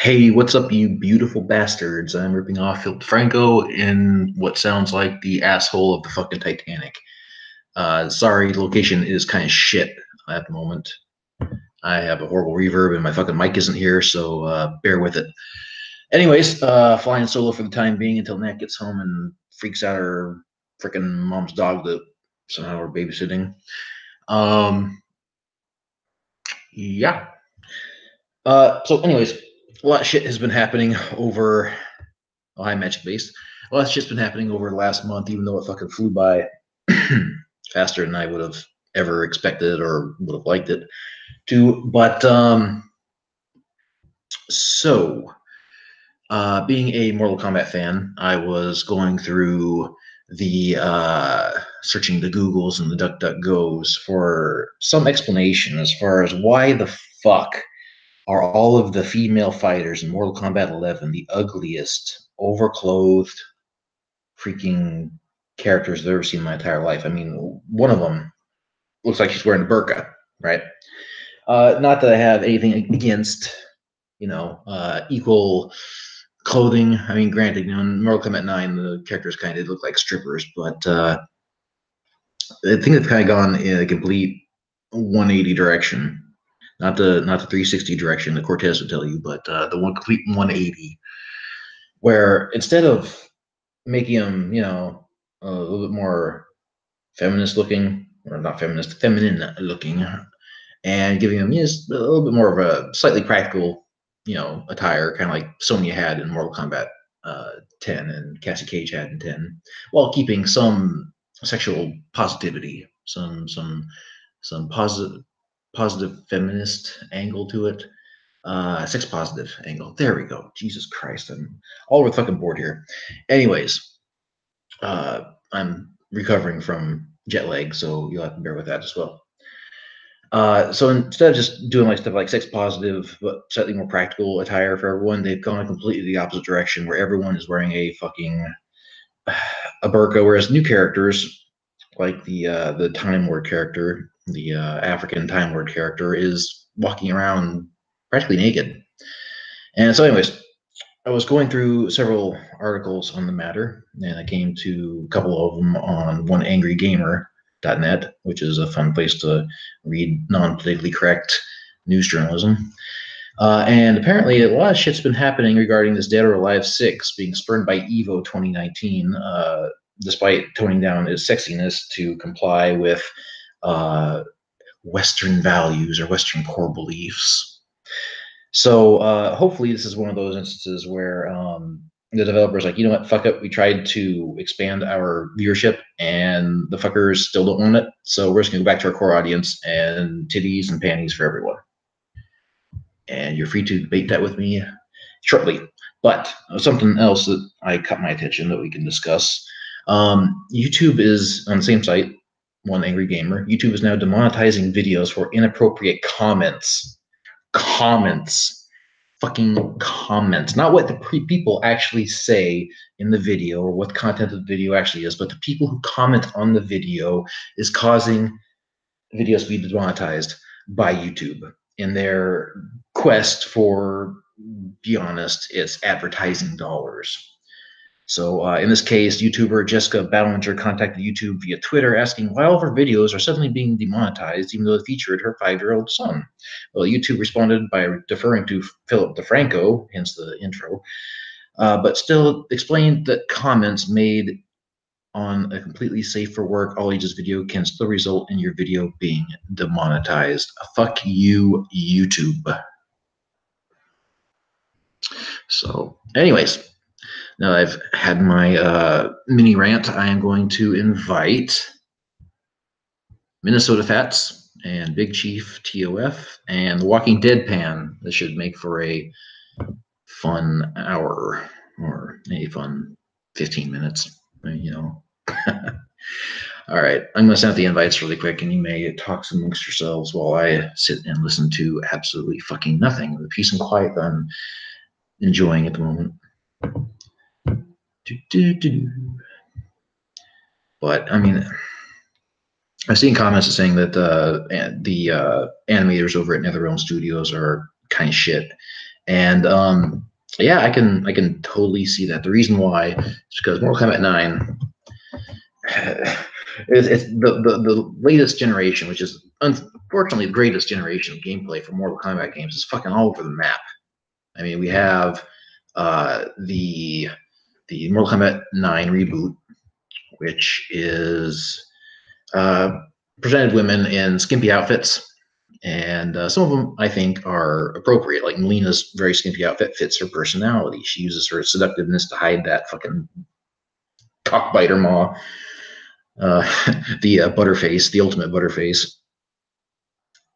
Hey, what's up, you beautiful bastards? I'm ripping off Phil DeFranco in what sounds like the asshole of the fucking Titanic. Sorry, the location is kind of shit at the moment. I have a horrible reverb and my fucking mic isn't here, so bear with it. Anyways, flying solo for the time being until Nat gets home and freaks out her freaking mom's dog that somehow we're babysitting. Yeah. So anyways, a lot of shit has been happening over high magic based. Well, that's just been happening over the last month, even though it fucking flew by faster than I would have ever expected or would have liked it to. But being a Mortal Kombat fan, I was going through the searching the Googles and the DuckDuckGos for some explanation as far as why the fuck are all of the female fighters in Mortal Kombat 11 the ugliest, overclothed, freaking characters I've ever seen in my entire life. I mean, one of them looks like she's wearing a burqa, right? Not that I have anything against, equal clothing. I mean, granted, in Mortal Kombat 9, the characters kind of look like strippers, but I think it's kind of gone in a complete 180 direction. Not the 360 direction that Cortez would tell you, but the one complete 180, where instead of making them, a little bit more feminist looking, or not feminist, feminine looking, and giving them just a little bit more of a slightly practical, attire, kind of like Sonya had in Mortal Kombat 10 and Cassie Cage had in 10, while keeping some sexual positivity, some positive feminist angle to it. Sex positive angle. There we go. Jesus Christ, I'm all over the fucking board here. Anyways, I'm recovering from jet lag, so you'll have to bear with that as well. So instead of just doing like stuff like sex positive but slightly more practical attire for everyone, they've gone completely the opposite direction, where everyone is wearing a fucking a burqa, whereas new characters like the Time Lord character, the African Time Lord character, is walking around practically naked. And so, anyways, I was going through several articles on the matter, and I came to a couple of them on oneangrygamer.net, which is a fun place to read non-politically correct news journalism. And apparently, a lot of shit's been happening regarding this Dead or Alive 6 being spurned by Evo 2019, despite toning down its sexiness to comply with Western values or Western core beliefs. So hopefully this is one of those instances where the developer's like, you know what, fuck it. We tried to expand our viewership and the fuckers still don't want it. So we're just going to go back to our core audience and titties and panties for everyone. And you're free to debate that with me shortly. But something else that I caught my attention that we can discuss. YouTube is on the same site, One Angry Gamer. YouTube is now demonetizing videos for inappropriate comments. Fucking comments, not what the people actually say in the video or what the content of the video actually is, but the people who comment on the video is causing videos to be demonetized by YouTube in their quest for, be honest, it's advertising dollars. So in this case, YouTuber Jessica Ballinger contacted YouTube via Twitter asking why all of her videos are suddenly being demonetized, even though they featured her 5-year-old son. Well, YouTube responded by deferring to Philip DeFranco, hence the intro, but still explained that comments made on a completely safe for work all ages video can still result in your video being demonetized. Fuck you, YouTube. So, anyways. Now I've had my mini rant, I am going to invite Minnesota Fats and Big Chief TOF and The Walking Dead Pan. This should make for a fun hour or a fun 15 minutes, All right, I'm going to send out the invites really quick, and you may talk amongst yourselves while I sit and listen to absolutely fucking nothing. The peace and quiet that I'm enjoying at the moment. But I mean, I've seen comments saying that the animators over at NetherRealm Studios are kind of shit, And yeah, I can totally see that. The reason why is because Mortal Kombat 9 it's the latest generation, which is unfortunately the greatest generation of gameplay for Mortal Kombat games, is fucking all over the map. I mean, we have the Mortal Kombat 9 reboot, which is presented women in skimpy outfits, and some of them I think are appropriate. Like Melina's very skimpy outfit fits her personality. She uses her seductiveness to hide that fucking cockbiter maw. The Butterface, the ultimate Butterface,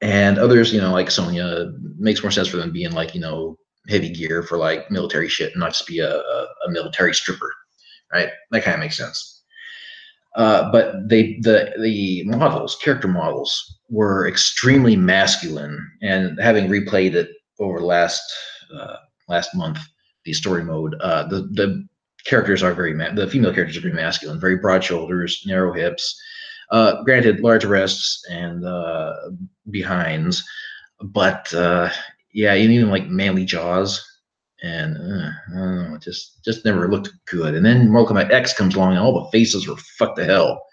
and others, like Sonya, makes more sense for them being like, heavy gear for like military shit, and not just be a military stripper, right? That kind of makes sense. But the character models, were extremely masculine, and having replayed it over last month, the story mode, the characters are the female characters are very masculine, very broad shoulders, narrow hips. Granted, large breasts and behinds, but yeah, even like manly jaws, and I don't know, it just never looked good. And then Mortal Kombat X comes along, and all the faces were fuck the hell.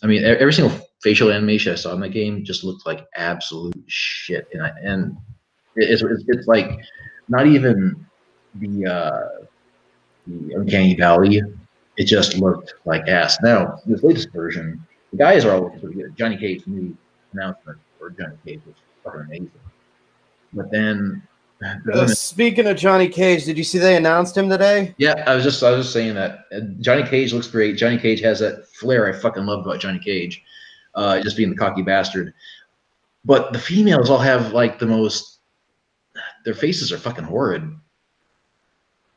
I mean, every single facial animation I saw in that game just looked like absolute shit, and it's like not even the Uncanny Valley. It just looked like ass. Now, this latest version, the guys are all looking pretty good. Johnny Cage's new announcement for Johnny Cage was fucking amazing. But then, speaking of Johnny Cage, did you see they announced him today? Yeah, I was just saying that Johnny Cage looks great. Johnny Cage has that flair I fucking love about Johnny Cage, just being the cocky bastard. But the females all have like their faces are fucking horrid.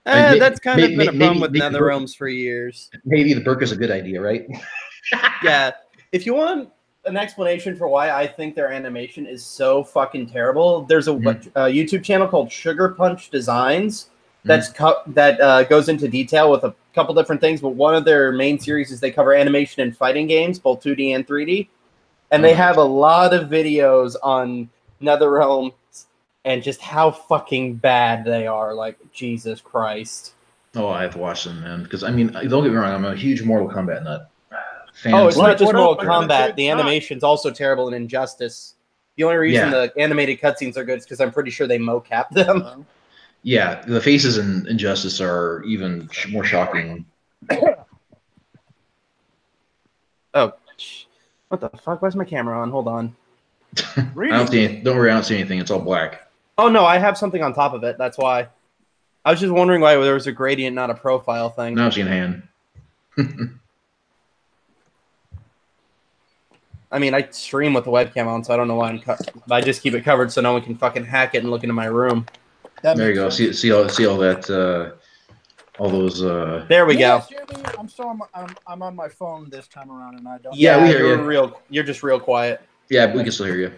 That's kind of been a problem with NetherRealms for years. Maybe the burka's a good idea, right? Yeah. If you want an explanation for why I think their animation is so fucking terrible, there's a YouTube channel called Sugar Punch Designs that goes into detail with a couple different things, but one of their main series is they cover animation in fighting games, both 2D and 3D. And they have a lot of videos on NetherRealm and just how fucking bad they are. Like, Jesus Christ. Oh, I have to watch them, man. Because, I mean, don't get me wrong, I'm a huge Mortal Kombat nut. Oh, it's not just Mortal Kombat. The animation's also terrible in Injustice. The only reason the animated cutscenes are good is because I'm pretty sure they mocap them. Yeah, the faces in Injustice are even more shocking. Oh, what the fuck? Why's my camera on? Hold on. Don't worry, I don't see anything. It's all black. Oh, no, I have something on top of it. That's why. I was just wondering why there was a gradient, not a profile thing. Now I'm seeing a hand. I mean, I stream with the webcam on, so I don't know why I just keep it covered so no one can fucking hack it and look into my room. There you go. See all that, all those. There we go. I'm on my phone this time around, and I don't. Yeah, we hear you. You're just real quiet. Yeah, we can still hear you.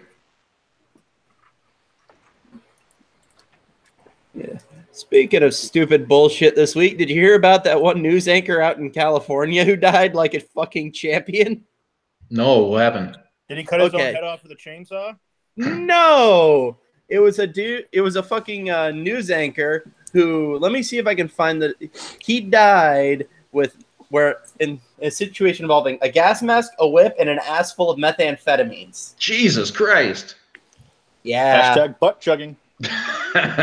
Yeah. Speaking of stupid bullshit this week, did you hear about that one news anchor out in California who died like a fucking champion? No, what happened? Did he cut his own head off with a chainsaw? No, it was a dude. It was a fucking news anchor who. Let me see if I can find the. He died in a situation involving a gas mask, a whip, and an ass full of methamphetamines. Jesus Christ! Yeah. Hashtag butt chugging.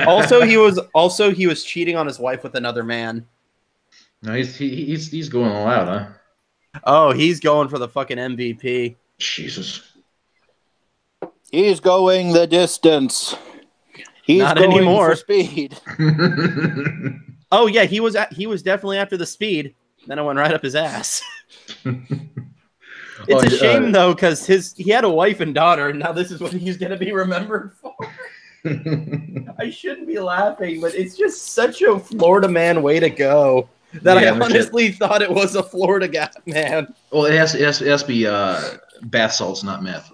also, he was cheating on his wife with another man. No, he's going all out, huh? Oh, he's going for the fucking MVP. Jesus. He's going the distance. He's not going anymore. For speed. Oh yeah, he was definitely after the speed. Then it went right up his ass. It's a shame though, because he had a wife and daughter, and now this is what he's gonna be remembered for. I shouldn't be laughing, but it's just such a Florida man way to go. That I honestly thought it was a Florida guy, man. Well, it has to be bath salts, not meth.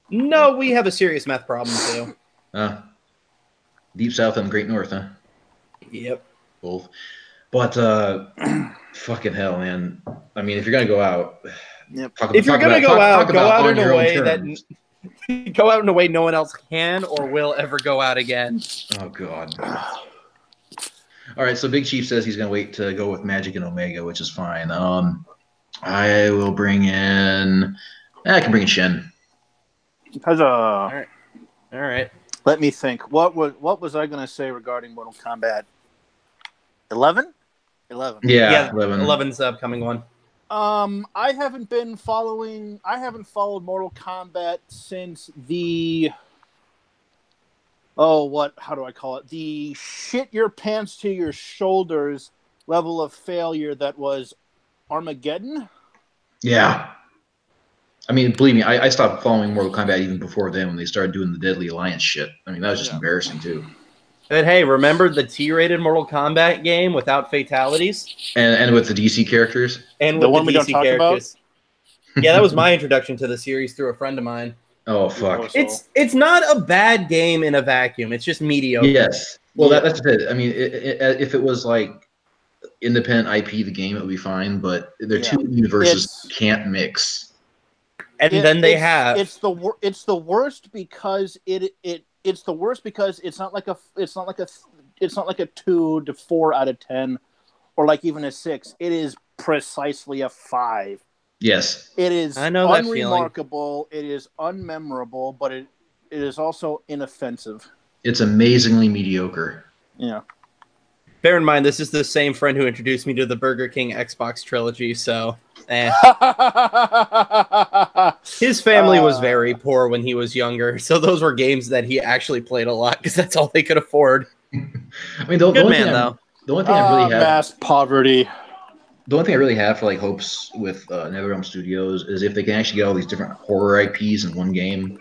No, we have a serious meth problem too. Deep South and Great North, huh? Yep. Both. But fucking hell, man. I mean, if you're gonna go out, if you're gonna go out in a way that Go out in a way no one else can or will ever go out again. Oh God. All right, so Big Chief says he's gonna wait to go with Magic and Omega, which is fine. I will bring in. I can bring in Shen. All right. Let me think. What was I going to say regarding Mortal Kombat? 11? 11. Yeah, 11's the upcoming one. I haven't followed Mortal Kombat since the how do I call it? The shit your pants to your shoulders level of failure that was Armageddon. Yeah. I mean, believe me, I stopped following Mortal Kombat even before then when they started doing the Deadly Alliance shit. I mean, that was just embarrassing too. But hey, remember the T-rated Mortal Kombat game without fatalities? And with the DC characters? And with the one the we DC don't talk characters. Yeah, that was my introduction to the series through a friend of mine. Oh, fuck. It's not a bad game in a vacuum. It's just mediocre. Yes. Well, that's it. I mean, if it was like independent IP, the game, it would be fine, but they're two universes can't mix. And it's the worst because it's the worst because it's not like a 2 to 4 out of 10 or like even a 6. It is precisely a 5. Yes. It is unremarkable, it is unmemorable, but it is also inoffensive. It's amazingly mediocre. Yeah. Bear in mind, this is the same friend who introduced me to the Burger King Xbox trilogy, so his family was very poor when he was younger, so those were games that he actually played a lot because that's all they could afford. I mean, the only thing I really have mass poverty. The only thing I really have for like hopes with NetherRealm Studios is if they can actually get all these different horror IPs in one game.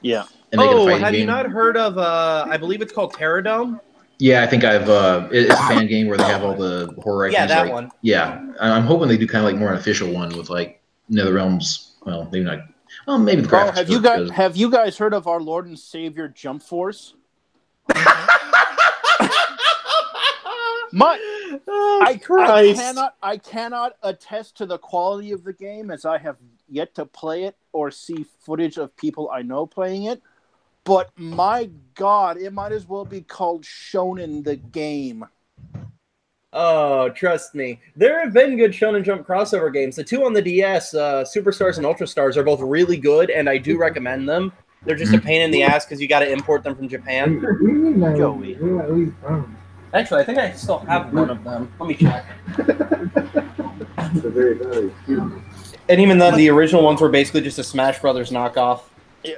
Yeah. And make it a fighting have game. you not heard of? I believe it's called Terradome. Yeah, I think it's a fan game where they have all the horror IPs. Yeah, that one. Yeah, I'm hoping they do kind of like more an official one with like NetherRealm's. Well, maybe not. Well, maybe the graphics. Have you guys heard of our Lord and Savior Jump Force? I cannot attest to the quality of the game as I have yet to play it or see footage of people I know playing it. But my God, it might as well be called Shonen the Game. Oh, trust me. There have been good Shonen Jump crossover games. The two on the DS, Superstars and Ultra Stars, are both really good, and I do recommend them. They're just a pain in the ass because you got to import them from Japan. Joey. Actually, I think I still have one of them. Let me check. And even then, the original ones were basically just a Smash Brothers knockoff. Yeah.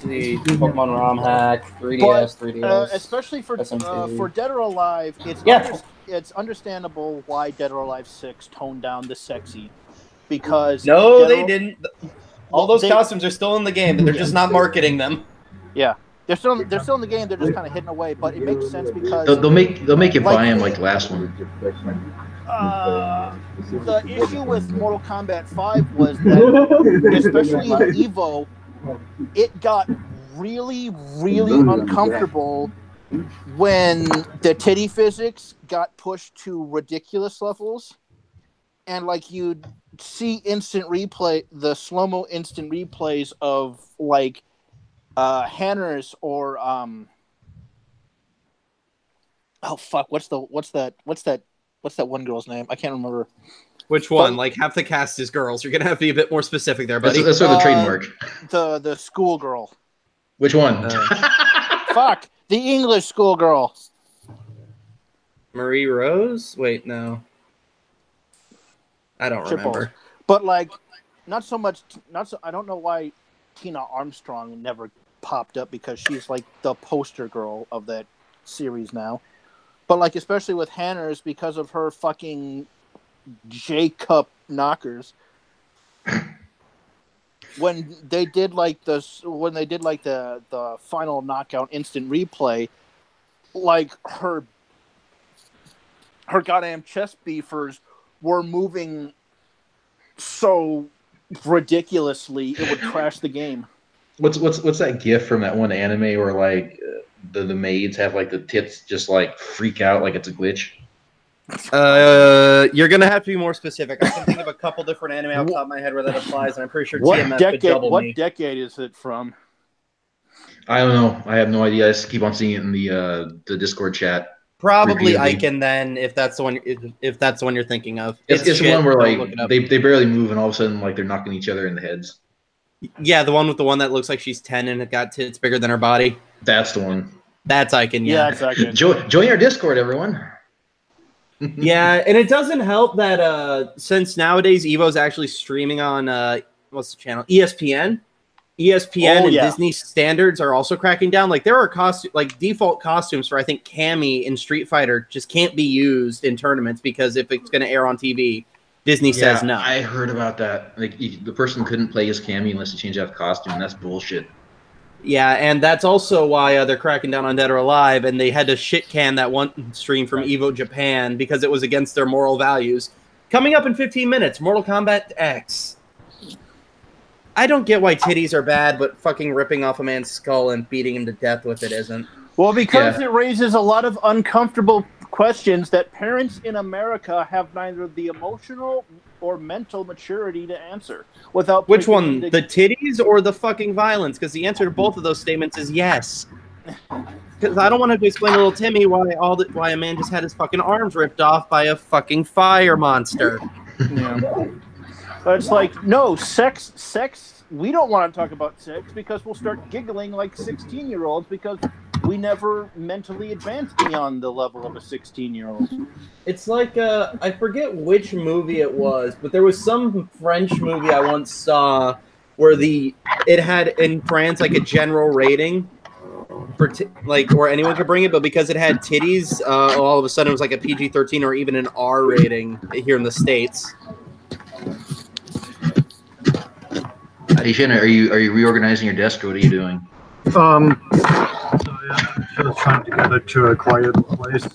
The Pokemon ROM hack, 3DS, 3DS. Especially for Dead or Alive, it's understandable why Dead or Alive 6 toned down the sexy, because they didn't. All those costumes are still in the game, but they're just not marketing them. Yeah, they're still in the game. They're just kind of hidden away, but it makes sense because they'll make you buy them like the last one. The issue with Mortal Kombat 5 was that, especially in Evo, it got really, really uncomfortable when the titty physics got pushed to ridiculous levels, and like you'd see the slow-mo instant replays of like Hanners or what's that one girl's name? I can't remember. Which one? Like half the cast is girls. You're gonna have to be a bit more specific there, buddy. That's sort of the trademark. The schoolgirl. Which one? The English schoolgirl. Marie Rose? Wait, no. I don't remember. But like, not so much. I don't know why Tina Armstrong never popped up because she's like the poster girl of that series now. But like, especially with Hanners, because of her fucking J-cup knockers. When they did like the final knockout instant replay, like her goddamn chest beefers were moving so ridiculously it would crash the game. What's that gif from that one anime where like the maids have like the tits just like freak out like it's a glitch? You're gonna have to be more specific. I can think of a couple different anime off the top of my head where that applies, and I'm pretty sure TMF could double me. What decade is it from? I don't know. I have no idea. I just keep on seeing it in the Discord chat. Probably Repeatedly. Icon then, if that's the one. If that's the one you're thinking of. It's the shit, one where don't look like it up. they barely move and all of a sudden like they're knocking each other in the heads. Yeah, the one with the one that looks like she's 10 and it got tits bigger than her body. That's the one. That's Icon. Yeah, Yeah. that's Icon. Join our Discord, everyone. Yeah, and it doesn't help that since nowadays Evo's actually streaming on what's the channel? ESPN. ESPN and Disney standards are also cracking down. Like there are default costumes for I think Cammy in Street Fighter just can't be used in tournaments because if it's going to air on TV, Disney says no. I heard about that. Like the person couldn't play as Cammy unless he changed out the costume. That's bullshit. Yeah, and that's also why they're cracking down on Dead or Alive, and they had to shit can that one stream from Evo Japan because it was against their moral values. Coming up in 15 minutes, Mortal Kombat X. I don't get why titties are bad, but fucking ripping off a man's skull and beating him to death with it isn't. Well, because it raises a lot of uncomfortable questions that parents in America have neither the emotional or mental maturity to answer. Without which one, the titties or the fucking violence? Because the answer to both of those statements is yes. Because I don't want to explain to little Timmy why a man just had his fucking arms ripped off by a fucking fire monster. Yeah. But it's like, no, sex, we don't want to talk about sex because we'll start giggling like 16-year-olds because we never mentally advanced beyond the level of a 16-year-old. It's like, I forget which movie it was, but there was some French movie I once saw where it had in France like a general rating for where anyone could bring it, but because it had titties, all of a sudden it was like a PG-13 or even an R rating here in the States. Hey Shannon, are you reorganizing your desk or what are you doing? So yeah, I'm just trying to get it to a quiet place.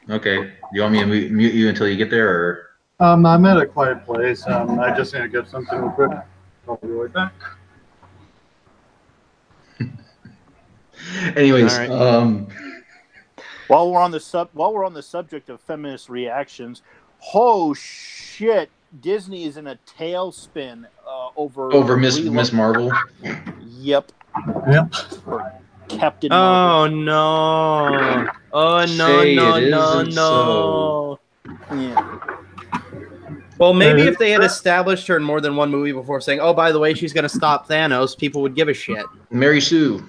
Okay. You want me to mute you until you get there, or? I'm at a quiet place. I just need to get something real quick. I'll be right back. Anyways, right. While we're on the subject of feminist reactions, oh shit, Disney is in a tailspin over Miss Marvel. Yep. Or Captain Marvel. No. Oh no. Yeah. Well, maybe if they had established her in more than one movie before saying, "Oh, by the way, she's going to stop Thanos," people would give a shit. Mary Sue.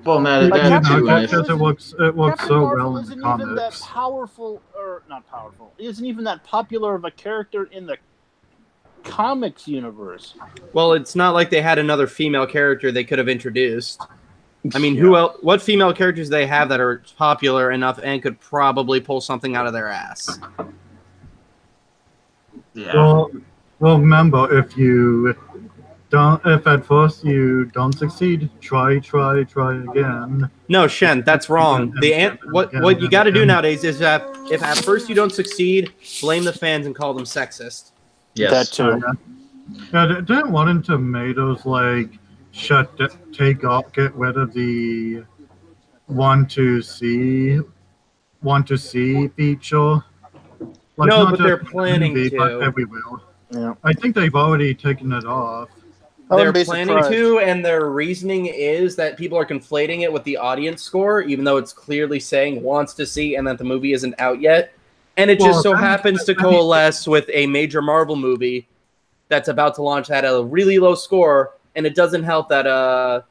Well, it works so well in the isn't comics. Even that powerful, or not powerful, isn't even that popular of a character in the comics universe. Well, it's not like they had another female character they could have introduced. I mean, who else? What female characters do they have that are popular enough and could probably pull something out of their ass? Yeah. Well, remember, if at first you don't succeed, try again. No, Shen, that's wrong. What you got to do nowadays is that if at first you don't succeed, blame the fans and call them sexist. Yes. That too. Yeah, didn't Rotten Tomatoes get rid of the want to see feature? Like, no, but they're planning to. But everywhere. Yeah. I think they've already taken it off. They're planning to, and their reasoning is that people are conflating it with the audience score, even though it's clearly saying wants to see and that the movie isn't out yet. And it just so happens to coalesce with a major Marvel movie that's about to launch at a really low score, and it doesn't help that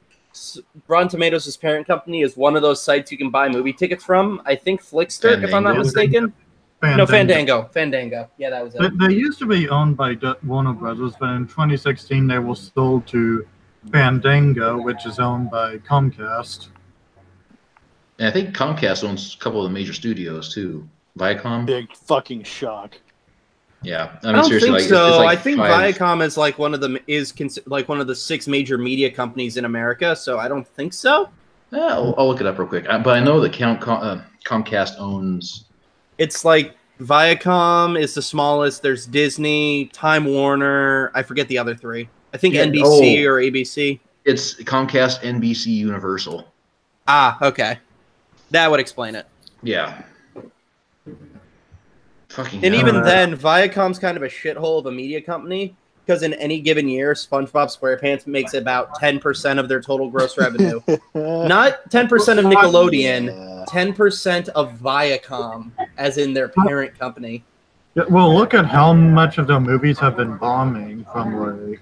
Rotten Tomatoes' parent company is one of those sites you can buy movie tickets from. I think Flickster, if I'm not mistaken. Fandango. Fandango. Yeah, that was it. They used to be owned by Warner Brothers, but in 2016 they were sold to Fandango, which is owned by Comcast. And I think Comcast owns a couple of the major studios too. Viacom. Big fucking shock. Yeah, I don't think so. I think Viacom is like one of one of the 6 major media companies in America. So I don't think so. Yeah, I'll look it up real quick. But I know that Comcast owns. It's like Viacom is the smallest. There's Disney, Time Warner. I forget the other 3. I think NBC or ABC. It's Comcast, NBC, Universal. Ah, okay. That would explain it. Yeah. Fucking and even then, Viacom's kind of a shithole of a media company because in any given year, SpongeBob SquarePants makes about 10% of their total gross revenue. Not 10% of Nickelodeon, 10% of Viacom, as in their parent company. Yeah, well, look at how much of the movies have been bombing from like,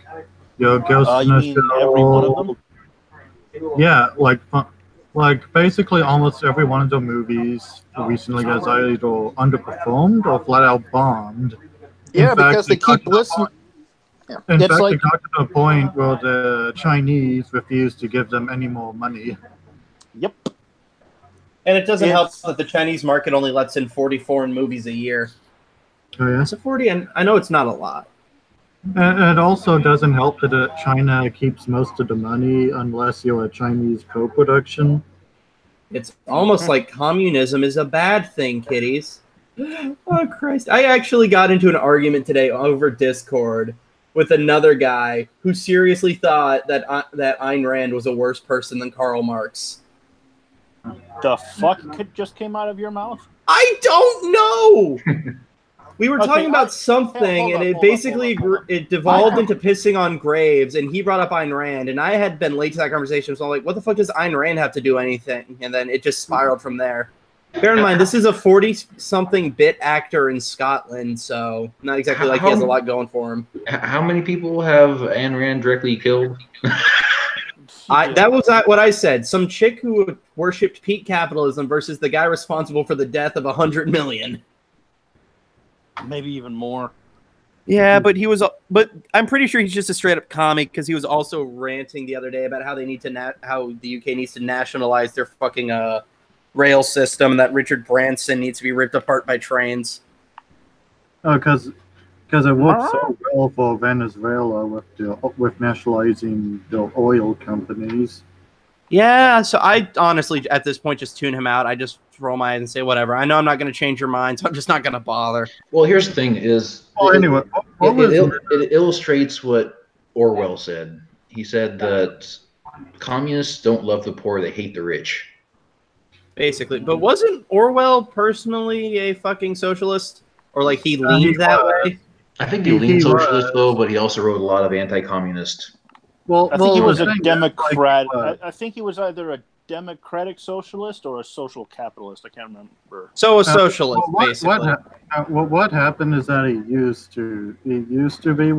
Ghost in you the mean every one of them? Yeah, like basically almost every one of the movies recently has either underperformed or flat out bombed. Yeah, because they keep listening. Yeah. In It's fact, like it got to the point where the Chinese refused to give them any more money. Yep. And it doesn't help that the Chinese market only lets in 40 foreign movies a year. Oh, yeah? Is it 40? And I know it's not a lot. And it also doesn't help that China keeps most of the money unless you're a Chinese co-production. It's almost like communism is a bad thing, kiddies. Oh, Christ. I actually got into an argument today over Discord with another guy who seriously thought that Ayn Rand was a worse person than Karl Marx. The fuck just came out of your mouth? I don't know! We were talking about something, and it basically it devolved into pissing on graves, and he brought up Ayn Rand, and I had been late to that conversation, so I'm like, what the fuck does Ayn Rand have to do anything? And then it just spiraled from there. Bear in mind, this is a 40-something bit actor in Scotland, so not exactly like he has a lot going for him. How many people have Ayn Rand directly killed? That was what I said. Some chick who worshipped peak capitalism versus the guy responsible for the death of 100 million. Maybe even more. Yeah, but I'm pretty sure he's just a straight up comic because he was also ranting the other day about how they need to how the UK needs to nationalize their fucking rail system, and that Richard Branson needs to be ripped apart by trains. Oh, because it worked so well for Venezuela with nationalizing the oil companies. Yeah, so I honestly, at this point, just tune him out. I just roll my eyes and say, whatever. I know I'm not going to change your mind, so I'm just not going to bother. Well, here's the thing is... Anyway, it illustrates what Orwell said. He said that communists don't love the poor, they hate the rich. Basically. But wasn't Orwell personally a fucking socialist? Or like he leaned that way? I think he leaned socialist, though, but he also wrote a lot of anti-communist. Well, I think he was a Democrat. I think he was either a democratic socialist or a social capitalist. I can't remember. So a socialist, basically. What happened is that he used to be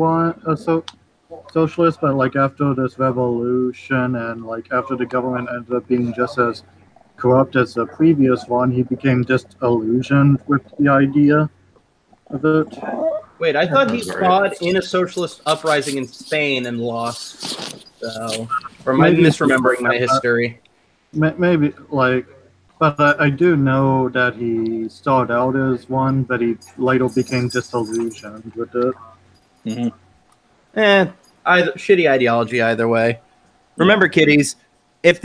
socialist, but like after this revolution and like after the government ended up being just as corrupt as the previous one, he became just illusioned with the idea of it. Wait, I thought he fought in a socialist uprising in Spain and lost. So, or am I misremembering my history? Maybe, but I do know that he started out as one, but he later became disillusioned with it. Mm-hmm. Shitty ideology either way. Remember, kiddies, if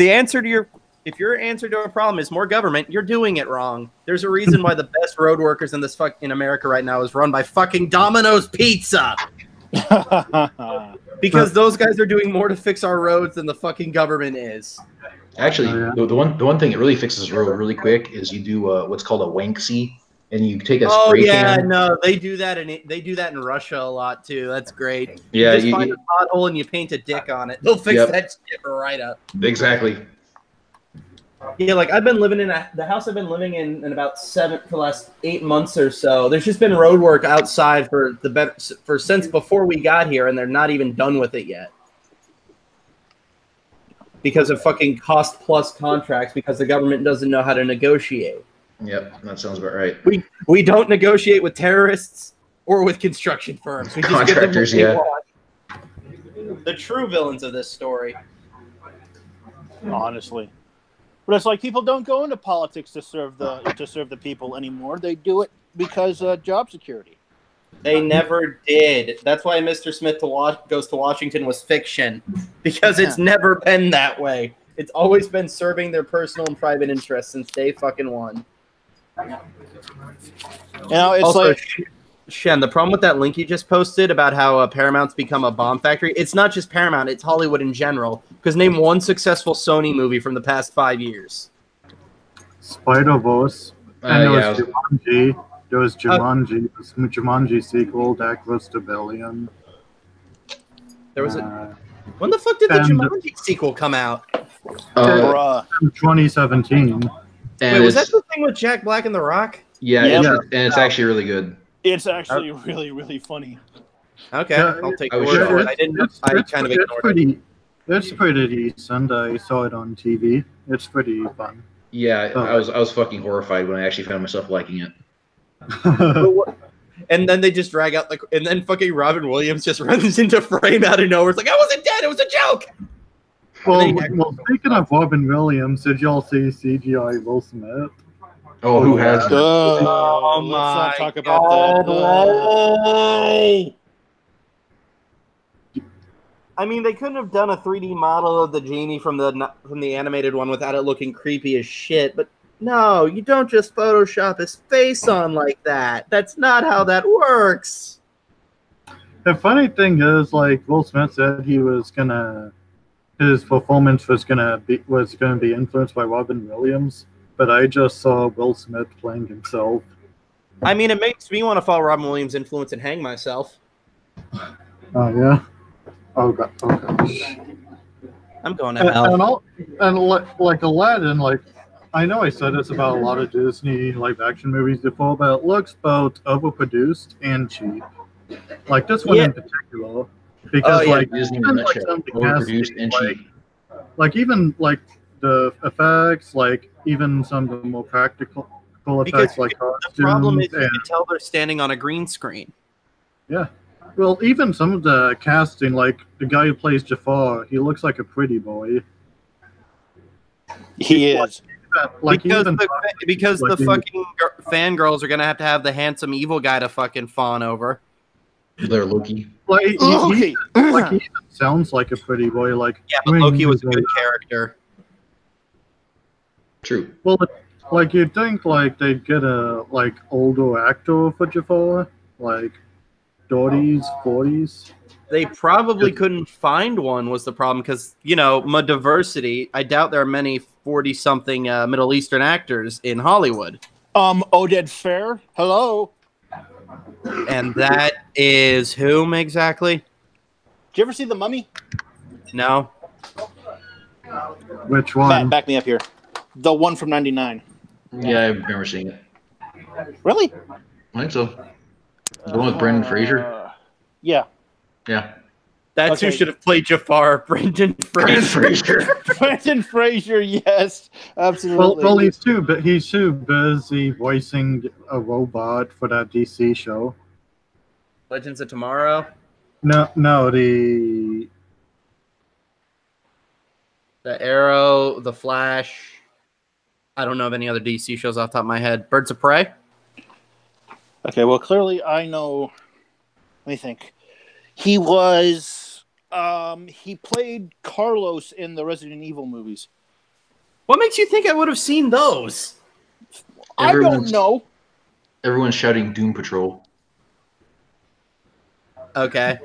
your answer to a problem is more government, you're doing it wrong. There's a reason why the best road workers in America right now is run by fucking Domino's Pizza. Because those guys are doing more to fix our roads than the fucking government is. Actually, the one thing that really fixes road really quick is you do what's called a wanksy, and you take a spray can. No, they do that in Russia a lot too. That's great. Yeah, you just find a pothole and you paint a dick on it. They'll fix that shit right up. Exactly. Yeah, like I've been living in the house I've been living in about for the last 8 months or so. There's just been road work outside for since before we got here, and they're not even done with it yet because of fucking cost plus contracts. Because the government doesn't know how to negotiate. Yep, that sounds about right. We don't negotiate with terrorists or with construction firms. We just contractors, give them what they want. The true villains of this story. Honestly. But it's like people don't go into politics to serve the people anymore. They do it because job security. They never did. That's why Mr. Smith Goes to Washington was fiction, because it's never been that way. It's always been serving their personal and private interests since day fucking one. It's also, like Shen, the problem with that link you just posted about how Paramount's become a bomb factory, it's not just Paramount, it's Hollywood in general. Because name one successful Sony movie from the past 5 years. Spider-Verse. And there was Jumanji. There was Jumanji. The Jumanji sequel, Dak vs. the Billion. There was a. When the fuck did the Jumanji sequel come out? 2017. Wait, was that the thing with Jack Black and The Rock? Yeah, and it's actually really good. It's actually really, really funny. Okay, I'll take the word for it. I didn't know. I kind of ignored it. It's pretty decent. I saw it on TV. It's pretty fun. Yeah, I was fucking horrified when I actually found myself liking it. And then they just drag out and then fucking Robin Williams just runs into frame out of nowhere. It's like, I wasn't dead. It was a joke. Well, speaking of Robin Williams, did y'all see CGI Will Smith? Oh, who has? Oh my! Let's not talk about that. I mean, they couldn't have done a 3D model of the Genie from the animated one without it looking creepy as shit. But no, you don't just Photoshop his face on like that. That's not how that works. The funny thing is, like, Will Smith said his performance was gonna be influenced by Robin Williams, but I just saw Will Smith playing himself. I mean, it makes me want to follow Robin Williams' influence and hang myself. Oh yeah. Oh god. Oh gosh. I'm going to hell. And like Aladdin, like, I know I said this about a lot of Disney live-action movies before, but it looks both overproduced and cheap. Like this one in particular, because Disney overproduced and cheap. Like even like the effects, like even some of the more practical effects, like costumes. The problem is you can tell they're standing on a green screen. Yeah. Well, even some of the casting, like the guy who plays Jafar, he looks like a pretty boy. He is. Like because the fucking fangirls are gonna have the handsome evil guy to fucking fawn over. They're Loki. Like he even sounds like a pretty boy. Like but Loki was a good character. True. Well, like you'd think like they'd get a older actor for Jafar, like 30s, 40s. They probably couldn't find one was the problem because, my diversity, I doubt there are many 40-something Middle Eastern actors in Hollywood. Oded Fair, hello. And that is whom exactly? Did you ever see The Mummy? No. Which one? Back me up here. The one from 99. Yeah, I've never seen it. Really? I think so. The one with Brendan Fraser? Yeah. Yeah. That's who should have played Jafar, Brendan Fraser. Brendan Fraser, yes. Absolutely. Well, he's too busy voicing a robot for that DC show. Legends of Tomorrow? No, the Arrow, the Flash. I don't know of any other DC shows off the top of my head. Birds of Prey? Okay, well, clearly I know. Let me think. He was, he played Carlos in the Resident Evil movies. What makes you think I would have seen those? I don't know. Everyone's shouting Doom Patrol. Okay.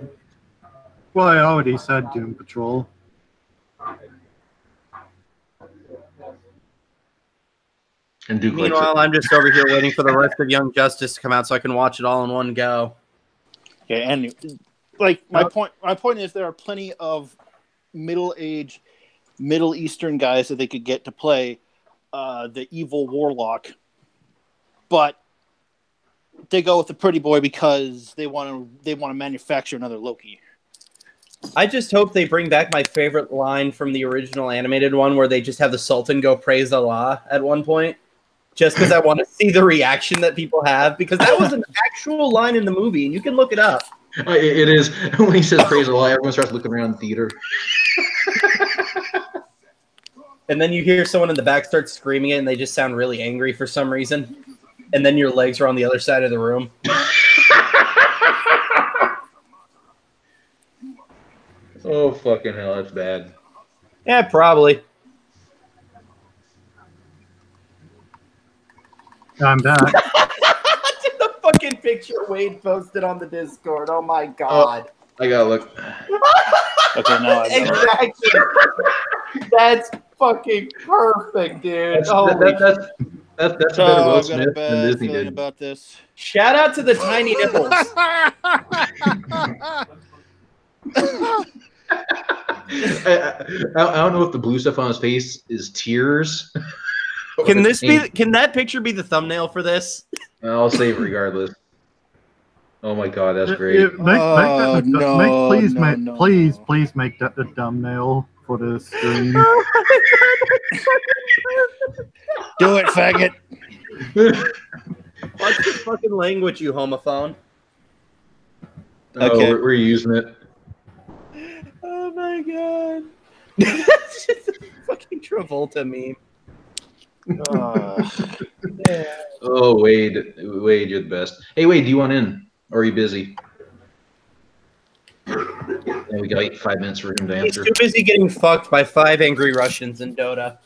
Well, I already said Doom Patrol. And Duke Meanwhile, I'm just over here waiting for the rest of Young Justice to come out so I can watch it all in one go. Yeah, and like my point is there are plenty of middle-aged Middle Eastern guys that they could get to play the evil warlock, but they go with the pretty boy because they want to manufacture another Loki. I just hope they bring back my favorite line from the original animated one where they just have the Sultan go praise Allah at one point. Just because I want to see the reaction that people have, because that was an actual line in the movie, and you can look it up. It is. When he says praise Allah, everyone starts looking around the theater. And then you hear someone in the back start screaming it, and they just sound really angry for some reason. And then your legs are on the other side of the room. Oh, fucking hell, that's bad. Yeah, probably. I'm back. The fucking picture Wade posted on the Discord. Oh my god. Oh, I gotta look. Okay, now I know. Exactly. That's fucking perfect, dude. That's a better Will Smith than Disney did. About this. Shout out to the tiny nipples. I don't know if the blue stuff on his face is tears. Can this be? Can that picture be the thumbnail for this? I'll save it regardless. Oh my god, that's great. Please make that the thumbnail for this stream. Do it, faggot. Watch the fucking language, you homophone. Okay. We're using it. Oh my god. It's just a fucking Travolta meme. Yeah. Oh, Wade, you're the best. Hey, Wade, do you want in? Or are you busy? Yeah, we got like 5 minutes for him to answer. He's too busy getting fucked by 5 angry Russians in Dota.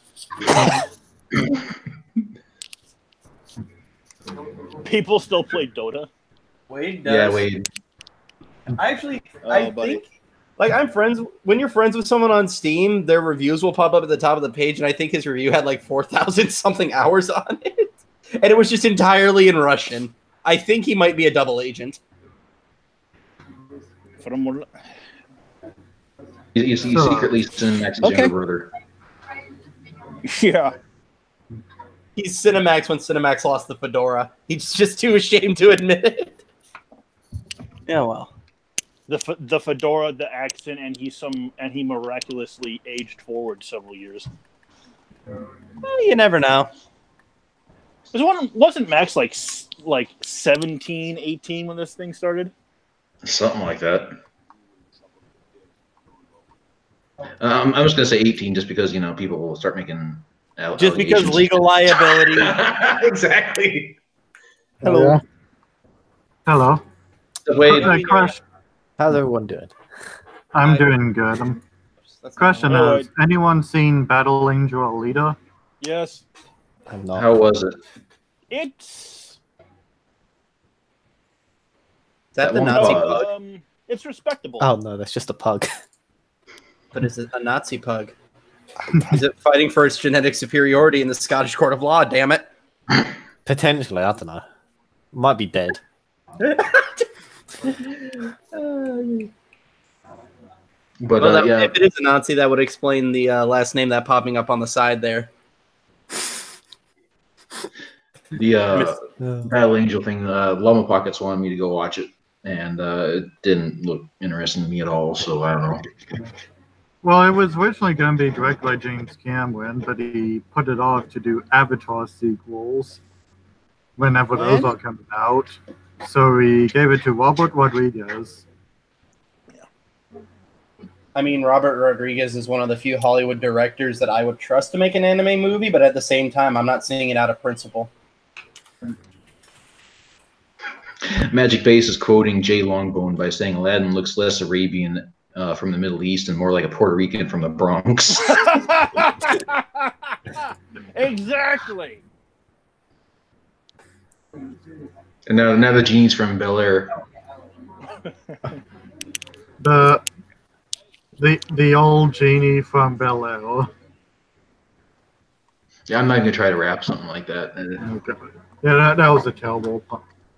People still play Dota? Wade does. Yeah, Wade. I think, like, I'm friends. When you're friends with someone on Steam, their reviews will pop up at the top of the page, and I think his review had like 4,000 something hours on it, and it was just entirely in Russian. I think he might be a double agent. You secretly Cinemax's younger brother. Yeah. He's Cinemax when Cinemax lost the fedora. He's just too ashamed to admit it. Yeah, well. The fedora, the accent, and he miraculously aged forward several years. Well, you never know. Wasn't Max like 17, 18 when this thing started? Something like that. I'm just gonna say 18, just because people will start making. Just because legal liability. Exactly. Hello. Yeah. Hello. Wade. How's everyone doing? I'm doing good. Question is, anyone seen Battle Angel Alita? Yes. I'm not. How was it? Is that the Nazi pug? It's respectable. Oh no, that's just a pug. But is it a Nazi pug? Is it fighting for its genetic superiority in the Scottish Court of Law? Damn it! Potentially, I don't know. Might be dead. But if it is a Nazi, that would explain the last name that popping up on the side there. The Battle Angel thing, Llama Pockets wanted me to go watch it, and it didn't look interesting to me at all, so I don't know. Well, it was originally going to be directed by James Cameron, but he put it off to do Avatar sequels whenever those are coming out. So he gave it to Robert Rodriguez. I mean, Robert Rodriguez is one of the few Hollywood directors that I would trust to make an anime movie, but at the same time, I'm not seeing it out of principle. Magic Base is quoting Jay Longbone by saying Aladdin looks less Arabian from the Middle East and more like a Puerto Rican from the Bronx. Exactly. And now the genie's from Bel Air. The old genie from Bel Air. Yeah, I'm not gonna try to rap something like that. Okay. Yeah, that was a terrible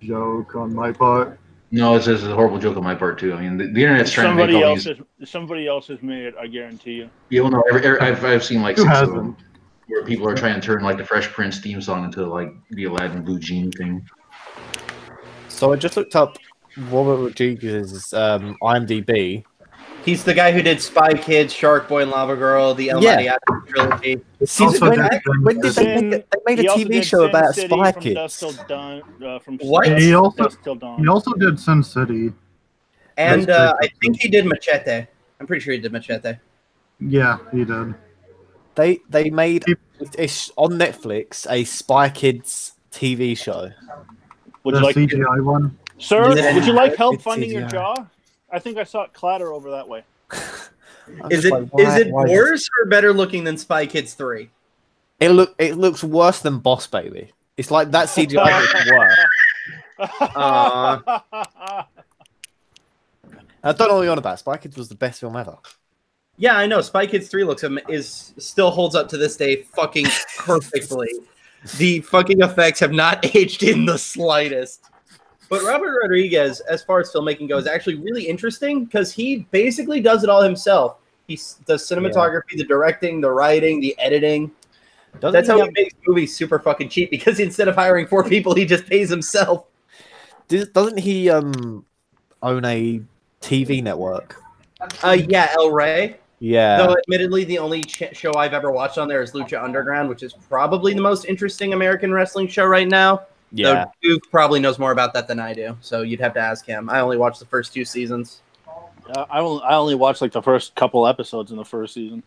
joke on my part. No, it's just a horrible joke on my part too. I mean, the internet's trying to make all these. Somebody else has made it. I guarantee you. Yeah, well, no, I've seen like 6 of them where people are trying to turn like the Fresh Prince theme song into like the Aladdin Blue Genie thing. So I just looked up Robert Rodriguez's IMDb. He's the guy who did Spy Kids, Shark Boy and Lava Girl, the El Mariachi trilogy. When did they make it? They made a TV show about Spy Kids. What? He also did Sin City. And I think he did Machete. I'm pretty sure he did Machete. Yeah, he did. They made on Netflix a Spy Kids TV show. Would you like CGI one? Sir, would you like help finding your jaw? I think I saw it clatter over that way. Is it worse or better looking than Spy Kids 3? It looks worse than Boss Baby. It's like that CGI looks worse. I don't know what you're on about. Spy Kids was the best film ever. Yeah, I know. Spy Kids 3 still holds up to this day fucking perfectly. The fucking effects have not aged in the slightest. But Robert Rodriguez, as far as filmmaking goes, is actually really interesting because he basically does it all himself. He does cinematography, the directing, the writing, the editing. That's how he makes movies super fucking cheap because instead of hiring 4 people, he just pays himself. Doesn't he own a TV network? Yeah, El Rey. Yeah. Though, admittedly, the only show I've ever watched on there is Lucha Underground, which is probably the most interesting American wrestling show right now. Yeah. Though Duke probably knows more about that than I do, so you'd have to ask him. I only watched the first 2 seasons. I only watched like the first couple episodes in the first season.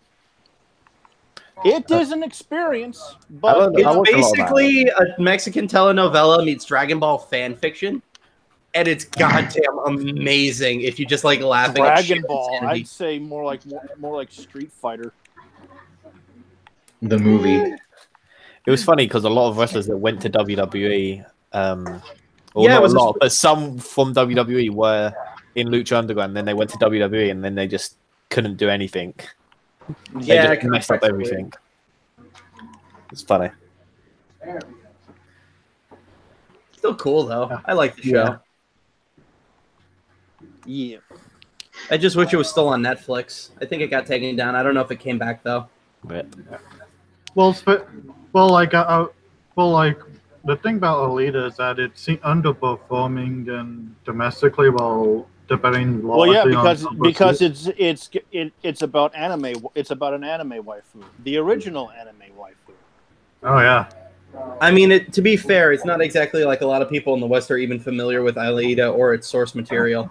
It is an experience, but it's basically a Mexican telenovela meets Dragon Ball fan fiction. And it's goddamn amazing if you just like laughing at Dragon Ball. I'd say more like Street Fighter. The movie. It was funny because a lot of wrestlers that went to WWE, yeah, not a lot, but some from WWE were in Lucha Underground. Then they went to WWE, and then they just couldn't do anything. Yeah, they just messed up everything. It's funny. Still cool though. I like the show. Yeah. I just wish it was still on Netflix. I think it got taken down. I don't know if it came back though. But, Well, like the thing about Alita is that it's underperforming and domestically while debating largely because it's about anime. It's about an anime waifu, the original anime waifu. Oh yeah. I mean, to be fair, it's not exactly like a lot of people in the West are even familiar with Alita or its source material.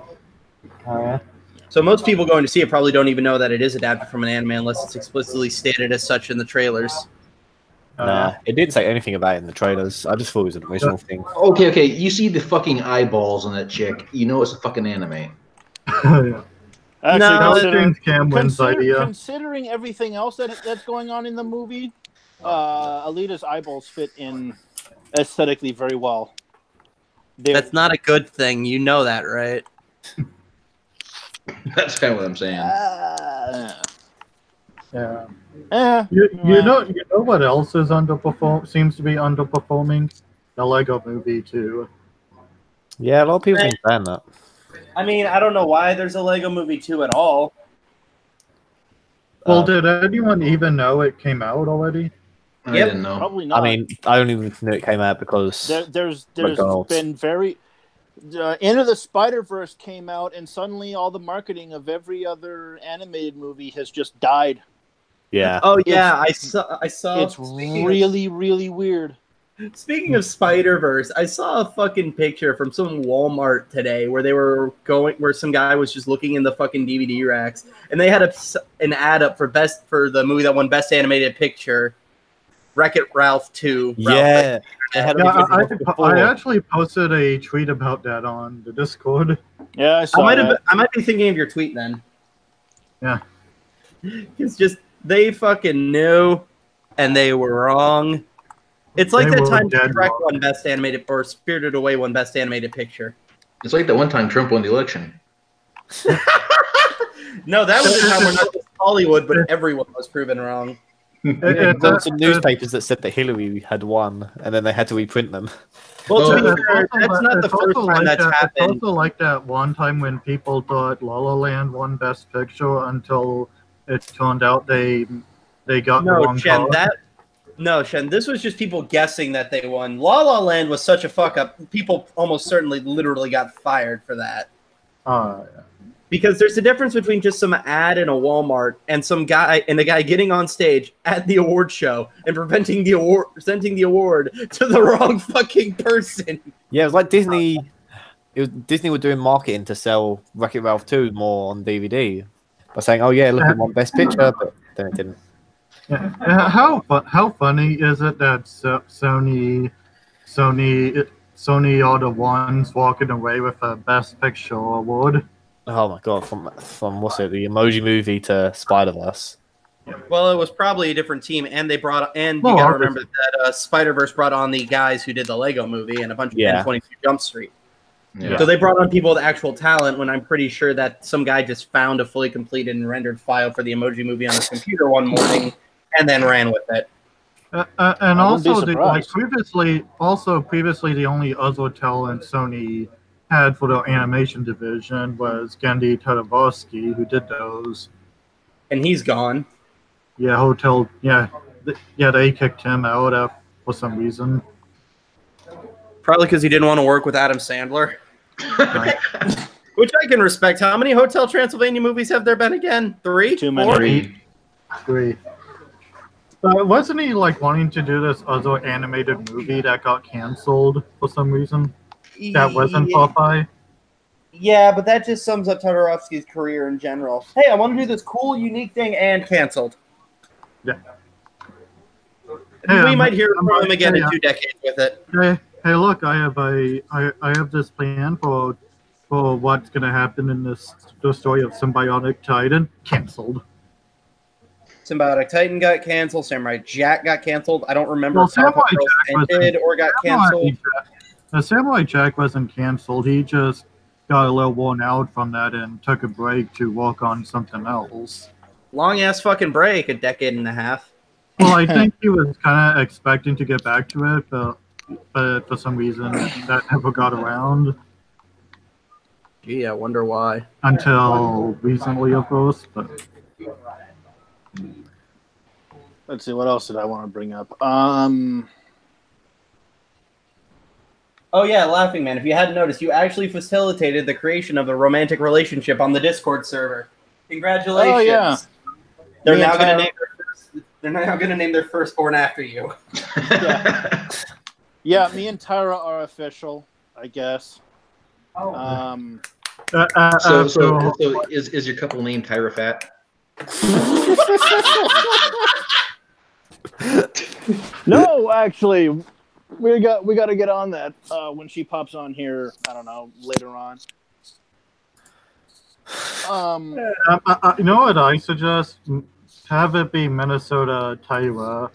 So most people going to see it probably don't even know that it is adapted from an anime unless it's explicitly stated as such in the trailers. Nah, it didn't say anything about it in the trailers. I just thought it was an original thing. Okay. You see the fucking eyeballs on that chick. You know it's a fucking anime. Yeah. Actually, idea. Considering everything else that's going on in the movie, Alita's eyeballs fit in aesthetically very well. That's not a good thing. You know that, right? That's kind of what I'm saying. Yeah. You know what else is seems to be underperforming? The Lego Movie too. Yeah, a lot of people think that. I mean, I don't know why there's a Lego Movie 2 at all. Well, did anyone even know it came out already? I didn't know. Probably not. I mean, I only knew it came out because there's McDonald's. been very. Into the Spider-Verse came out, and suddenly all the marketing of every other animated movie has just died. Yeah. Oh yeah, I saw. It's really, really weird. Speaking of Spider-Verse, I saw a fucking picture from some Walmart today where some guy was just looking in the fucking DVD racks, and they had an ad up for the movie that won Best Animated Picture, Wreck-It Ralph 2. Yeah. I actually posted a tweet about that on the Discord. Yeah, I saw I might be thinking of your tweet then. Yeah. It's just they fucking knew, and they were wrong. It's like that time Shrek won Best Animated, or Spirited Away won Best Animated Picture. It's like that one time Trump won the election. No, that was a time where not just Hollywood, but everyone was proven wrong. There were some newspapers that said that Hillary had won, and then they had to reprint them. Well, to be fair, that's not the first time that's happened. It's also like that one time when people thought La La Land won Best Picture until it turned out they got the wrong card. No, Shen, this was just people guessing that they won. La La Land was such a fuck up. People almost certainly literally got fired for that. Yeah. Because there's a difference between just some ad in a Walmart and the guy getting on stage at the award show and presenting the award to the wrong fucking person. Yeah, it was like Disney. Disney were doing marketing to sell Wreck-It Ralph 2 more on DVD by saying, "Oh yeah, look at one Best Picture," but then it didn't. Yeah. How funny is it that Sony are the ones walking away with a Best Picture award? Oh my god! From what's it? The Emoji Movie to Spider-Verse. Well, it was probably a different team, and you gotta remember that Spider-Verse brought on the guys who did the Lego Movie and a bunch of 22 Jump Street. Yeah. So they brought on people with actual talent. When I'm pretty sure that some guy just found a fully completed and rendered file for the Emoji Movie on his computer one morning and then ran with it. And also, previously, the only other talent Sony had for the animation division was Gandhi Tartakovsky, who did those. And he's gone. Yeah, they kicked him out for some reason. Probably because he didn't want to work with Adam Sandler. Which I can respect. How many Hotel Transylvania movies have there been again? 3? Too many. 3. Wasn't he like wanting to do this other animated movie that got canceled for some reason? That wasn't Popeye? Yeah, but that just sums up Tartakovsky's career in general. Hey, I want to do this cool, unique thing and canceled. Yeah. We might hear from him again in 2 decades with it. Hey, look, I have this plan for what's gonna happen in the story of Symbiotic Titan. Canceled. Symbiotic Titan got canceled. Samurai Jack got canceled. I don't remember if Samurai Girls Jack ended or got canceled. The Samurai Jack wasn't canceled. He just got a little worn out from that and took a break to work on something else. Long ass fucking break, a decade and a half. Well, I think he was kind of expecting to get back to it, but for some reason that never got around. Gee, I wonder why. Until recently, of course. But let's see, what else did I want to bring up? Oh yeah, Laughing Man. If you hadn't noticed, you actually facilitated the creation of a romantic relationship on the Discord server. Congratulations! Oh yeah. They're now going to name their firstborn after you. Yeah. Yeah, me and Tyra are official, I guess. So is your couple named Tyra Fat? No, actually, we got to get on that when she pops on here. I don't know, later on. you know what I suggest? Have it be Minnesota Tyra,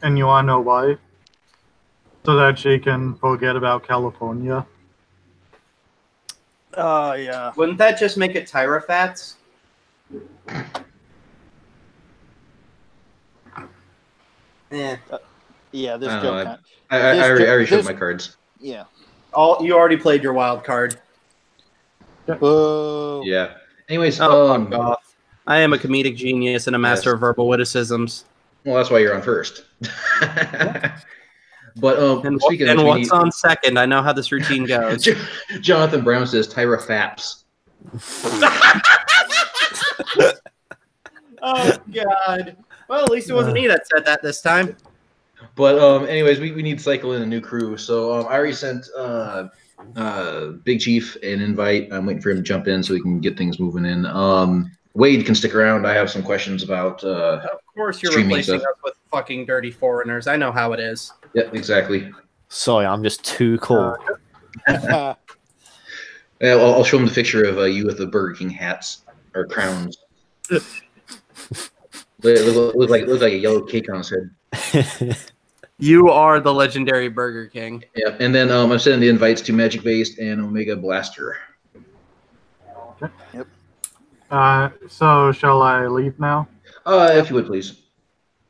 and you want to know why? So that she can forget about California. Yeah. Wouldn't that just make it Tyra Fats? Yeah. Yeah, this I joke. don't know, I already showed my cards. Yeah. You already played your wild card. Oh. Yeah. Anyways, fuck off. I am a comedic genius and a master of verbal witticisms. Well, that's why you're on first. But speaking of what's on second? I know how this routine goes. Jonathan Brown says Tyra Faps. Oh God. Well, at least it wasn't me that said that this time. But anyways, we need to cycle in a new crew. So I already sent Big Chief an invite. I'm waiting for him to jump in so we can get things moving in. Wade can stick around. I have some questions about of course you're replacing us with fucking dirty foreigners. I know how it is. Yeah, exactly. Sorry, I'm just too cool. I'll show him the picture of you with the Burger King hats or crowns. Look like a yellow cake on his head. You are the legendary Burger King. Yeah, and then I'm sending the invites to Magic Based and Omega Blaster. Okay. Yep. So shall I leave now? If you would, please.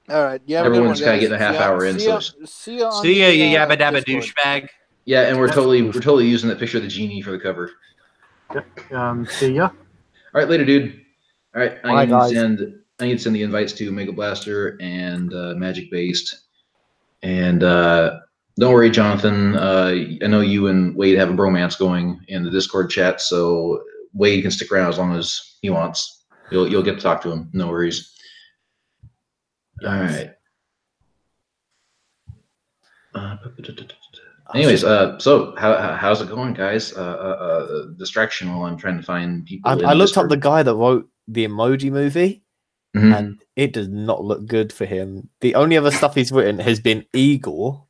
All right. Yeah. Everyone's kind of getting a half hour in. See ya, you yabba dabba douchebag. Yeah, and we're totally using that picture of the genie for the cover. Okay. See ya. All right, later, dude. All right, Bye, guys. I need to send the invites to Mega Blaster and Magic Based. And don't worry, Jonathan. I know you and Wade have a bromance going in the Discord chat, so Wade can stick around as long as he wants. You'll get to talk to him. No worries. All right. Anyways, so how's it going, guys? Distraction while I'm trying to find people. I looked up the guy that wrote the Emoji Movie, Mhm. and it does not look good for him. The only other stuff he's written has been Igor,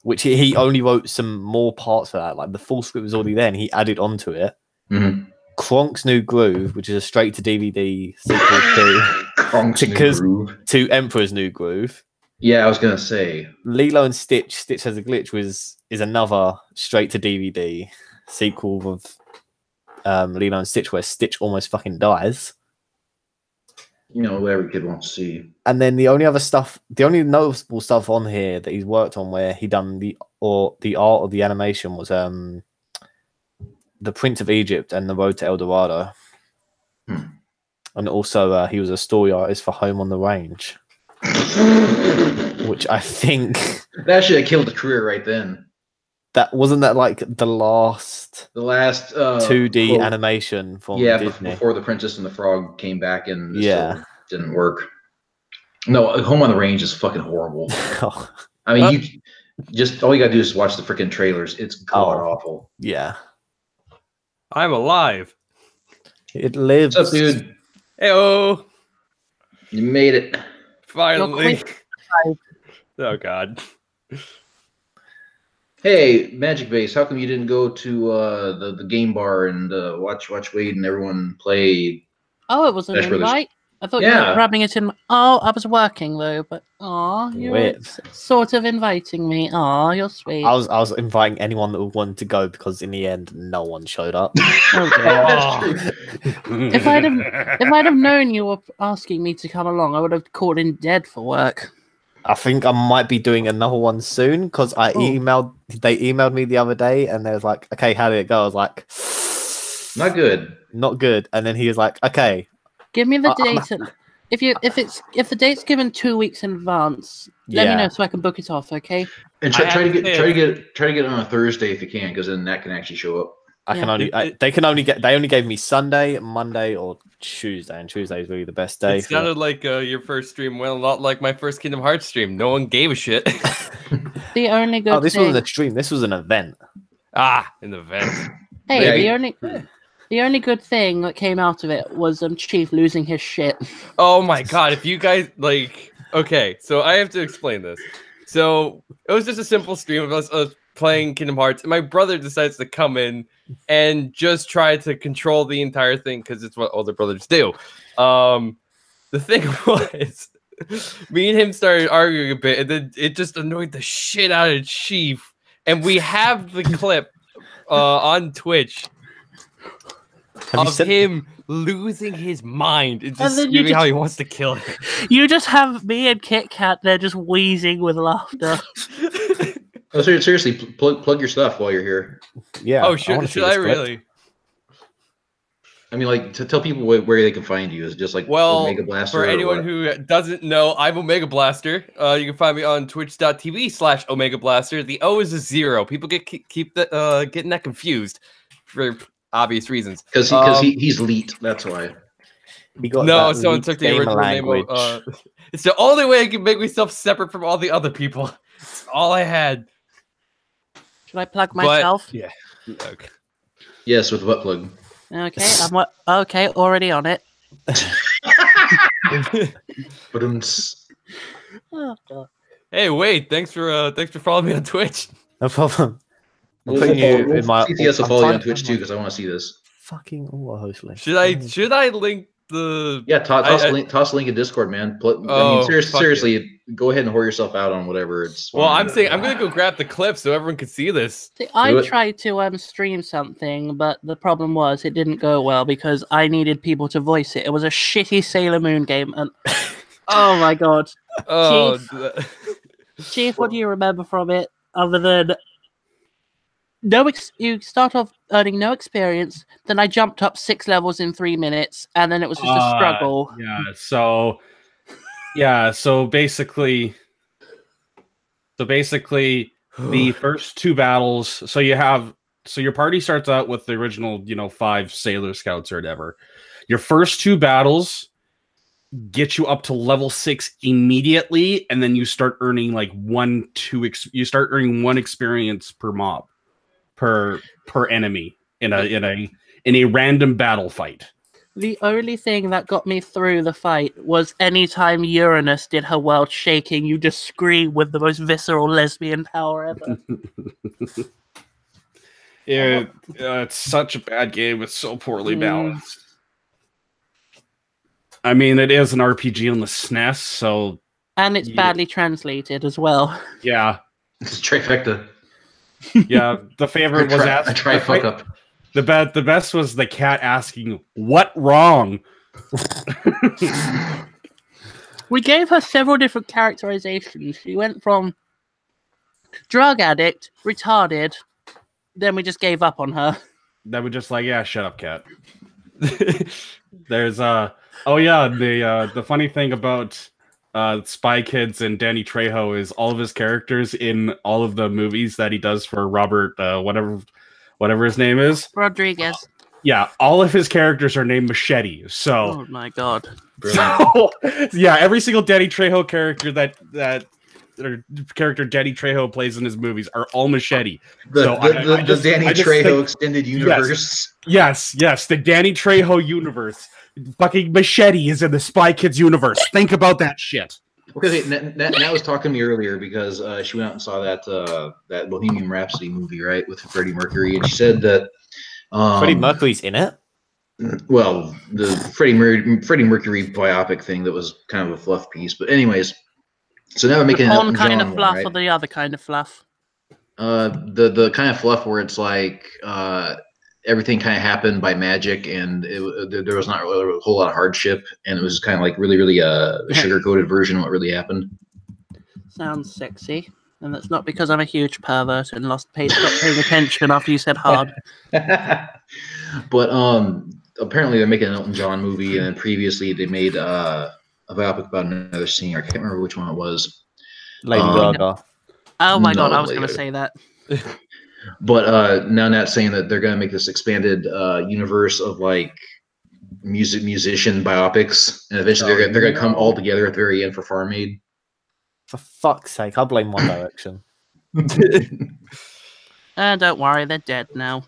which he only wrote some more parts for that. Like the full script was already there, and he added onto it. Mhm. Kronk's New Groove, which is a straight to DVD sequel Kronk's New Groove. to Emperor's New Groove. Yeah, I was gonna say Lilo and Stitch Has a Glitch is another straight to DVD sequel of Lilo and Stitch, where Stitch almost fucking dies. You know, what every kid wants to see. And then the only noticeable stuff on here that he's worked on where he done the art of the animation was The Prince of Egypt and The Road to El Dorado. And also, he was a story artist for Home on the Range, which I think that should have killed the career right then. That wasn't that like the last 2D quote, animation from Disney before the Princess and the Frog came back and still didn't work. No, Home on the Range is fucking horrible. I mean, you just all you gotta do is watch the freaking trailers. It's god awful. Yeah, I'm alive. It lives. What's up, dude? Heyo. You made it. Finally. Oh god. Hey, Magic Base, how come you didn't go to the game bar and watch Wade and everyone play? Oh, it was an invite. I thought you were rubbing it in. Oh, I was working though, but you're sort of inviting me. Oh, you're sweet. I was inviting anyone that wanted to go because in the end, no one showed up. If I'd have known you were asking me to come along, I would have called in dead for work. I think I might be doing another one soon because they emailed me the other day and they was like, okay, how did it go? I was like, not good. Not good. And then he was like, okay. Give me the date. And if the date's given 2 weeks in advance, let me know so I can book it off, okay? And try to get it on a Thursday if you can, because then that can actually show up. They only gave me Sunday, Monday, or Tuesday, and Tuesday is really the best day. It sounded like your first stream, well, not like my first Kingdom Hearts stream. No one gave a shit. The only good this wasn't a stream. This was an event. An event. Hey, the only good thing that came out of it was Chief losing his shit. Oh my god! If you guys okay, so I have to explain this. So it was just a simple stream of us playing Kingdom Hearts, and my brother decides to come in and just try to control the entire thing because it's what older brothers do. The thing was, me and him started arguing a bit, and then it just annoyed the shit out of Chief. And we have the clip on Twitch of him losing his mind and just screaming how he wants to kill him. You just have me and Kit Kat there just wheezing with laughter. Oh, seriously, plug your stuff while you're here. Yeah. Oh, should I really? I mean, like, to tell people where they can find you is just like Omega Blaster. For anyone who doesn't know, I'm Omega Blaster. You can find me on twitch.tv/Omega Blaster. The O is a 0. People keep getting that confused for obvious reasons. Because he's elite. That's why. Someone took the original name. It's the only way I can make myself separate from all the other people. It's all I had. Should I plug myself? Yeah. Okay. Yes, with butt plug. Okay, I'm already on it. Oh, God. Hey, wait! Thanks for following me on Twitch. No problem. CCS will follow you on Twitch too because I want to see this. Fucking host link. Should I link the? Yeah, toss link in Discord, man. I mean, seriously, go ahead and whore yourself out on whatever it's. Well, I'm saying I'm gonna go grab the clip so everyone can see this. See, I tried to stream something, but the problem was it didn't go well because I needed people to voice it. It was a shitty Sailor Moon game, and oh my god, Chief, what do you remember from it other than? You start off earning no experience, then I jumped up 6 levels in 3 minutes, and then it was just a struggle. So basically the first 2 battles, so your party starts out with the original, 5 Sailor Scouts or whatever. Your first 2 battles get you up to level 6 immediately, and then you start earning like 1 experience per mob. Per enemy in a random battle fight. The only thing that got me through the fight was anytime Uranus did her world shaking, you just scream with the most visceral lesbian power ever. It's such a bad game. It's so poorly balanced. I mean, it is an RPG on the SNES, so... And it's badly translated as well. Yeah. It's trifecta. Yeah, the favorite was the best was the cat asking, "What wrong?" We gave her several different characterizations. She went from drug addict, retarded, then we just gave up on her. that would just like, yeah, shut up, cat. There's oh yeah, the funny thing about Spy Kids and Danny Trejo is all of his characters in all of the movies that he does for Robert whatever his name is. Rodriguez. Yeah, all of his characters are named Machete. So Oh my god. so, yeah, every single Danny Trejo character that character Danny Trejo plays in his movies are all Machete. The Danny Trejo extended universe. Yes, the Danny Trejo universe. Fucking Machete is in the Spy Kids universe. Think about that shit. Okay, Nat was talking to me earlier because she went out and saw that Bohemian Rhapsody movie, right, with Freddie Mercury, and she said that Freddie Mercury's in it. Well, the Freddie Mercury biopic thing that was kind of a fluff piece, but anyways, so now we're making an One Elton kind John of fluff one, right? or the other kind of fluff? The kind of fluff where it's like everything kind of happened by magic, and there was not really a whole lot of hardship, and it was kind of like really a sugar-coated version of what really happened. Sounds sexy. And that's not because I'm a huge pervert and stopped paying attention after you said hard. But apparently they're making an Elton John movie, and then previously they made a biopic about another singer. I can't remember which one it was. Lady Gaga. Oh my god, No, I was going to say that. But now Nat's saying that they're going to make this expanded universe of like musician biopics, and eventually they're going to come all together at the very end for Farm Aid. For fuck's sake, I'll blame One Direction. Don't worry, they're dead now.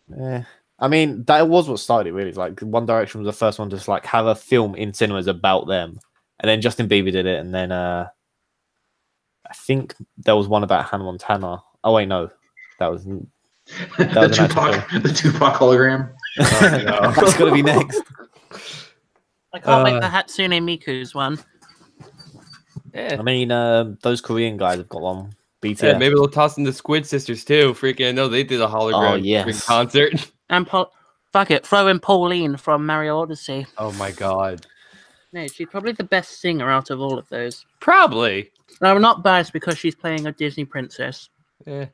Yeah. I mean, that was what started it, really. Like, One Direction was the first one to just, like, have a film in cinemas about them. And then Justin Bieber did it, and then I think there was one about Hannah Montana. Oh, wait, no. That was the Tupac hologram. Oh, no. That's got to be next. I can't wait for Hatsune Miku's one. Yeah. I mean, those Korean guys have got one. BTS. Yeah, maybe they'll toss in the Squid Sisters too. Freaking, I know they did a hologram concert. And fuck it, throw in Pauline from Mario Odyssey. Oh my god. No, she's probably the best singer out of all of those. Probably. No, I'm not biased because she's playing a Disney princess. Yeah.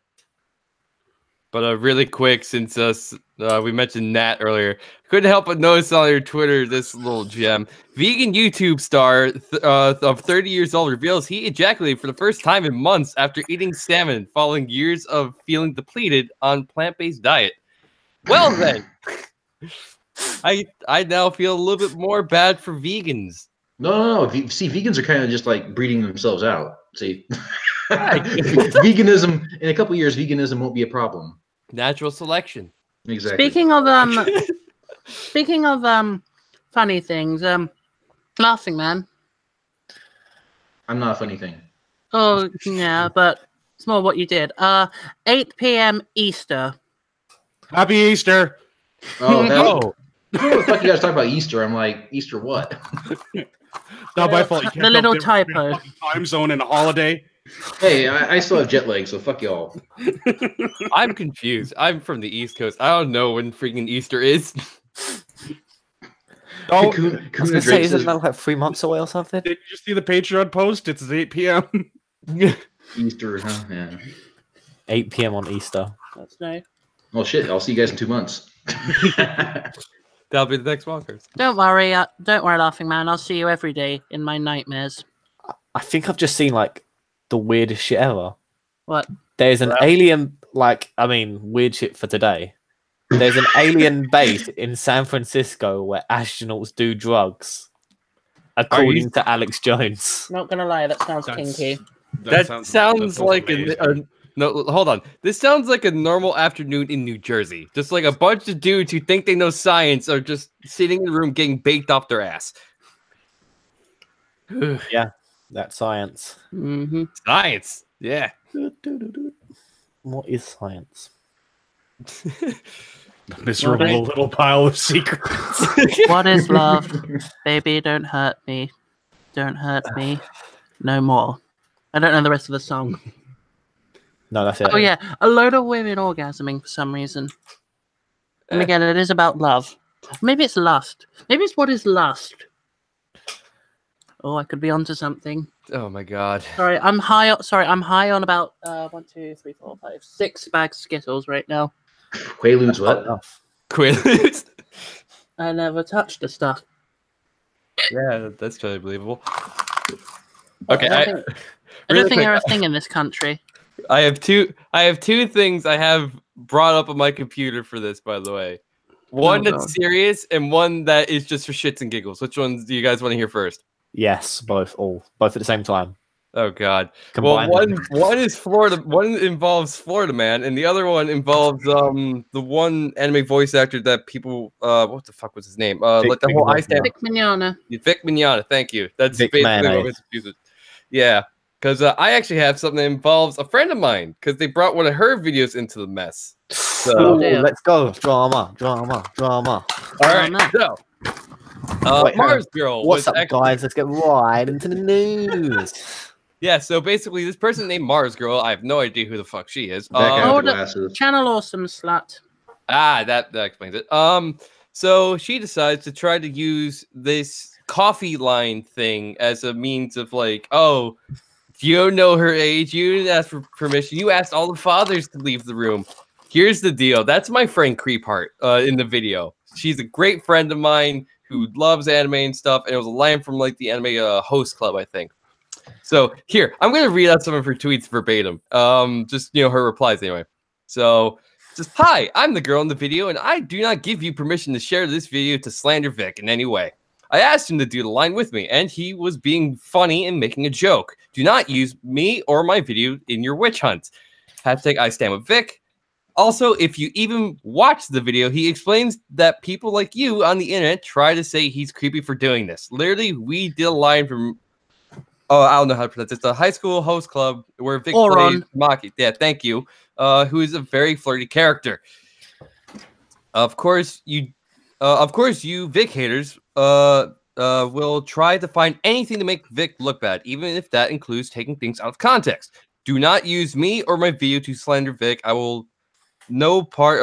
But really quick, since we mentioned Nat earlier, couldn't help but notice on your Twitter this little gem. Vegan YouTube star of 30 years old reveals he ejaculated for the first time in months after eating salmon, following years of feeling depleted on plant-based diet. Well then, I now feel a little bit more bad for vegans. No. See, vegans are kind of just like breeding themselves out. See, veganism in a couple of years, veganism won't be a problem. Natural selection. Exactly. Speaking of funny things, Laughing Man. I'm not a funny thing. Oh yeah, but it's more what you did. 8 p.m. Easter. Happy Easter. Oh, what the fuck you guys talk about Easter? I'm like, Easter what? Not my fault. You can't The little tell typo. time zone and a holiday. Hey, I still have jet lag, so fuck y'all. I'm confused. I'm from the East Coast. I don't know when freaking Easter is. Oh, isn't that like 3 months away or something? Did you see the Patreon post? It's 8 p.m. Easter, huh? Yeah. 8 p.m. on Easter. That's no. Well, shit. I'll see you guys in 2 months. That'll be the next Walkers. Don't worry, Laughing Man. I'll see you every day in my nightmares. I think I've just seen like the weirdest shit ever. What? There's an alien, weird shit for today. There's an alien base in San Francisco where astronauts do drugs, according to Alex Jones. Not gonna lie, that sounds kinky. That sounds like no, hold on. This sounds like a normal afternoon in New Jersey. Just like a bunch of dudes who think they know science are just sitting in the room getting baked off their ass. Yeah, that's science. Mm-hmm. Science. Yeah. What is science? Miserable little pile of secrets. What is love? Baby, don't hurt me. Don't hurt me. No more. I don't know the rest of the song. No, that's it. Oh yeah, a load of women orgasming for some reason. And again, it is about love. Maybe it's lust. Maybe it's what is lust. Oh, I could be onto something. Oh my god. Sorry, I'm high on about 1, 2, 3, 4, 5, 6 bags of Skittles right now. Quaaludes what? Quaaludes. I never touched the stuff. Yeah, that's totally believable. I Okay, don't think really they're quick, a thing in this country. I have two things I have brought up on my computer for this, by the way. One Oh, that's God. serious and one that is just for shits and giggles. Which ones do you guys want to hear first? Yes, both at the same time. Oh God! Combine Well, them. one is Florida. One involves Florida Man, and the other one involves the one anime voice actor that people what the fuck was his name? Like the whole I stand Vic Mignogna. Vic Mignogna. Thank you. That's Vic basically what Mayonnaise. was confused. Yeah, because I actually have something that involves a friend of mine because they brought one of her videos into the mess. So Ooh, damn. let's go. Drama. all right, no. so Wait, Mars Girl. What's was up, actually- guys? Let's get right into the news. Yeah, so basically, this person named Mars Girl, I have no idea who the fuck she is. That guy Oh, with the the- glasses. Channel Awesome slut. That explains it. So she decides to try to use this coffee line thing as a means of like, oh, you don't know her age, you didn't ask for permission, you asked all the fathers to leave the room. Here's the deal. That's my friend Creepheart in the video. She's a great friend of mine who loves anime and stuff, and it was a line from like the anime host club, I think. So here, I'm gonna read out some of her tweets verbatim. Just her replies anyway. So just hi, I'm the girl in the video, and I do not give you permission to share this video to slander Vic in any way. I asked him to do the line with me, and he was being funny and making a joke. Do not use me or my video in your witch hunt. Hashtag I stand with Vic. Also, if you even watch the video, he explains that people like you on the internet try to say he's creepy for doing this. Literally, we did a line from I don't know how to pronounce it. It's a high school host club where Vic plays Maki. Yeah, thank you. Who is a very flirty character. Of course, you Vic haters will try to find anything to make Vic look bad, even if that includes taking things out of context. Do not use me or my video to slander Vic. I want no part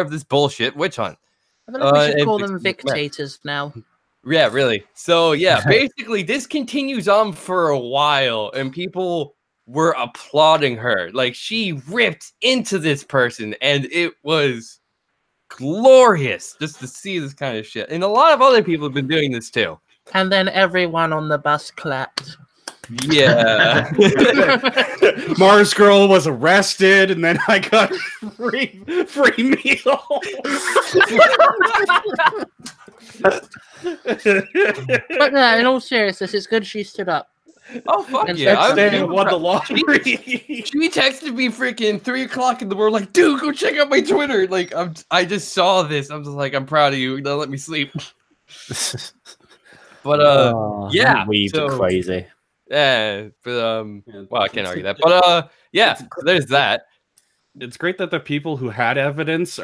of this bullshit witch hunt. I feel like we should and call Vic's them Victators now. Yeah, really. So yeah, basically this continues on for a while and people were applauding her. Like she ripped into this person and it was glorious just to see this kind of shit. And a lot of other people have been doing this too. And then everyone on the bus clapped. Yeah. Mars Girl was arrested, and then I got free meal. But no, in all seriousness, it's good she stood up. Oh fuck And yeah! Stan won the lottery. She texted me freaking 3 o'clock in the morning, like, dude, go check out my Twitter. Like, I just saw this. I'm just like, I'm proud of you. Don't let me sleep. But yeah, weeds are crazy. Yeah, but well, I can't argue that. But yeah, there's that. It's great that the people who had evidence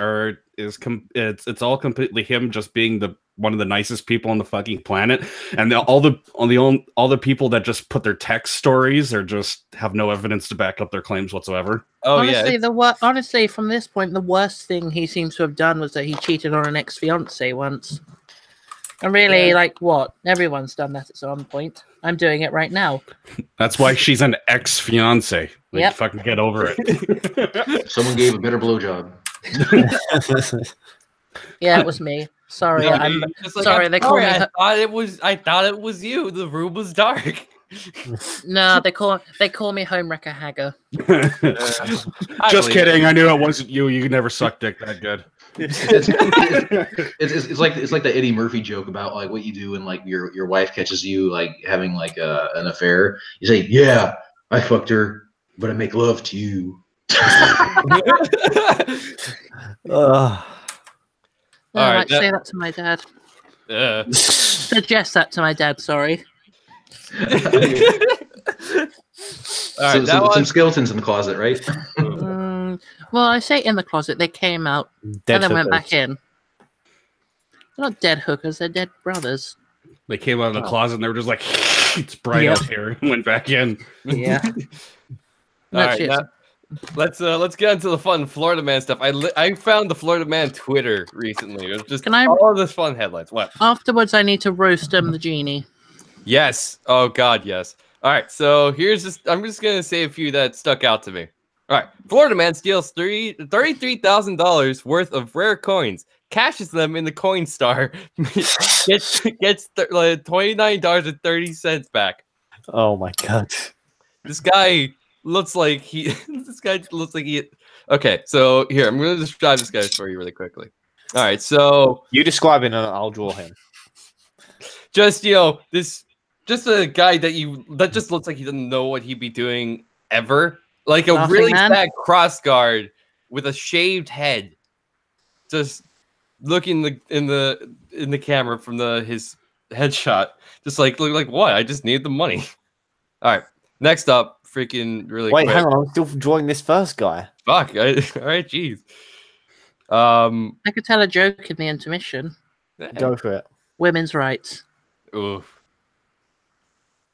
it's all completely him just being one of the nicest people on the fucking planet, and all the people that just put their text stories or just have no evidence to back up their claims whatsoever. Oh honestly, yeah, honestly, from this point, the worst thing he seems to have done was that he cheated on an ex-fiance once. And really, like, what? Everyone's done that at some point. I'm doing it right now. That's why she's an ex-fiance. Like, Yep. fucking get over it. Someone gave a better blowjob. Yeah, it was me. Sorry, No, I'm dude, just like, sorry. I'm They call me. I thought it was you. The room was dark. No, they call me Homewrecker Hagger. Just kidding. I knew it wasn't you. You never sucked dick that good. It's like the Eddie Murphy joke about like what you do when like your wife catches you like having like an affair. You say, "Yeah, I fucked her, but I make love to you." No, All I right, might say that to my dad. Suggest that to my dad. Sorry. All right, Some skeletons in the closet, right? Well, I say in the closet. They came out and then went back in. They're not dead hookers. They're dead brothers. They came out of the closet and they were just like, "It's bright out here," and went back in. Yeah. All right, now, let's get into the fun Florida Man stuff. I found the Florida Man Twitter recently. It was just all this fun headlines. What? Afterwards, I need to roast the genie. Yes. Oh God, yes. All right. So I'm just gonna say a few that stuck out to me. All right. Florida man steals $33,000 worth of rare coins, cashes them in the coin star, gets $29.30 back. Oh my god. This guy looks like he. Okay, so here I'm going to describe this guy for you really quickly. All right, so You describe it and I'll draw him. just just a guy that just looks like he doesn't know what he'd be doing ever. Like a Laughing really man? fat cross guard with a shaved head, just looking in the camera from his headshot, just like look like what? I just need the money. All right, next up, freaking really. Wait, quick. hang on. I'm still drawing this first guy. Fuck. All right, jeez. I could tell a joke in the intermission. Go for it. Women's rights. Oof.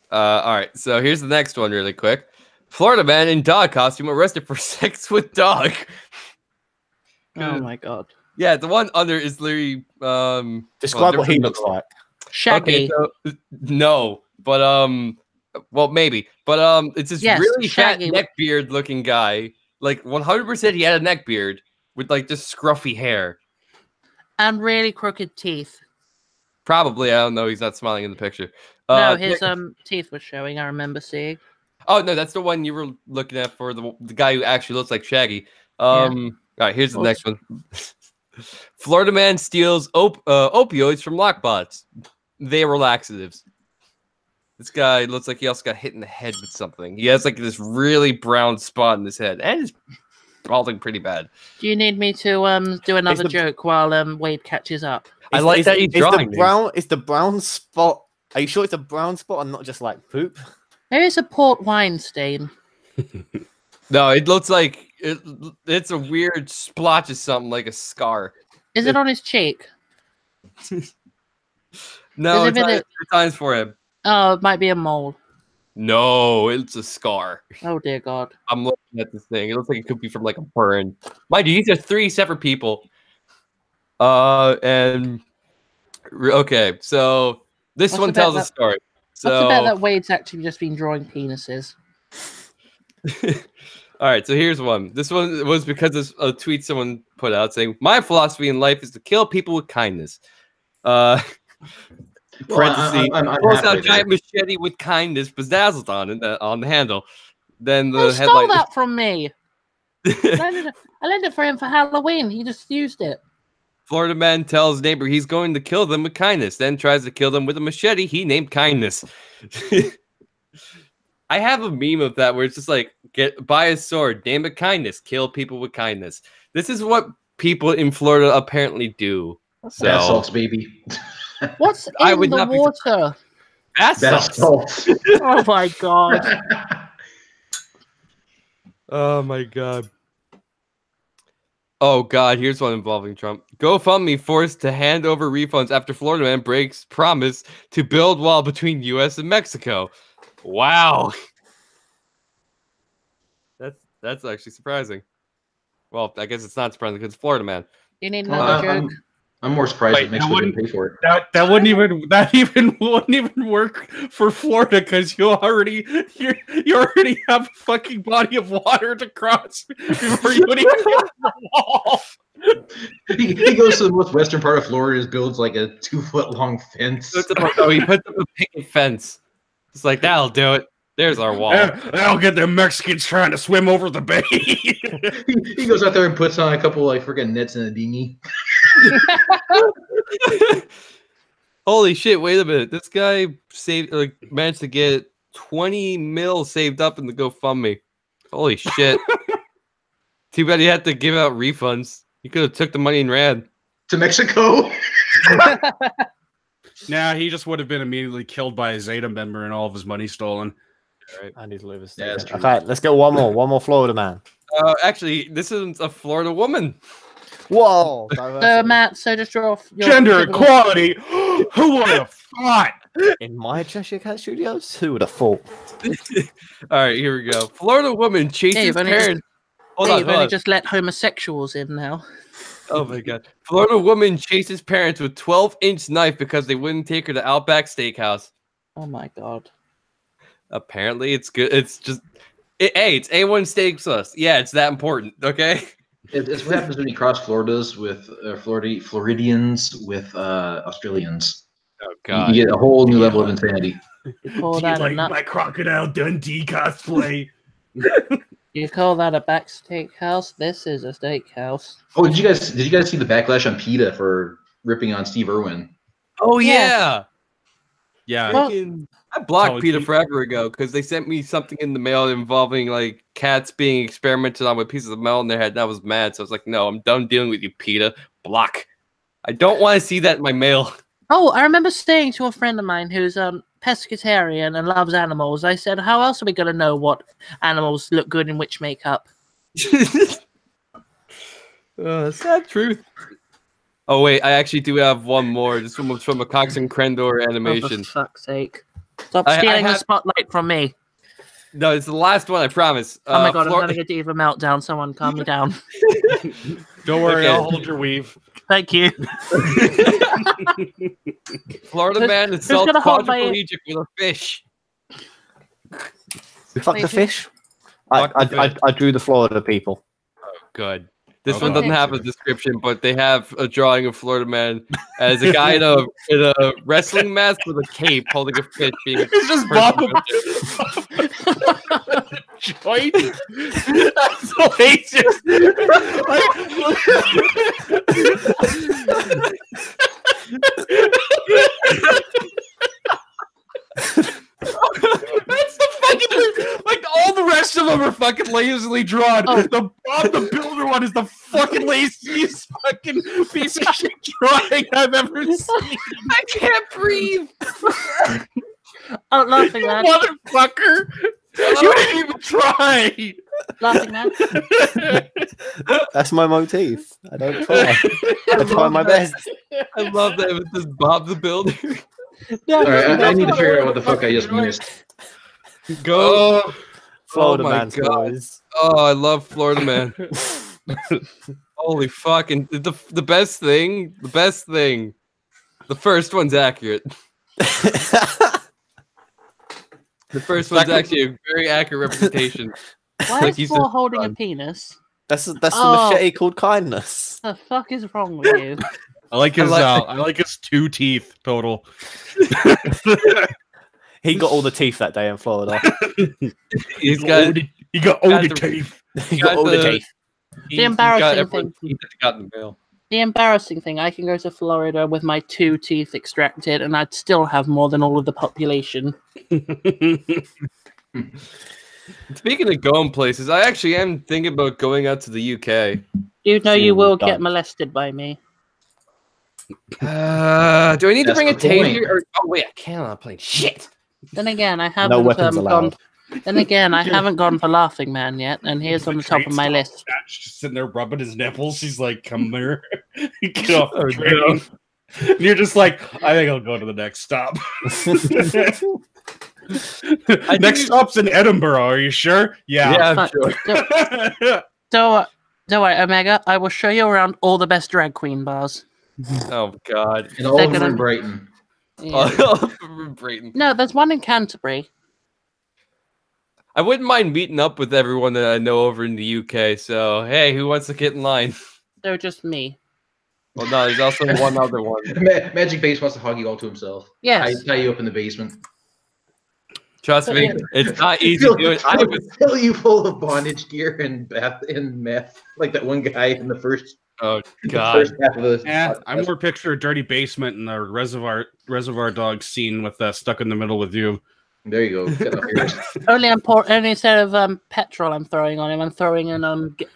All right, so here's the next one really quick. Florida man in dog costume arrested for sex with dog. Oh my god. Yeah, the one under is literally Describe what he looks like. Shaggy. Okay, so, no, but well maybe, but it's this Yes, really Shaggy. fat neck beard looking guy. Like 100% he had a neck beard with like just scruffy hair. And really crooked teeth. Probably, I don't know. He's not smiling in the picture. No, his teeth were showing. I remember seeing. Oh no, that's the one you were looking at for the guy who actually looks like Shaggy. All right, here's the next one. Florida man steals opioids from lockbots. They were laxatives. This guy looks like he also got hit in the head with something. He has like this really brown spot in his head, and he's balding pretty bad. Do you need me to do another joke while Wade catches up? I like that he's drawing Is the brown spot? Are you sure it's a brown spot and not just like poop? Maybe it's a port wine stain. No, it looks like it's a weird splotch of something, like a scar. Is it on his cheek? No, Is it it's times for him. Oh, it might be a mole. No, it's a scar. Oh dear God! I'm looking at this thing. It looks like it could be from like a burn. Mind you, these are 3 separate people. Okay, so this What's one the bet tells a that- story. What's the So, bet that Wade's actually just been drawing penises? all right, so here's one. This one was because of a tweet someone put out saying, "My philosophy in life is to kill people with kindness." Parentheses. Pulls out a giant machete with kindness bedazzled on the handle. Then the Who stole headline. that from me? I lent it for him for Halloween. He just used it. Florida man tells neighbor he's going to kill them with kindness, then tries to kill them with a machete he named Kindness. I have a meme of that where it's just like, buy a sword, name it Kindness, kill people with kindness. This is what people in Florida apparently do. So Bath salts, baby. What's I in would the not be water? Bath Bath salts. salts. Oh my God! Oh my God. Oh God, here's one involving Trump. GoFundMe forced to hand over refunds after Florida man breaks promise to build wall between U.S. and Mexico. Wow. That's actually surprising. Well, I guess it's not surprising because it's Florida man. You need another joke. I'm more surprised Wait, that Mexico didn't pay for it. That wouldn't even work for Florida because you already have a fucking body of water to cross before you would even get to the wall. He goes to the most western part of Florida, builds like a 2-foot long fence. So he puts up a picket fence. It's like, that'll do it. There's our wall. That'll get the Mexicans trying to swim over the bay. He goes out there and puts on a couple like freaking nets and a dinghy. Holy shit, wait a minute. This guy managed to get 20 mil saved up in the GoFundMe. Holy shit. Too bad he had to give out refunds. He could have took the money and ran. To Mexico? Nah, he just would have been immediately killed by a Zeta member and all of his money stolen. All right. I need to leave a Yeah, that's true. Okay, let's get one more Florida man. Actually, this is a Florida woman. Whoa! So Matt, so just draw off your Gender equality. Who would have thought? In my Cheshire Cat Studios, who would have thought? All right, here we go. Florida woman chases You've only parents. Hold on, you've only just let homosexuals in now. Oh my God. Florida woman chases parents with 12-inch knife because they wouldn't take her to Outback Steakhouse. Oh my God! Apparently, it's good. It's just Hey, it's A1 steak sauce. Yeah, it's that important. Okay. It's what happens when you cross Floridas with Floridians with Australians. Oh You God. get a whole new level of insanity. You call Do you that a like nut? my Crocodile Dundee cosplay? You call that a back steakhouse? This is a steakhouse. Oh, did you guys see the backlash on PETA for ripping on Steve Irwin? Oh Yeah. yeah. Yeah. Well, I blocked Totally. PETA forever ago because they sent me something in the mail involving like cats being experimented on with pieces of metal in their head, and I was mad. So I was like, "No, I'm done dealing with you, PETA. Block. I don't want to see that in my mail." Oh, I remember saying to a friend of mine who's pescatarian and loves animals. I said, "How else are we going to know what animals look good in which makeup?" Sad truth. Oh wait, I actually do have one more. This one was from a Cox and Crendor Oh, animation. for fuck's sake! Stop I stealing the have- spotlight from me. No, it's the last one. I promise. Oh my god, Flor- I'm having a diva meltdown. Someone calm me down. Don't worry, Okay. I'll hold your weave. Thank you. Florida Who's- man who's assaults gonna hold my- quadriplegic with a fish. We fucked the Wait, fish. Fuck the I drew the Florida people. Good. This Oh, one God. doesn't have a description, but they have a drawing of Florida man as a guy in a wrestling mask with a cape holding a fish. Being It's just Bob joint. That's hilarious. That's the fucking like all the rest of them are fucking lazily drawn. Oh. The Bob the Builder one is the fucking laziest fucking piece of shit drawing I've ever seen. I can't breathe. Oh, laughing man, Motherfucker! You didn't even try. laughing man. That's my motif. I don't try. I try my best. I love that it was just Bob the Builder. No, All right, I need to that's figure not out what the fuck I just missed. Go. Florida my man God. stories. Oh, I love Florida man. Holy fuck. And the best thing, the first one's accurate. The first one's actually a very accurate representation. Why Like is you Thor said, holding a son. penis? That's Oh. the machete called kindness. The fuck is wrong with you? I like his I I like his 2 teeth total. He got all the teeth that day in Florida. He's got, He got all the the- teeth. He got all the teeth. he's got embarrassing everyone thing. teeth that got in the mail. The embarrassing thing, I can go to Florida with my 2 teeth extracted and I'd still have more than all of the population. Speaking of going places, I actually am thinking about going out to the UK. You know you Ooh, will done. get molested by me. Do I need to That's bring a the point. taser? Or, oh wait, I cannot play shit. Then again, I haven't No weapons gone. allowed. Then again, I haven't gone for Laughing Man yet, and here's on the top of my list. Just sitting there rubbing his nipples. He's like, "Come here, get off the Oh, train." And you're just like, "I think I'll go to the next stop." Next stop's in Edinburgh. Are you sure? Yeah, I'm Fuck. sure. Don't worry, Omega. I will show you around all the best drag queen bars. Oh God. And all They're of them are gonna- in Brighton. Yeah. Brayton. No, there's one in Canterbury. I wouldn't mind meeting up with everyone that I know over in the UK. So hey, who wants to get in line? They're just me. Well, no, there's also one other one. Magic Base wants to hog you all to himself. Yes. Tie you up in the basement. Trust me, it's not easy to do it. I was, Fill you full of bondage gear and meth, like that one guy in the first, oh the God. first half of the. Yeah, I more picture a dirty basement and a reservoir dog scene with stuck in the middle with you. There you go. Got no ears. Only instead of petrol, I'm throwing on him. I'm throwing in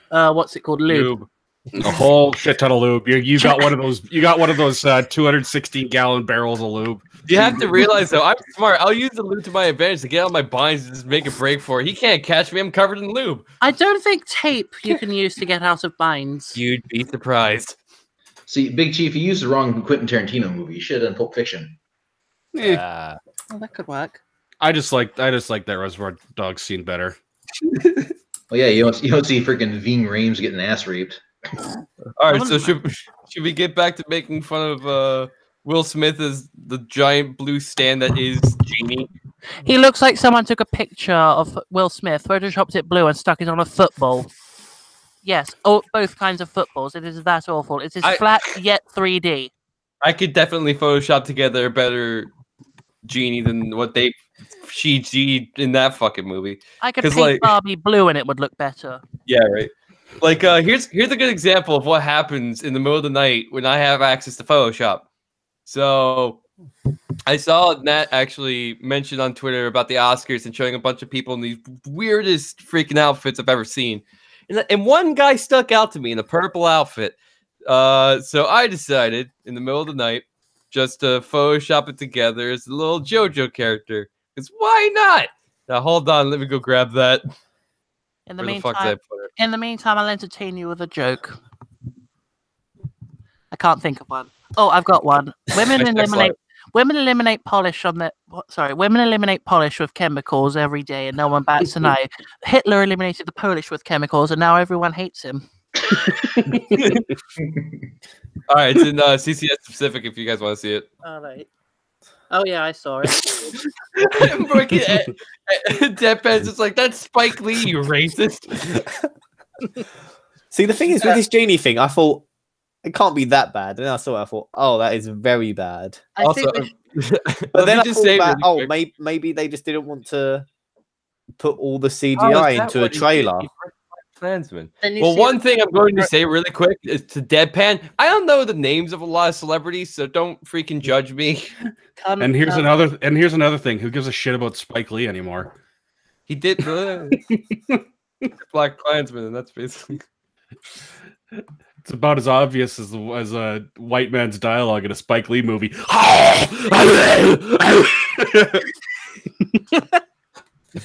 what's it called, lube. A whole shit ton of lube. You got one of those. You got one of those 216-gallon barrels of lube. You have to realize though, I'm smart. I'll use the lube to my advantage to get on my binds and just make a break for it. He can't catch me. I'm covered in lube. I don't think tape you can use to get out of binds. You'd be surprised. See, Big Chief, you used the wrong Quentin Tarantino movie. You should have done Pulp Fiction. Oh, that could work. I just like that reservoir dog scene better. Oh yeah, you don't see freaking Ving Rhames getting ass raped. All right, so should we get back to making fun of Will Smith as the giant blue stand that is Genie? He looks like someone took a picture of Will Smith, photoshopped it blue, and stuck it on a football. Yes, both kinds of footballs. It is that awful. It is flat yet 3D. I could definitely Photoshop together a better Genie than what she in that fucking movie. I could paint Barbie blue and it would look better. Yeah, right. Like, here's a good example of what happens in the middle of the night when I have access to Photoshop. So I saw Nat actually mention on Twitter about the Oscars and showing a bunch of people in these weirdest freaking outfits I've ever seen. And one guy stuck out to me in a purple outfit. So I decided in the middle of the night just to Photoshop it together as a little JoJo character. Because why not? Now hold on, let me go grab that. In the meantime, I'll entertain you with a joke. I can't think of one. Oh, I've got one. Women eliminate polish on their women eliminate polish with chemicals every day, and no one bats an eye. Hitler eliminated the Polish with chemicals, and now everyone hates him. All right, it's in CCS Pacific if you guys want to see it. All right. Oh yeah, I saw it. Deadpan's just like, that's Spike Lee, you racist. See, the thing is with this Genie thing, I thought it can't be that bad, and then I saw it, I thought, oh, that is very bad. But then I thought that, maybe they just didn't want to put all the CGI into a trailer. Klansman. Well, one thing I'm going to say really quick is to Deadpan. I don't know the names of a lot of celebrities, so don't freaking judge me. And here's another thing. Who gives a shit about Spike Lee anymore? He did Black Klansman, and that's basically. It's about as obvious as a white man's dialogue in a Spike Lee movie.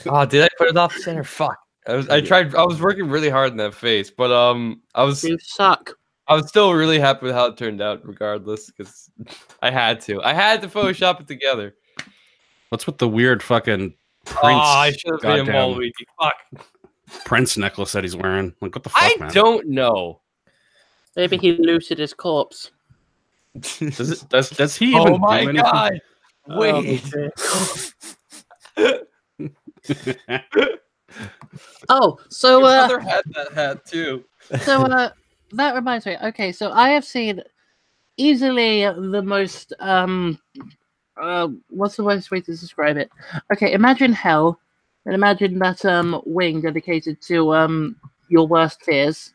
Oh, did I put it off center? Fuck. I tried. I was working really hard in that face, but You suck. I was still really happy with how it turned out, regardless, because I had to Photoshop it together. What's with the weird fucking Prince? Oh, I should have been Waluigi. Fuck. Prince necklace that he's wearing. Like, what the fuck, man? I don't know. Maybe he looted his corpse. Does he even? Oh my god! Wait. Oh, so your brother had that hat too. So that reminds me. Okay, so I have seen easily the most what's the worst way to describe it? Okay, imagine hell, and imagine that wing dedicated to your worst fears.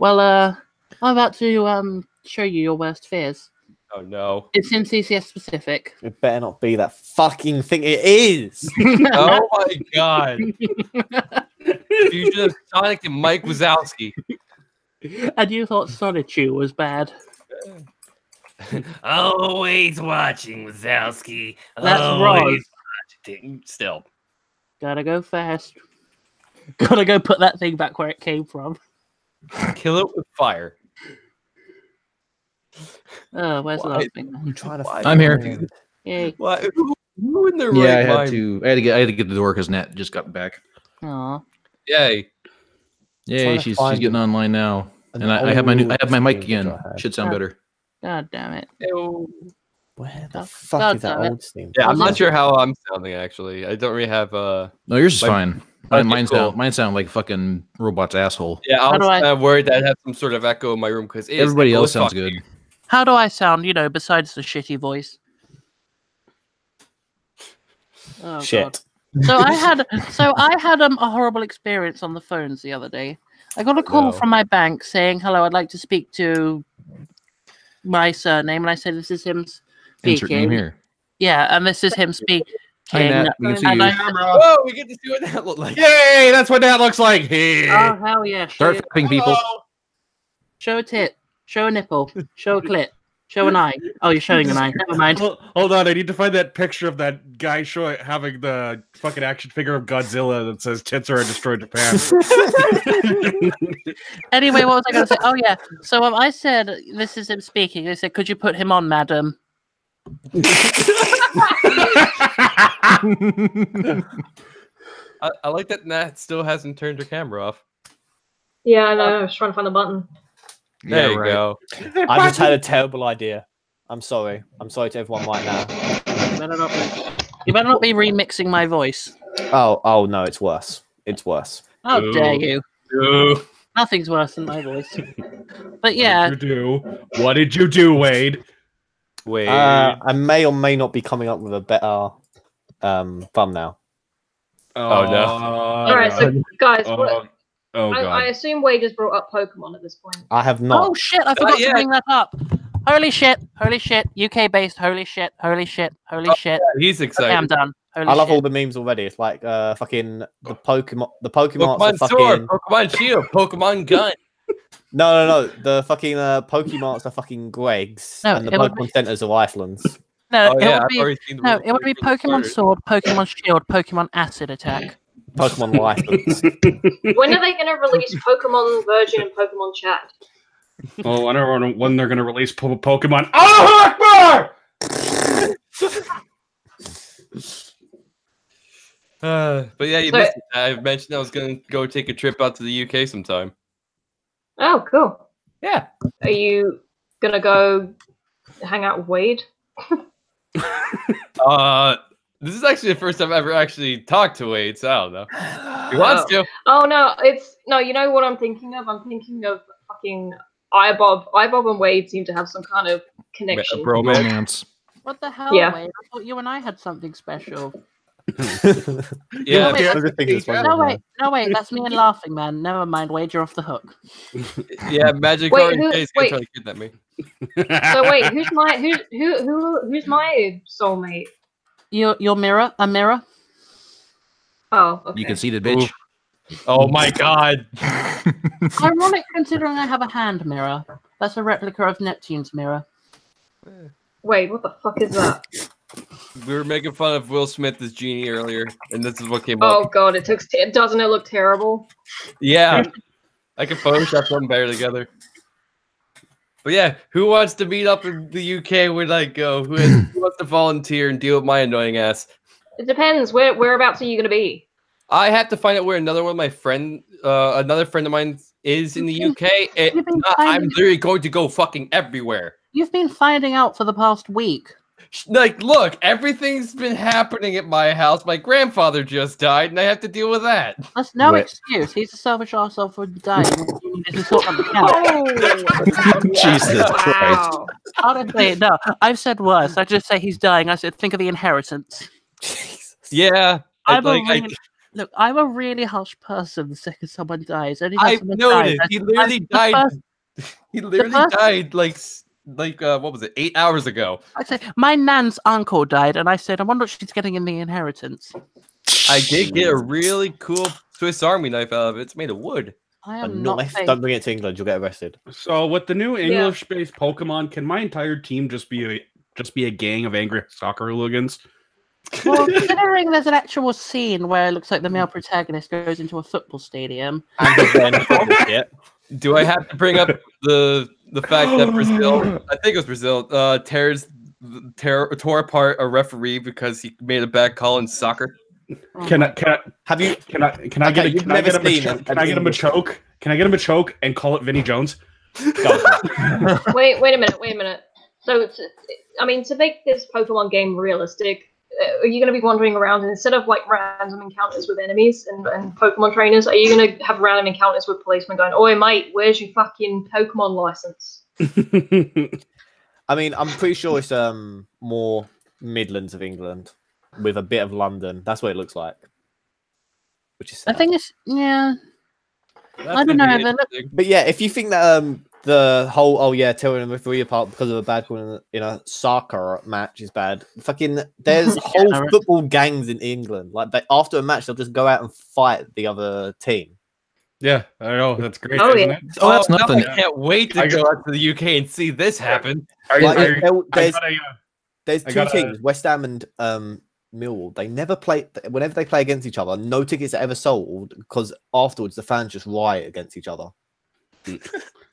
Well, I'm about to show you your worst fears. Oh no! It's in CCS Pacific. It better not be that fucking thing. It is. Oh my god! Fusion of Sonic and Mike Wazowski. And you thought Solitude was bad? Always watching Wazowski. That's wrong. Still, gotta go fast. Gotta go put that thing back where it came from. Kill it with fire. Oh, where's the last thing? I'm here. Yay. Why? Who in their Yeah, right I had mind? to. I had to get the door because Nat just got back. Aw. Yay! Yay, she's getting online now, and I have my mic again. Should sound better. God damn it! Where the fuck is that old Steam? Yeah, I'm not sure how I'm sounding actually. I don't really have No, yours is fine. Okay, Mine sound like fucking robot's asshole. Yeah, I was worried that I'd have some sort of echo in my room because everybody else sounds good. How do I sound? You know, besides the shitty voice. Oh, Shit. God. So I had a horrible experience on the phones the other day. I got a call from my bank saying, "Hello, I'd like to speak to my surname," and I said, "This is him speaking." Insert name here. Yeah, and this is him speaking. Hi, Nat. We can see you. Whoa, we get to see what that looks like. Yay! That's what that looks like. Hey. Oh hell yeah! Start flipping people. Show a tit. Show a nipple. Show a clit. Show an eye. Oh, you're showing an eye. Never mind. Hold on, I need to find that picture of that guy having the fucking action figure of Godzilla that says "Tits are destroyed Japan." Anyway, what was I going to say? Oh yeah. So I said, "This is him speaking." They said, "Could you put him on, madam?" I like that Nat still hasn't turned her camera off. Yeah, I know. I was trying to find the button. There you go. I just had a terrible idea. I'm sorry. I'm sorry to everyone right now. You better not be remixing my voice. Oh no, it's worse. It's worse. How dare you? Ooh. Nothing's worse than my voice. But What yeah, did you do? What did you do, Wade? Wait. I may or may not be coming up with a better thumbnail. Oh, no. All right, so guys, what, Oh god. I assume Wade just brought up Pokemon at this point. I have not. oh shit! I forgot to yeah. bring that up. Holy shit! Holy shit! UK based. Holy shit! Holy shit! Holy shit! He's excited. Okay, I'm done. Holy I love shit. all the memes already. It's like fucking the Pokemon. The Pokemon Pokemon are Sword, fucking. Pokemon Shield, Pokemon Gun. No. The fucking Pokemon's are fucking Greg's, No, and the it would Pokemon Centers are Iceland's. No, Oh, it yeah, would I've be already seen the no. rules It would be for the Pokemon starters. Sword, Pokemon Shield, Pokemon Acid Attack. Pokemon License. When are they going to release Pokemon Virgin and Pokemon Chat? Oh, I don't know when they're gonna release Pokemon. Oh, Akbar! But yeah, you So- missed it. I mentioned I was going to go take a trip out to the UK sometime. Oh, cool. Yeah. Are you going to go hang out with Wade? This is actually the first time I've ever actually talked to Wade, so I don't know. He wants to. Oh, no, you know what I'm thinking of? I'm thinking of fucking iBob. iBob and Wade seem to have some kind of connection. Romance. What the hell, Yeah. Wade? I thought you and I had something special. Yeah. wait, Everything is No wait, that's me and Laughing Man. Never mind, Wade, you're off the hook. Yeah, Magic Wait, Orange who- Jay's gonna wait. try to kidnap me. So wait, who's my soulmate? Your mirror, a mirror. Oh, okay. You conceited bitch. Oh my god. Ironic, considering I have a hand mirror. That's a replica of Neptune's mirror. Wait, what the fuck is that? We were making fun of Will Smith as Genie earlier, and this is what came Oh up. god, doesn't it look terrible? Yeah. I can Photoshop something better together. But yeah, who wants to meet up in the UK when I go? Who wants to volunteer and deal with my annoying ass? It depends. Whereabouts are you gonna be? I have to find out where another friend of mine is in the UK. you've been I'm finding- literally going to go fucking everywhere. You've been finding out for the past week. Like, look, everything's been happening at my house. My grandfather just died, and I have to deal with that. That's no Wait. excuse. He's a selfish arsehole for dying. You needed to sort something out. Jesus Christ. Wow. Honestly, no. I've said worse. I just say he's dying. I said think of the inheritance. Yeah, I'm a really harsh person the second someone dies. I've noticed. He literally died. He literally died like what was it? 8 hours ago. I said my nan's uncle died, and I said I wonder what she's getting in the inheritance. I did get a really cool Swiss Army knife out of it. It's made of wood. I A am not. knife. fake. Don't bring it to England. You'll get arrested. So with the new English-based Pokemon, can my entire team just be a gang of angry soccer hooligans? Well, considering there's an actual scene where it looks like the male protagonist goes into a football stadium. And then shit. Do I have to bring up the fact that Brazil, I think it was Brazil, tore apart a referee because he made a bad call in soccer? Can I Have you? get him a choke? Can I get him a choke and call it Vinny Jones? Wait a minute. So, to make this Pokemon game realistic, are you going to be wandering around and instead of like random encounters with enemies and Pokemon trainers, are you going to have random encounters with policemen going, "Oi, mate, where's your fucking Pokemon license?" I mean, I'm pretty sure it's more Midlands of England with a bit of London. That's what it looks like. Which is sad. I think it's That's I don't gonna know. be They look, interesting. But yeah, if you think that the whole tearing the referee apart because of a bad call in a soccer match is bad, fucking there's whole Yeah. football gangs in England. Like after a match, they'll just go out and fight the other team. Yeah, I know. That's great, Oh, isn't yeah. it? Oh, that's now nothing. I can't wait to go out to the UK and see this happen. Like, there's I two gotta- teams, West Ham and Millwall. They never play. Whenever they play against each other, no tickets are ever sold because afterwards the fans just riot against each other.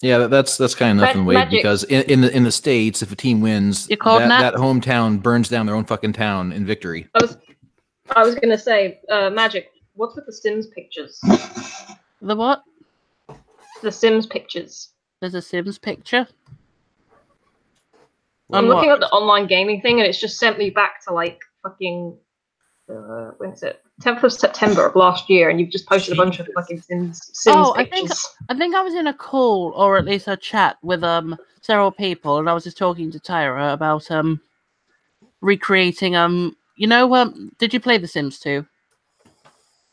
Yeah, that's kind of nothing, Wade. Magic. Because in the States, if a team wins, You called that Nat? hometown burns down their own fucking town in victory. I was going to say, Magic, what's with the Sims pictures? the what? The Sims pictures. There's a Sims picture. I'm On looking what? at the online gaming thing, and it's just sent me back to like fucking when's it? 10th of September of last year, and you've just posted a bunch of fucking Sims pictures. I think I was in a call or at least a chat with several people, and I was just talking to Tyra about recreating did you play The Sims 2?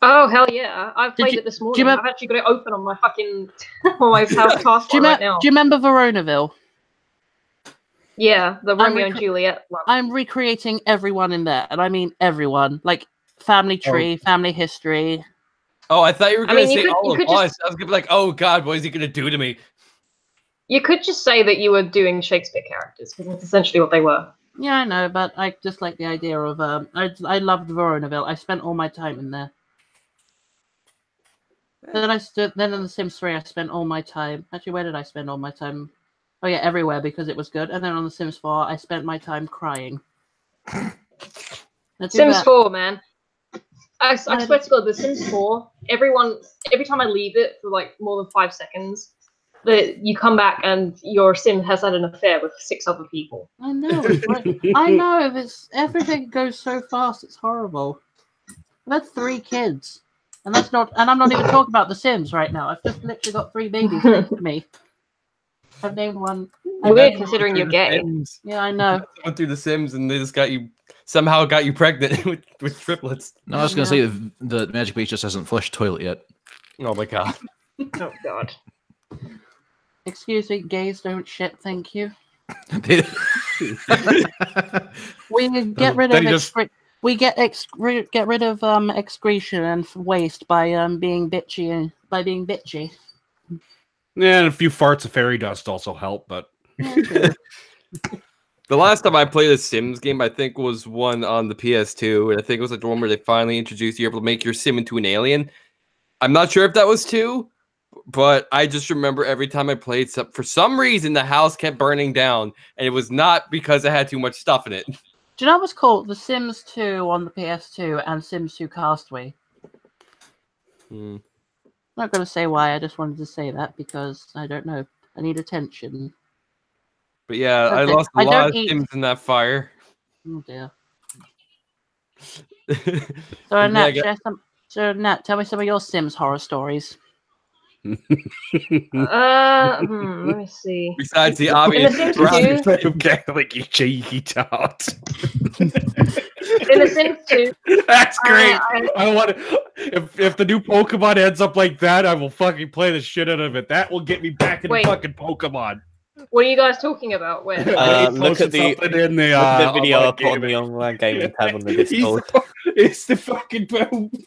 Oh hell yeah! I played it this morning. I've actually got it open on my fucking on my taskbar right now. Do you remember Veronaville? Yeah, the Romeo and Juliet one. I'm recreating everyone in there, and I mean everyone. Like family tree, family history. Oh, I thought you were going to say you all could of us. I was going to be like, oh god, what is he going to do to me? You could just say that you were doing Shakespeare characters, because that's essentially what they were. Yeah, I know, but I just like the idea of I loved Veronaville. I spent all my time in there. Then in The Sims 3, I spent all my time. Actually, where did I spend all my time? Oh yeah, everywhere, because it was good. And then on The Sims 4, I spent my time crying. Sims 4, man. I swear to God, The Sims 4. Every time I leave it for like more than 5 seconds, you come back and your Sim has had an affair with 6 other people. I know. I know. Everything goes so fast. It's horrible. I've had 3 kids. And I'm not even talking about The Sims right now. I've just literally got 3 babies next to me. I've named one. Weird considering you're gay. Sims. Yeah, I know. Went through The Sims and they just somehow got you pregnant with triplets. No, I was going to say the Magic Base just hasn't flushed toilet yet. Oh my god. Oh god. Excuse me, gays don't shit, thank you. We get rid of We get rid of excretion and waste by being bitchy. Yeah, and a few farts of fairy dust also help, but the last time I played a Sims game, I think was one on the PS2, and I think it was like the one where they finally introduced you able to make your Sim into an alien. I'm not sure if that was 2, but I just remember every time I played, for some reason the house kept burning down, and it was not because it had too much stuff in it. Do you know what's called The Sims 2 on the PS2 and Sims 2 Castaway? I'm not going to say why, I just wanted to say that because I don't know. I need attention. But yeah, I lost a lot of Sims in that fire. Oh dear. So, Nat, tell me some of your Sims horror stories. Let me see. Besides the obvious, like you cheeky tart. In The Sims 2. That's great. I want to. If the new Pokemon ends up like that, I will fucking play the shit out of it. That will get me back in fucking Pokemon. What are you guys talking about? Where? Look at the video I put on the online gaming tab on the Discord. It's the fucking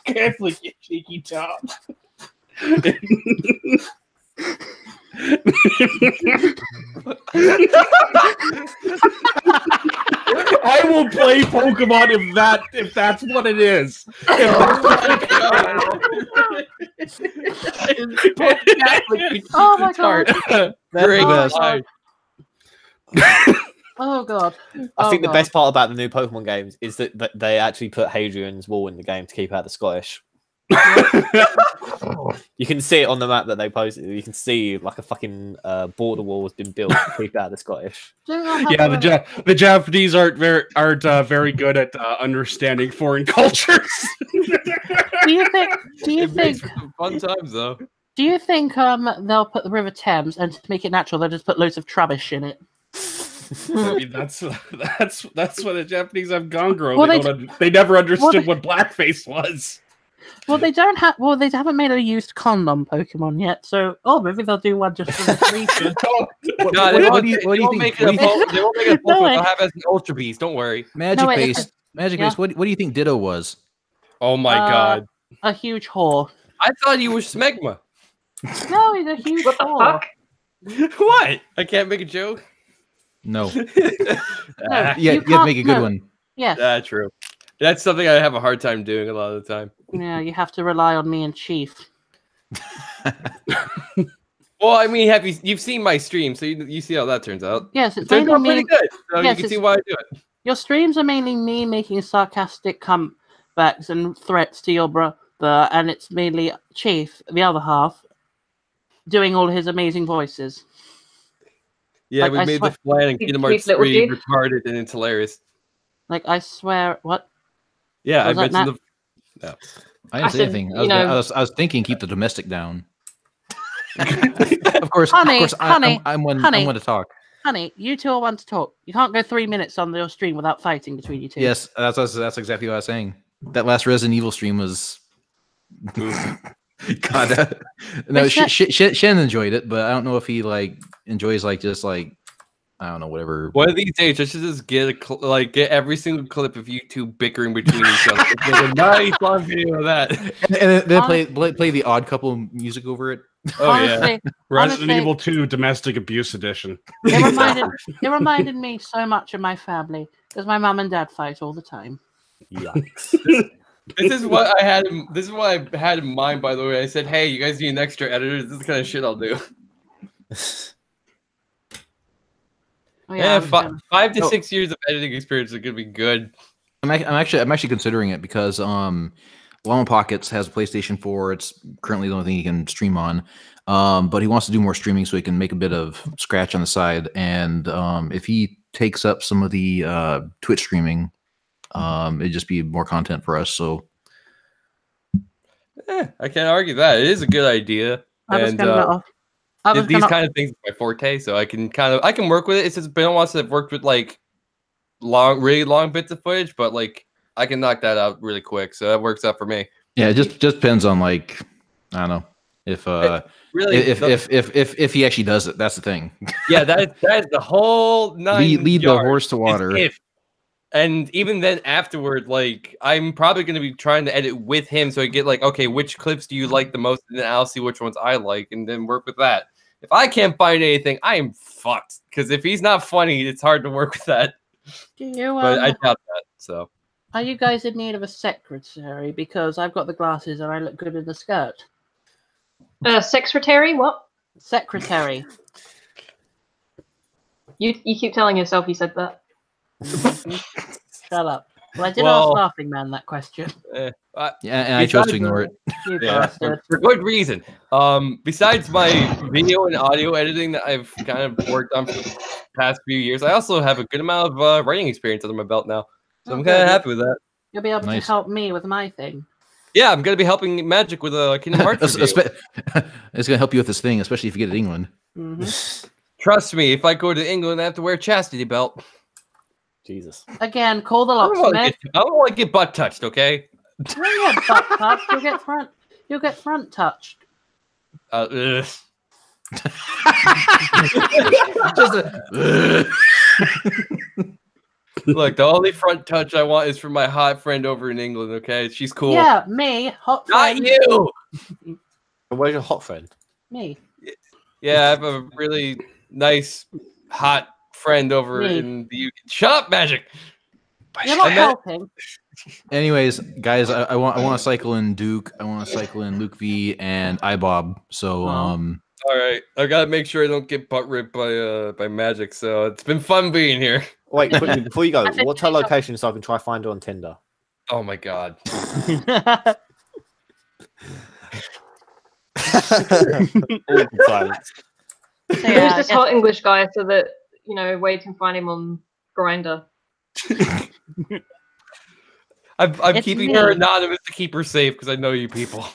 Catholic, you cheeky tart. I will play Pokemon if that's what it is. Oh my god! Great. Oh god! I think the best part about the new Pokemon games is that they actually put Hadrian's Wall in the game to keep out the Scottish. You can see it on the map that they posted. You can see like a fucking border wall has been built to keep out the Scottish. Yeah, the Japanese aren't very good at understanding foreign cultures. Do you think fun times though? Do you think they'll put the River Thames and to make it natural they'll just put loads of rubbish in it? I mean, that's why the Japanese have gone growing. They never understood what blackface was. Well, they don't have. Well, they haven't made a used condom Pokemon yet, so maybe they'll do one just for the region. What do you think? They won't make a Pokemon. They'll have it as an Ultra Beast. Don't worry. Magic Base. What do you think Ditto was? Oh my god! A huge whore. I thought he was Smegma. No, he's a huge whore. What? I can't make a joke. No. You have to make a good one. Yeah. True. That's something I have a hard time doing a lot of the time. Yeah, you have to rely on me and Chief. Well, I mean, you've seen my stream, so you see how that turns out. Yes, it's turns mainly out pretty good. So yes, you can see why I do it. Your streams are mainly me making sarcastic comebacks and threats to your brother, and it's mainly Chief, the other half, doing all his amazing voices. Yeah, we made the flying Kingdom Hearts 3 retarded, and it's hilarious. Like, I swear, what? Yeah, I Was that mentioned not- the. I I didn't say said, anything. you know- I was thinking keep the domestic down. Of course, Honey, I'm one to talk. Honey, you two are one to talk. You can't go 3 minutes on your stream without fighting between you two. Yes, that's exactly what I was saying. That last Resident Evil stream was. God, no, Shen enjoyed it, but I don't know if he like enjoys like just like I don't know whatever. One of these days, I should just get get every single clip of you two bickering between each other. Make a nice long video of that, and then play the Odd Couple music over it. Oh Honestly, yeah, Resident honestly, Evil 2 Domestic Abuse Edition. It reminded me so much of my family because my mum and dad fight all the time. Yikes. This is what I had. This is what I had in mind. By the way, I said, "Hey, you guys need an extra editor. This is the kind of shit I'll do." Oh, Yeah, I'm 5 to 6 years of editing experience are gonna be good. I'm actually considering it because Llama Pockets has a PlayStation 4. It's currently the only thing he can stream on. But he wants to do more streaming so he can make a bit of scratch on the side. And if he takes up some of the Twitch streaming, it'd just be more content for us. So I can't argue that. It is a good idea. And these kind of things are my forte, so I can work with it. It's just been a while since I've worked with like really long bits of footage, but like I can knock that out really quick, so that works out for me. Yeah, it just depends on like I don't know if if he actually does it. That's the thing. Yeah, that is the whole lead the horse to water. And even then afterward, like I'm probably going to be trying to edit with him so I get like, okay, which clips do you like the most? And then I'll see which ones I like and then work with that. If I can't find anything, I am fucked. Because if he's not funny, it's hard to work with that. But I doubt that. So are you guys in need of a secretary? Because I've got the glasses and I look good in the skirt. Secretary? What? Secretary. You keep telling yourself you said that. Shut up. Well, I did ask Laughing Man that question. And I chose to ignore it. Yeah, for good reason. Besides my video and audio editing that I've kind of worked on for the past few years, I also have a good amount of writing experience under my belt now. So I'm kind of happy with that. You'll be able to help me with my thing. Yeah, I'm going to be helping Magic with a Kingdom Hearts It's going to help you with this thing, especially if you get to England. Mm-hmm. Trust me, if I go to England, I have to wear a chastity belt. Jesus. Again, call the locksmith. I don't want to get butt touched, okay? You won't get butt touched. You'll get front touched. Look, the only front touch I want is from my hot friend over in England, okay? She's cool. Yeah, me, hot friend. Not you! Where's your hot friend? Me. Yeah, I have a really nice, hot friend over in the UK. Shut up, Magic! You're not helping. Anyways, guys, I want to cycle in Duke. I want to cycle in Luke V and iBob. So all right, I gotta make sure I don't get butt ripped by Magic. So it's been fun being here. Wait, quickly, before you go, what's her location so I can try find her on Tinder? Oh my god. Silence. Who's this hot English guy so that Wade can find him on Grindr? I'm keeping her anonymous to keep her safe because I know you people.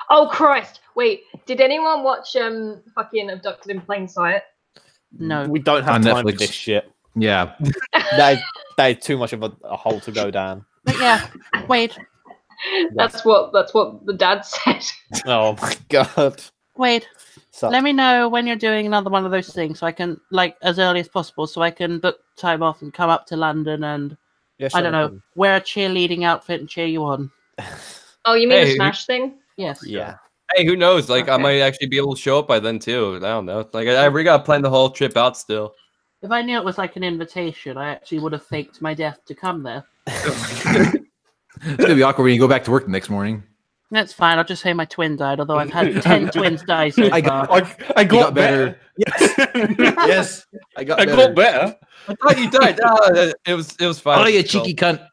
Oh Christ! Wait, did anyone watch fucking Abducted in Plain Sight? No, we don't have time for this shit. Yeah, that is too much of a hole to go down. But yeah, Wade. That's what the dad said. Oh my god. Wade, let me know when you're doing another one of those things so I can, like, as early as possible so I can book time off and come up to London and, I don't know, wear a cheerleading outfit and cheer you on. Oh, you mean the Smash thing? Yes. Yeah. Hey, who knows? Like, I might actually be able to show up by then, too. I don't know. Like, I really got to plan the whole trip out still. If I knew it was like an invitation, I actually would have faked my death to come there. It's going to be awkward when you go back to work the next morning. That's fine. I'll just say my twin died, although I've had 10 twins die so far. I got better. Yes. Yes. I got better. I thought you died. No, it was fine. Oh, you cheeky cunt.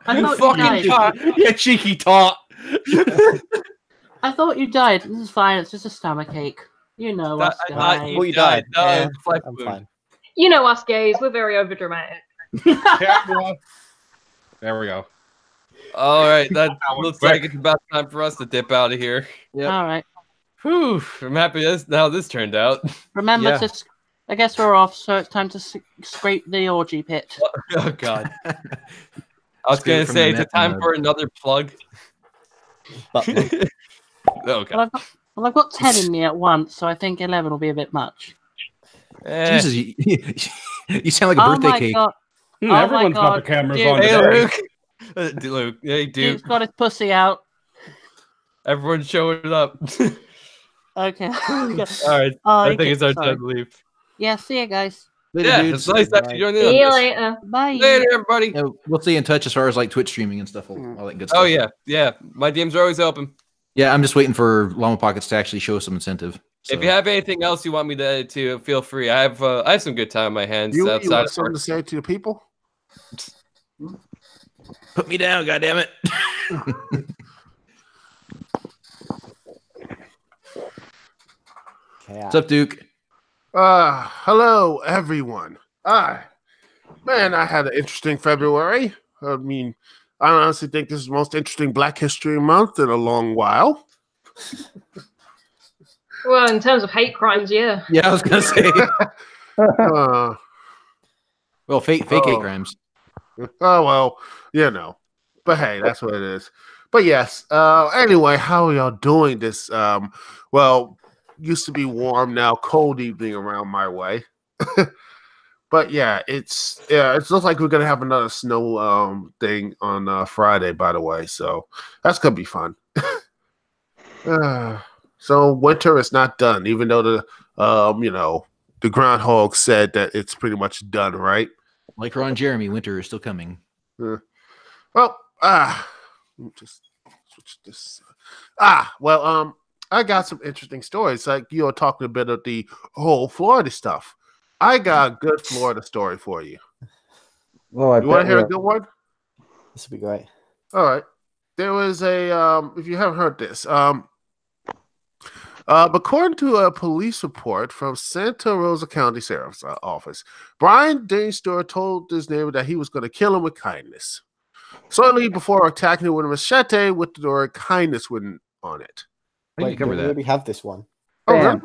I thought you died. You cheeky tart. I thought you died. This is fine. It's just a stomach ache. You know us guys. Well, you died. No, yeah, I'm fine. You know us gays. We're very overdramatic. There we go. All right, that was looks quick. like it's about time for us to dip out of here. All right. Whew, I'm happy how this turned out. Remember Yeah. to. I guess we're off, so it's time to scrape the orgy pit. Oh God. I was Screw gonna from say the it's a net time mode. for another plug. But Oh God. Well, I've got 10 in me at once, so I think 11 will be a bit much. Eh. Jesus, you sound like a Oh birthday my cake. god. Everyone's got the God, cameras dude. on Hey today. Luke. Luke. Hey dude. Dude's got his pussy out. Everyone's showing up. Okay. All right. I think it's our time to leave. Yeah, see you guys. Later, Yeah, dudes. it's nice to actually join in on See you this. later. Bye. Later, everybody. Yeah, we'll stay in touch as far as like Twitch streaming and stuff, all that good stuff. Oh yeah. My DMs are always open. Yeah, I'm just waiting for Llama Pockets to actually show some incentive. So. If you have anything else you want me to edit to, feel free. I have some good time on my hands You outside have of something work. to say to the people? Put me down, goddammit. What's up, Duke? Hello, everyone. Man, I had an interesting February. I mean, I honestly think this is the most interesting Black History Month in a long while. Well, in terms of hate crimes, yeah. Yeah, I was gonna say. Well, fake hate oh. crimes. Oh well, you know. But hey, that's what it is. But yes. Anyway, how are y'all doing this? Well, used to be warm, now cold evening around my way. But yeah, it looks like we're gonna have another snow thing on Friday, by the way. So that's gonna be fun. So winter is not done, even though the groundhog said that it's pretty much done, right? Like Ron Jeremy, winter is still coming. Well, just switch this. Well, I got some interesting stories. Like you were talking a bit of the whole Florida stuff. I got a good Florida story for you. Well, you want to hear a good one? This would be great. All right. There was a if you haven't heard this, according to a police report from Santa Rosa County Sheriff's Office, Brian Dainstor told his neighbor that he was going to kill him with kindness. Certainly before attacking him with a machete with the word kindness written on it. I think you covered we that. already have this one. Oh, really?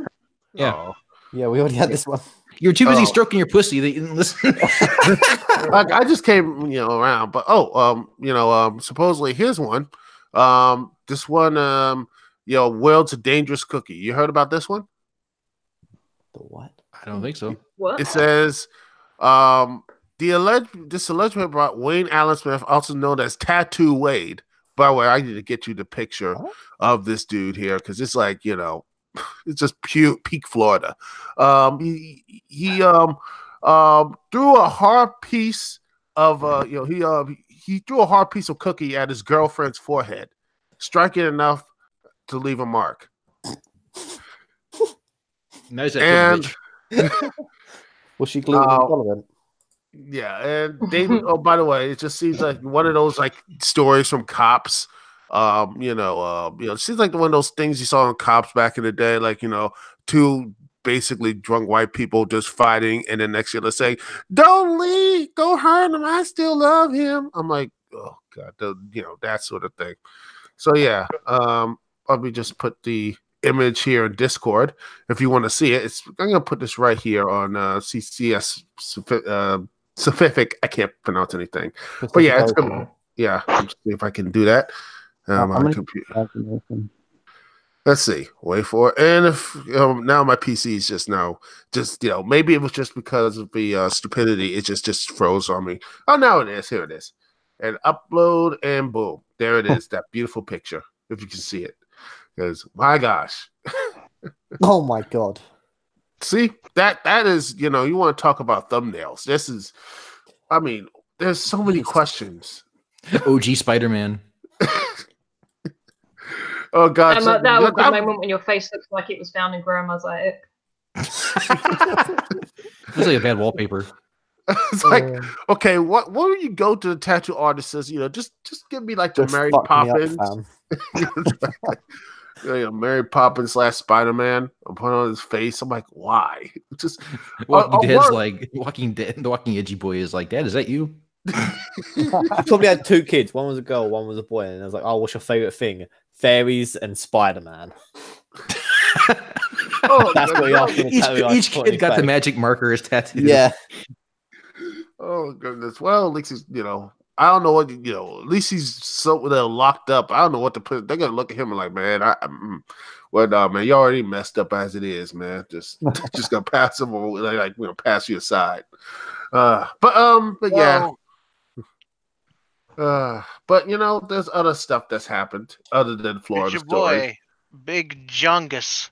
Yeah. Oh. Yeah, we already had this one. You were too busy stroking your pussy that you didn't listen. I just came, around. But supposedly here's one. This one, world's a dangerous cookie. You heard about this one? The what? I don't think so. What? It says, this allegedly brought Wayne Allen Smith, also known as Tattoo Wade. By the way, I need to get you the picture of this dude here because it's like, it's just peak Florida. He threw a hard piece of he threw a hard piece of cookie at his girlfriend's forehead, striking enough to leave a mark. Nice. And Was she glued and relevant? yeah, and David. Oh, by the way, it just seems like one of those like stories from cops. It seems like one of those things you saw in cops back in the day, like two basically drunk white people just fighting, and then next year they're saying, "Don't leave, go hurt him. I still love him." I'm like, oh god, that sort of thing. So yeah, let me just put the image here in Discord if you want to see it. I'm gonna put this right here on CCS. Pacific. I can't pronounce anything, but yeah, it's gonna. Yeah, let's see if I can do that. My computer. Let's see. Wait for it. And if now my PC is just maybe it was just because of the stupidity. It just froze on me. Oh, now it is. Here it is. And upload and boom, there it is. That beautiful picture. If you can see it, because my gosh. Oh my god. See that is you want to talk about thumbnails. This is, I mean, there's so many questions. OG Spider-Man. Oh god, that was the moment when your face looks like it was found in ground mosaic. Looks like a bad wallpaper. It's like, okay, what when you go to the tattoo artist says, just give me like the Mary Poppins. Mary Poppins / Spider-Man. I'm putting on his face. I'm like, why? Just Walking Dead's like Walking Dead. The Walking Edgy Boy is like, Dad, is that you? He probably had 2 kids. One was a girl, one was a boy. And I was like, "Oh, what's your favorite thing? Fairies and Spider-Man." Oh, That's what he asked me to each kid got the magic marker as tattooed. Yeah. Oh goodness. Well, at least he's, I don't know what, at least he's so locked up. I don't know what to put. They're gonna look at him and like, man, man, you already messed up as it is, man. Just gonna pass him over, like pass you aside. But yeah. But there's other stuff that's happened other than Florida It's your story. boy, Big Jungus.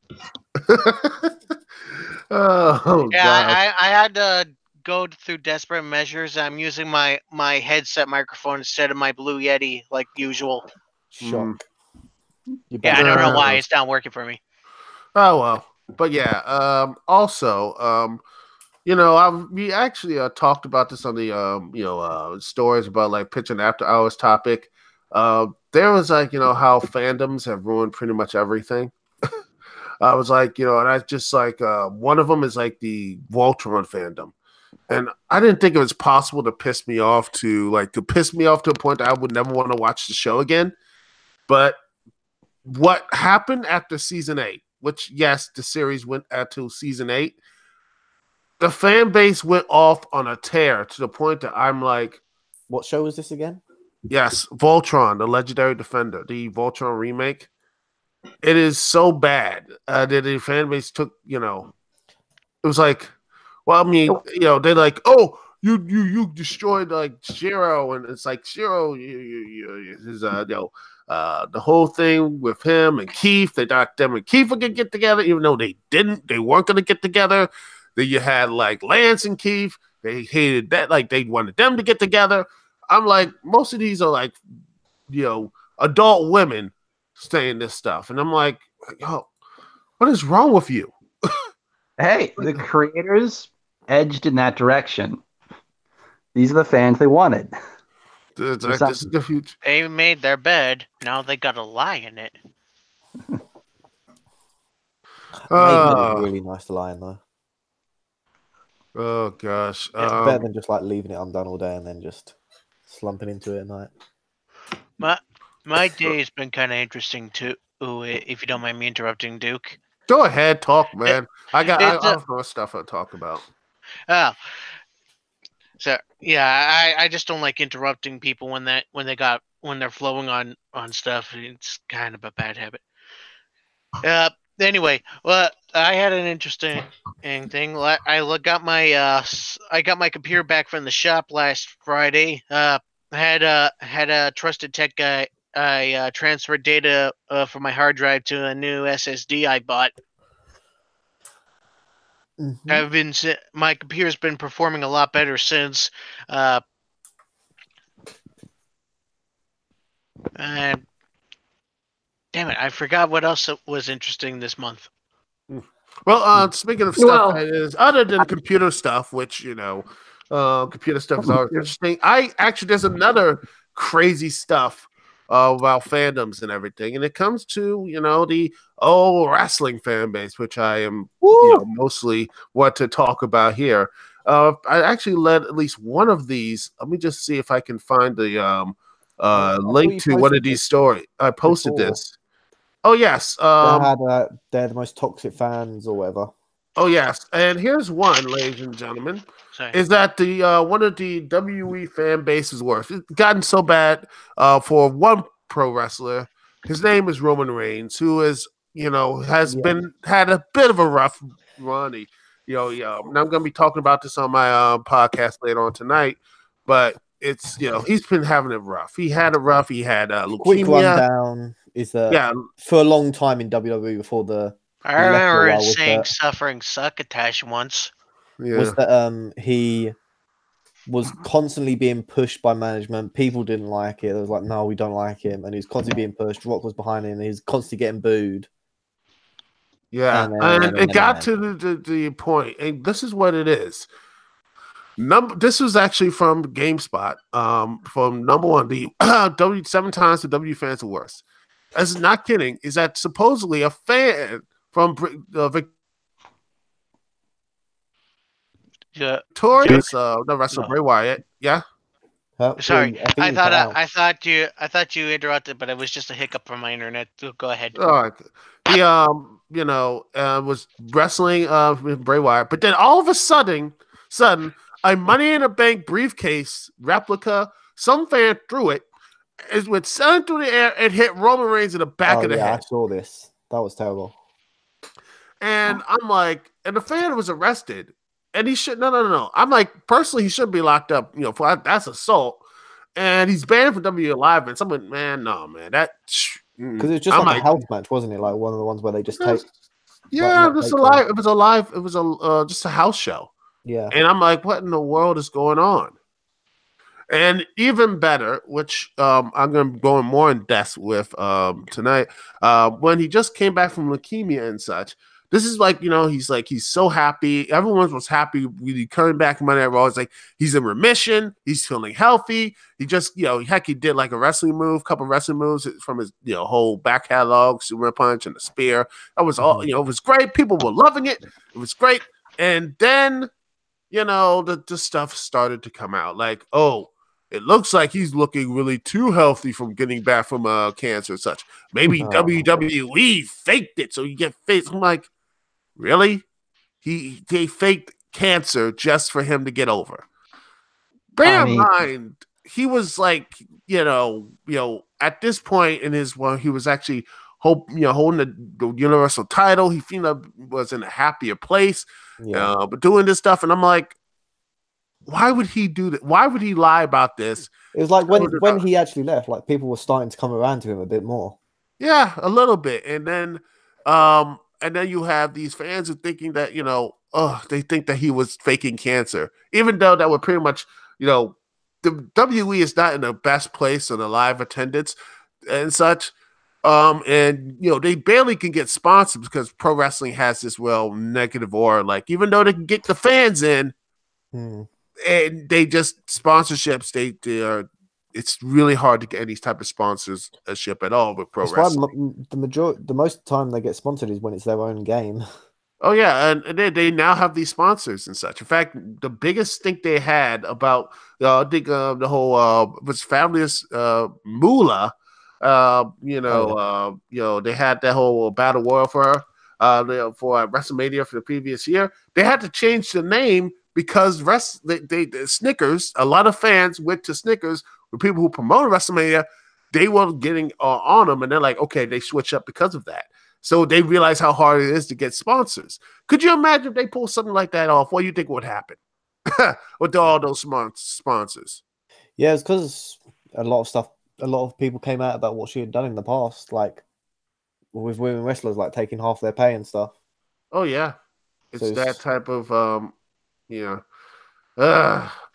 Oh Yeah, God. I had to go through desperate measures. I'm using my headset microphone instead of my Blue Yeti like usual. Shock. Yeah, I don't know why it's not working for me. Oh well, but yeah. Also, we actually talked about this on the stories about like pitching after hours topic. There was like how fandoms have ruined pretty much everything. I was like, and I just like one of them is like the Voltron fandom. And I didn't think it was possible to piss me off to a point that I would never want to watch the show again. But what happened after season 8, which yes, the series went to season 8, the fan base went off on a tear to the point that I'm like, what show was this again? Yes, Voltron, the Legendary Defender, the Voltron remake. It is so bad that the fan base took, it was like, well, I mean, they're like, oh, you destroyed like Shiro, and it's like Shiro, the whole thing with him and Keith, they thought them and Keith were gonna get together, even though they weren't gonna get together. Then you had like Lance and Keith, they hated that, like they wanted them to get together. I'm like, most of these are like, adult women saying this stuff, and I'm like, yo, what is wrong with you? Hey, the creators edged in that direction. These are the fans they wanted. They made their bed. Now they got to lie in it. It's really nice to lie in though. Oh gosh, it's better than just like leaving it undone all day and then just slumping into it at night. My day's been kind of interesting too. If you don't mind me interrupting, Duke. Go ahead, talk, man. I have more stuff to talk about. Oh, so yeah, I just don't like interrupting people when they're flowing on stuff. It's kind of a bad habit. Anyway, well, I had an interesting thing. I got my computer back from the shop last Friday. I had a trusted tech guy. I transferred data from my hard drive to a new SSD I bought. My computer's been performing a lot better since. And damn it, I forgot what else was interesting this month. Well, speaking of stuff that is other than computer stuff, which computer stuff is always interesting. There's another crazy stuff about fandoms and everything, and it comes to the old wrestling fan base, which I am mostly what to talk about here. I actually led at least one of these. Let me just see if I can find the link to one of these stories. I posted this. Oh yes, they're the most toxic fans or whatever. Oh yes, and here's one, ladies and gentlemen. Is that the one of the WE fan base's worst? It's gotten so bad for one pro wrestler. His name is Roman Reigns, who is had a bit of a rough run. And I'm going to be talking about this on my podcast later on tonight. But it's he's been having it rough. He had it rough. He had leukemia. Quick rundown is that for a long time in WWE before the. I remember saying suffering succotash once. Yeah. Was that he was constantly being pushed by management. People didn't like it. It was like, no, we don't like him. And he was constantly being pushed. Rock was behind him. And he was constantly getting booed. Yeah. And it got to the point. And this is what it is. This was actually from GameSpot. From number one, the 7 times the W fans are worse. That's not kidding. Is that supposedly a fan from Victorious, the wrestler Bray Wyatt. Yeah. Sorry, I think I you cut out. I thought you interrupted, but it was just a hiccup from my internet. So go ahead. All right. He was wrestling with Bray Wyatt, but then all of a sudden, a Money in the Bank briefcase replica, some fan threw it, it went sailing through the air and hit Roman Reigns in the back of the head. I saw this. That was terrible. And I'm like, and the fan was arrested, and he should no. I'm like, personally, he shouldn't be locked up, for that's assault, and he's banned from WWE Live. And someone, man, that because it was just like a health match, wasn't it? Like one of the ones where they just take. Yeah, it was just a house show. Yeah, and I'm like, what in the world is going on? And even better, which I'm going to go in more in depth with tonight, when he just came back from leukemia and such. This is like, he's so happy. Everyone was happy when he coming back from Monday Night Raw. It's like he's in remission. He's feeling healthy. He just, he did like a wrestling move, couple wrestling moves from his, whole back catalog, super punch and the spear. That was all, it was great. People were loving it. It was great. And then, the stuff started to come out like, oh, it looks like he's looking really too healthy from getting back from cancer and such. Maybe WWE faked it so you get faked. I'm like, really? They faked cancer just for him to get over. Bear in mind, he was like, at this point in his he was actually holding the Universal title. He was in a happier place, but doing this stuff, and I'm like, why would he do that? Why would he lie about this? It was like when he actually left, like people were starting to come around to him a bit more. Yeah, a little bit. And then you have these fans who thinking that, they think that he was faking cancer. Even though that would pretty much, the WWE is not in the best place in the live attendance and such. And they barely can get sponsors because pro wrestling has this negative aura. Like, even though they can get the fans in, and they just sponsorships, it's really hard to get any type of sponsorship at all with pro wrestling. The most time they get sponsored is when it's their own game. Oh yeah, and they now have these sponsors and such. In fact, the biggest stink they had about I think the whole was Fabulous Moolah. They had that whole battle royal for WrestleMania for the previous year. They had to change the name because Snickers, a lot of fans went to Snickers with people who promoted WrestleMania. They were getting on them, and they're like, okay, they switch up because of that. So they realize how hard it is to get sponsors. Could you imagine if they pull something like that off? What do you think would happen with all those sponsors? Yeah, it's because a lot of people came out about what she had done in the past, like with women wrestlers, like taking half their pay and stuff. Oh yeah, it's that type of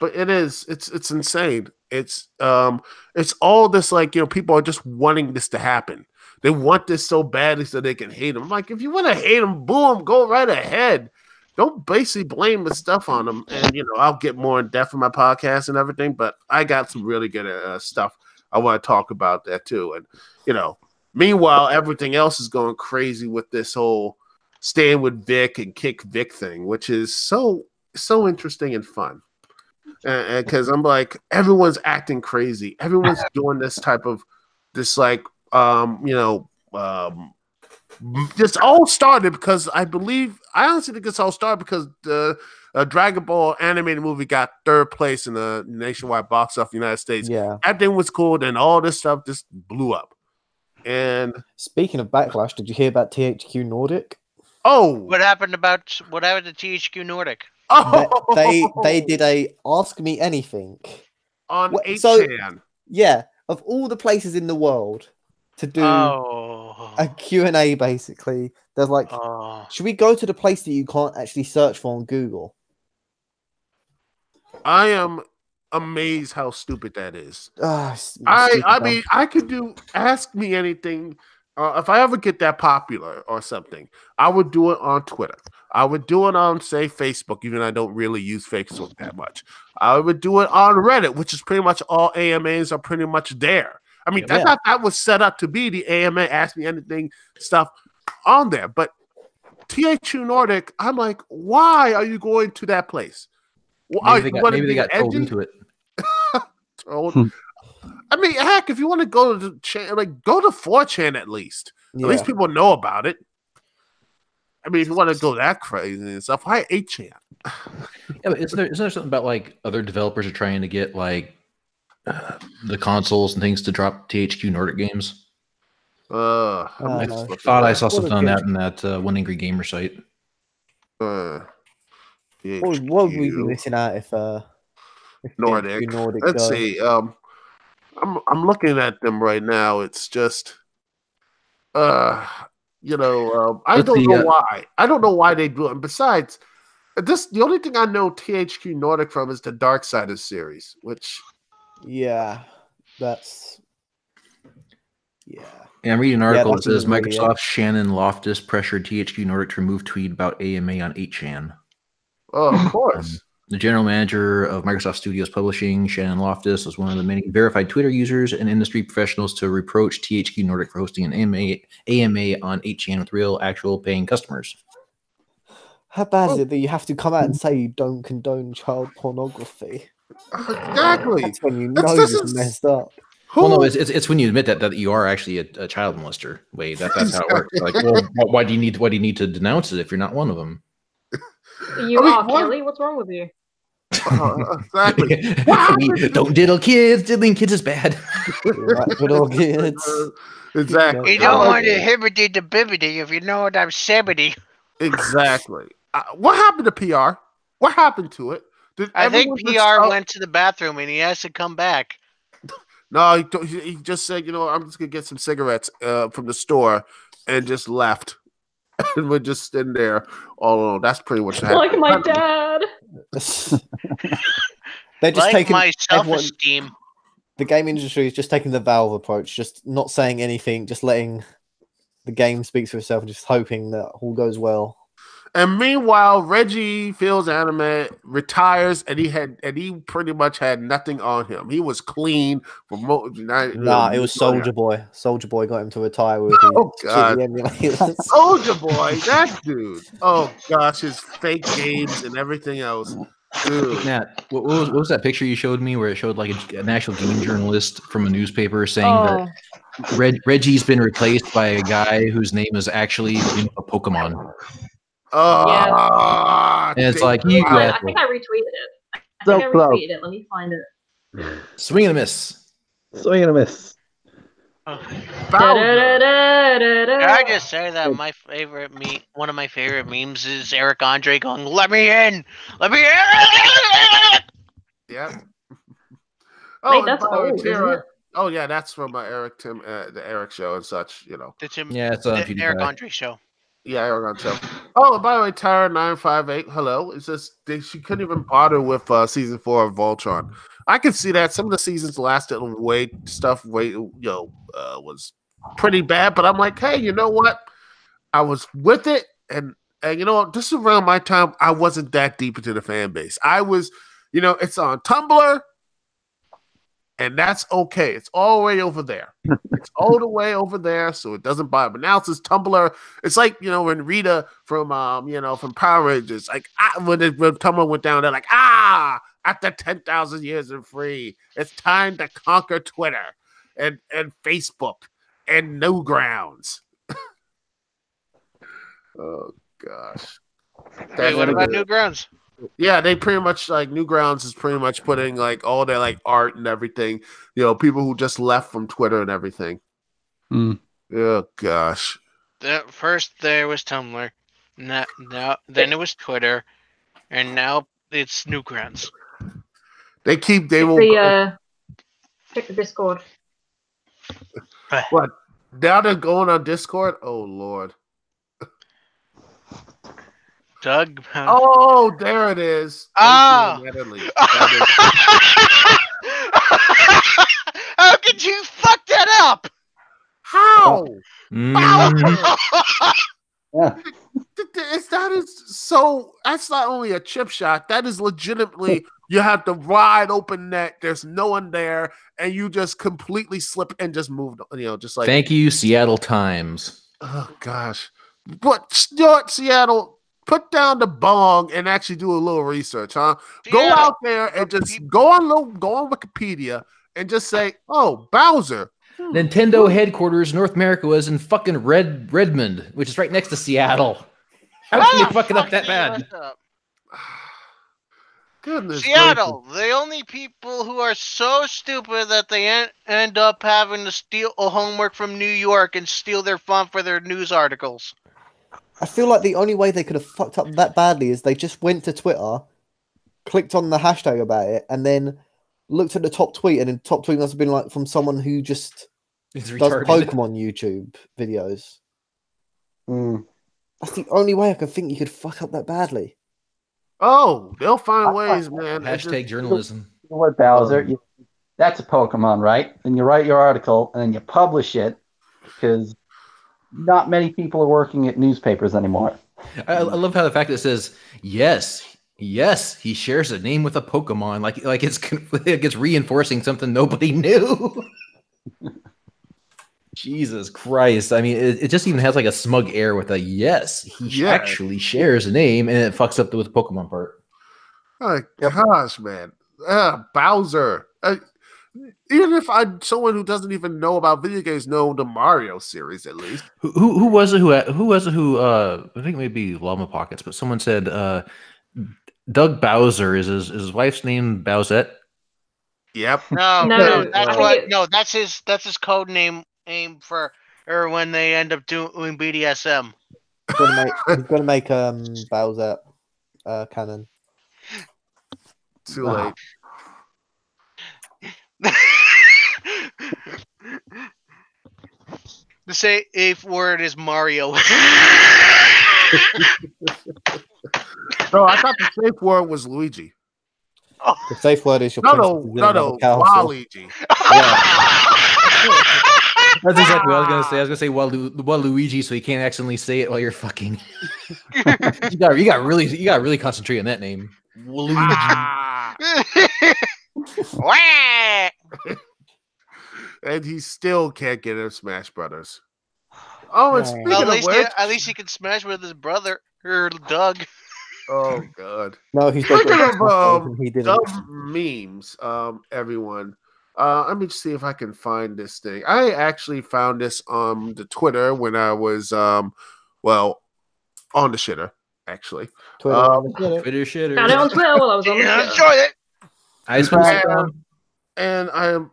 but it's insane. It's all this people are just wanting this to happen. They want this so badly so they can hate him. I'm like, if you want to hate him, boo him, go right ahead. Don't basically blame the stuff on him. And I'll get more in depth in my podcast and everything, but I got some really good stuff I want to talk about that too. And meanwhile, everything else is going crazy with this whole stand with Vic and kick Vic thing, which is so interesting and fun. Because I'm like, everyone's acting crazy. Everyone's doing this type of this all started because I honestly think it's all started because the Dragon Ball animated movie got 3rd place in the nationwide box office in the United States. Yeah, that thing was cool. Then all this stuff just blew up. And speaking of backlash, did you hear about THQ Nordic? Oh, what happened to THQ Nordic? Oh, they did a Ask Me Anything on 8chan. Yeah, of all the places in the world to do a Q&A, basically, there's like, should we go to the place that you can't actually search for on Google? I am amazed how stupid that is. I mean, I could do Ask Me Anything. If I ever get that popular or something, I would do it on Twitter. I would do it on, say, Facebook, even though I don't really use Facebook that much. I would do it on Reddit, which is pretty much all AMAs are pretty much there. I mean, I thought that was set up to be the AMA Ask Me Anything stuff on there. But THQ Nordic, I'm like, why are you going to that place? Maybe they got told into it. I mean, heck, if you want to go to go to 4chan at least. Yeah. At least people know about it. I mean, if you want to go that crazy and stuff, why 8chan? Yeah, but isn't there something about like other developers are trying to get like the consoles and things to drop THQ Nordic games? I thought I saw something on that in that One Angry Gamer site. What would we be missing out if Nordic? Nordic Let's see. I'm looking at them right now. It's just, I don't know why. I don't know why they do it. And besides, the only thing I know THQ Nordic from is the Darksiders series, which. Yeah, that's. Yeah. And I'm reading an article that says Microsoft Shannon Loftus pressured THQ Nordic to remove tweet about AMA on 8chan. Oh, of course. The general manager of Microsoft Studios Publishing, Shannon Loftus, was one of the many verified Twitter users and industry professionals to reproach THQ Nordic for hosting an AMA on 8chan with real, actual paying customers. How bad is it that you have to come out and say you don't condone child pornography? Exactly. That's when you know you've messed up. Well, no, it's when you admit that you are actually a child molester. Wait, that's how it works. Like, well, why do you need to denounce it if you're not one of them? You are Kelly. What's wrong with you? Exactly. Don't diddle kids. Diddling kids is bad. Diddle kids. Exactly. You don't want to hibbity the bibbity if you know what I'm sebity. Exactly. What happened to PR? What happened to it? I think PR went to the bathroom and he has to come back. No, he just said, I'm just going to get some cigarettes from the store and just left. And we're just in there all alone. That's pretty much happened. Like my dad. They're just taking my self-esteem. The game industry is just taking the Valve approach, just not saying anything, just letting the game speak for itself and just hoping that all goes well. And meanwhile, Reggie Fils-Anime retires, and he pretty much had nothing on him. He was clean for it was Soldier Boy. Soldier Boy got him to retire with his emulators. Soldier Boy, that dude. Oh gosh, his fake games and everything else. Dude. Matt, what was that picture you showed me where it showed like an actual game journalist from a newspaper saying that Reggie's been replaced by a guy whose name is actually a Pokemon? Yeah. And it's like I think I retweeted it. I think I retweeted it. Let me find it. Swing and a miss. Swing and a miss. Can I just say that my favorite one of my favorite memes is Eric Andre going, "Let me in, let me in." Yeah. Wait, that's old, isn't it? Oh yeah, that's from the Eric show and such. The Tim, it's the Eric Andre show. Yeah, Eric Andre show. Oh, and by the way, Tara958, hello. It's just she couldn't even bother with season 4 of Voltron. I can see that some of the seasons lasted was pretty bad, but I'm like, hey, you know what? I was with it, and you know what? This is around my time. I wasn't that deep into the fan base. I was, it's on Tumblr, and that's okay. It's all the way over there. It's all the way over there, so it doesn't bother. But now it's this Tumblr. It's like when Rita from from Power Rangers, like when Tumblr went down, they're like, after 10,000 years of free, it's time to conquer Twitter and Facebook and Newgrounds. Oh gosh. Hey, what about Newgrounds? Yeah, they pretty much Newgrounds is pretty much putting all their art and everything. People who just left from Twitter and everything. Oh gosh. First there was Tumblr, now then it was Twitter, and now it's Newgrounds. Pick the Discord. What? Now they're going on Discord? Oh Lord. Doug. Oh, there it is. How could you fuck that up? How? Yeah. That's not only a chip shot. That is legitimately, you have the wide open net. There's no one there, and you just completely slip and just moved. Just like. Thank you, Seattle Times. Oh gosh, but Seattle put down the bong and actually do a little research, huh? Go Yeah. out there and just go on Wikipedia and just say, "Oh, Bowser." Nintendo headquarters, North America, was in fucking Redmond, which is right next to Seattle. How can you fuck it up that bad? Goodness Seattle, the only people who are so stupid that they end up having to steal homework from New York and steal their font for their news articles. I feel like the only way they could have fucked up that badly is they just went to Twitter, clicked on the hashtag about it, and then looked at the top tweet, and the top tweet must have been like from someone who just does Pokemon YouTube videos. That's the only way I can think you could fuck up that badly. Oh, they'll find ways, man. Hashtag journalism. You know what, Bowser? That's a Pokemon, right? And you write your article and then you publish it because not many people are working at newspapers anymore. I love how the fact that it says, yes, he shares a name with a Pokemon. Like it's reinforcing something nobody knew. Jesus Christ. I mean, it just even has like a smug air with a yes, he actually shares a name, and it fucks up with the Pokemon part. Oh, gosh, man. Bowser. Even if someone who doesn't even know about video games know the Mario series, at least. Who was it who I think maybe Llama Pockets, but someone said Doug Bowser is his wife's name Bowsette? Yep. That's his code name for or when they end up doing BDSM. He's gonna make Bowsette canon. Too late. The safe word is Mario. No, I thought the safe word was Luigi. The safe word is your no, Waluigi. That's exactly what I was gonna say. I was gonna say Waluigi, so you can't accidentally say it while you're fucking. you got really concentrate on that name. Waluigi. And he still can't get in Smash Brothers. Oh, and speaking of which, at least he can smash with his brother or Doug. Oh God! No, he's speaking of he didn't. dumb memes. Everyone, let me see if I can find this thing. I actually found this on the Twitter when I was on the shitter. Actually, Twitter shitter. Got it on Twitter while I was on the shitter. Enjoy it. I just and I am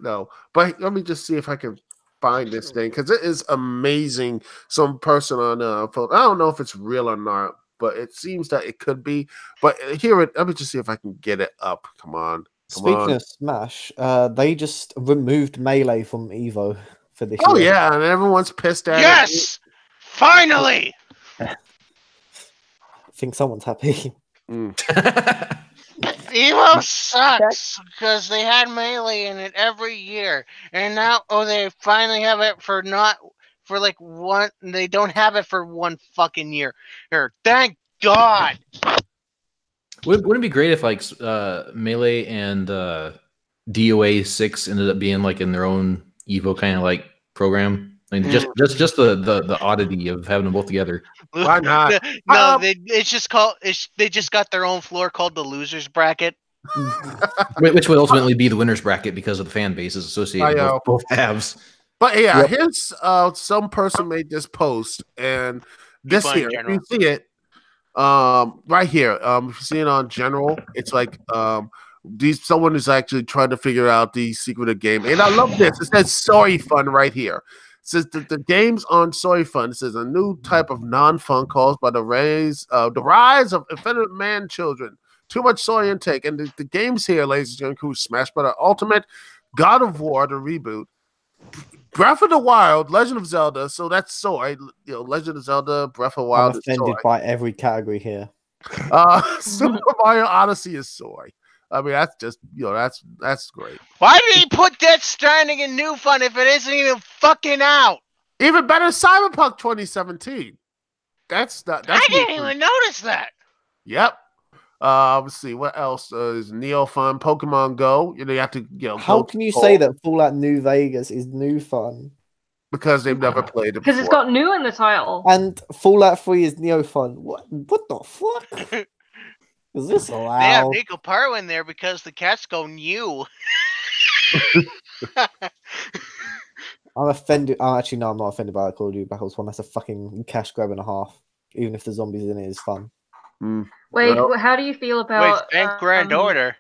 no, but let me just see if I can find this thing because it is amazing. Some person on I don't know if it's real or not, but it seems that it could be. But let me just see if I can get it up. Come on. Speaking of Smash, they just removed Melee from Evo for this year. Yeah, and everyone's pissed at it. Yes, finally. I think someone's happy. Evo sucks because they had Melee in it every year, and now they finally have it for one. They don't have it for one fucking year. Thank God. Wouldn't it be great if like Melee and DOA 6 ended up being like in their own Evo kind of like program? I mean, just the oddity of having them both together. Why not? No, they just got their own floor called the losers bracket, which would ultimately be the winners bracket because of the fan bases associated with both halves. But yeah, here's some person made this post, and this here, if you see it, right here, if you see it on general, it's like someone is actually trying to figure out the secret of the game, and I love this. It says "Sorry Fun" right here. It says that the game's on Soy Fun. It says a new type of non-fun caused by the rise of effeminate man children. Too much soy intake. And the games here, ladies and gentlemen, include Smash Bros. Ultimate, God of War, the reboot, Breath of the Wild, Legend of Zelda. So that's soy. Legend of Zelda, Breath of the Wild. I'm offended by every category here. Super Mario Odyssey is soy. I mean, that's just that's great. Why did he put Death Stranding in New Fun if it isn't even fucking out? Even better, Cyberpunk 2017. That's I didn't even notice that. Yep. Let's see what else is Neo Fun, Pokemon Go. You have to How can you say that Fallout New Vegas is New Fun? because they've never played it Because it's got new in the title. And Fallout 3 is Neofun. What the fuck? Is this They have allowed? Nico Paro in there because the cats go new. I'm offended. Oh, actually, no, I'm not offended by the Call of Duty Battles one. That's a fucking cash grab and a half. Even if the zombies in it is fun. Wait, how do you feel about? Wait, thank Grand Order.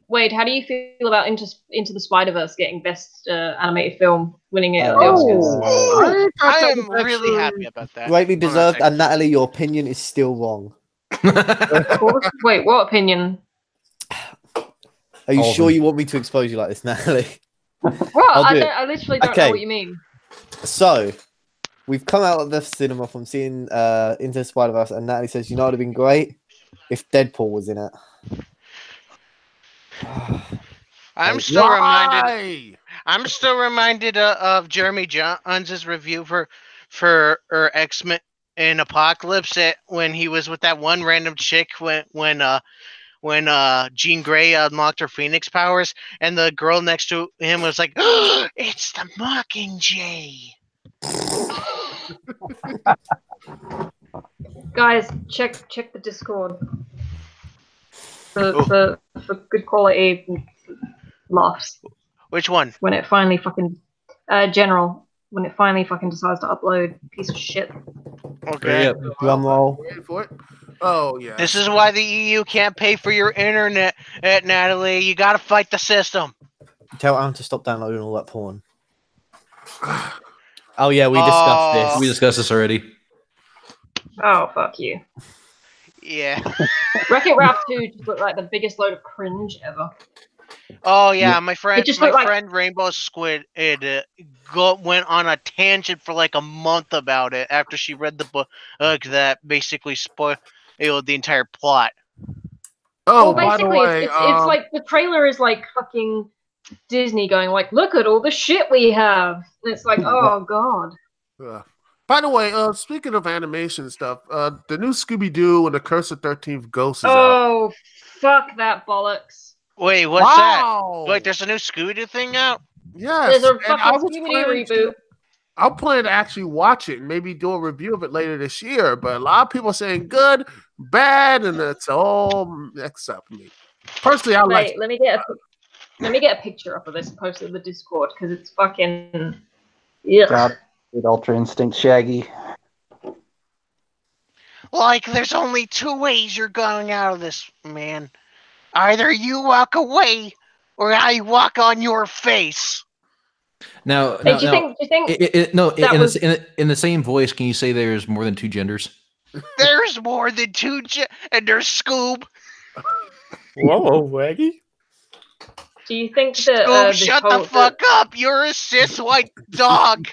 Wait, how do you feel about Into the Spider-Verse getting best animated film, winning it at the Oh. Oscars? I am really happy about that. Greatly deserved. And Natalie, your opinion is still wrong. Wait, what opinion? Are you sure you want me to expose you like this, Natalie? What? I'll do it. I literally don't know what you mean. So, we've come out of the cinema from seeing Into the Spider-Verse, and Natalie says, you know what would have been great? If Deadpool was in it. I'm still reminded of Jeremy Johns' review for X-Men in Apocalypse when he was with that one random chick when Jean Grey unlocked her Phoenix powers, and the girl next to him was like, oh, "It's the Mockingjay." Guys, check the Discord for good quality laughs. Which one? When it finally fucking General. When it finally fucking decides to upload, piece of shit. Okay. Drum roll. Wait for it. Oh yeah. This is why the EU can't pay for your internet, Natalie. You gotta fight the system. Tell Aaron to stop downloading all that porn. Oh yeah, we discussed this. We discussed this already. Oh, fuck you. Yeah. Wreck-It Ralph 2 just looked like the biggest load of cringe ever. Oh yeah, my friend, It just looked like- Rainbow Squid, went on a tangent for like a month about it after she read the book that basically spoiled the entire plot. Oh, well, basically, it's like the trailer is like fucking Disney going like, look at all the shit we have. And it's like, oh god. By the way, speaking of animation stuff, the new Scooby Doo and the Curse of 13th Ghost is out. Oh, fuck that bollocks. Wait, what's that? Wait, there's a new Scooby Doo thing out? Yes. There's a fucking Scooby Doo reboot. I'm planning to actually watch it and maybe do a review of it later this year, but a lot of people are saying good, bad, and it's all except me. Personally, I like. Let me get a picture up of this and post it in the Discord because it's fucking. Yeah. God, with Ultra Instinct Shaggy. Like, there's only two ways you're going out of this, man. Either you walk away, or I walk on your face. Now, Hey, do you think in the same voice, can you say there's more than two genders? There's more than two and there's Scoob. Whoa, Waggy. Do you think that Scoob, shut the fuck up! You're a cis white dog.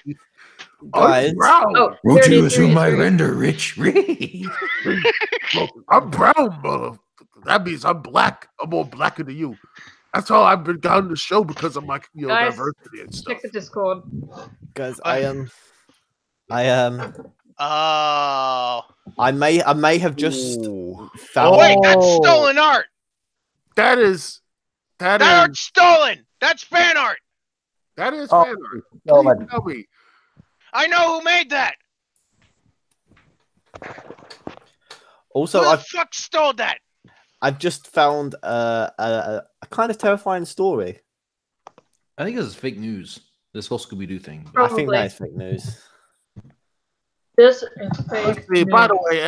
Guys, Won't you assume my render, Rich? I'm brown, mother. That means I'm black. I'm more blacker than you. That's how I've been down the show because of my Guys, diversity and stuff. check the Discord. Guys, Oh. I may have just found. Oh, wait, that's stolen art. That's stolen. That's fan art. That is fan art. Please tell me. I know who made that. Also, who the fuck stole that? I've just found a kind of terrifying story. I think this is fake news. This whole Scooby Doo thing. I think that is fake news. This is fake news. By the way,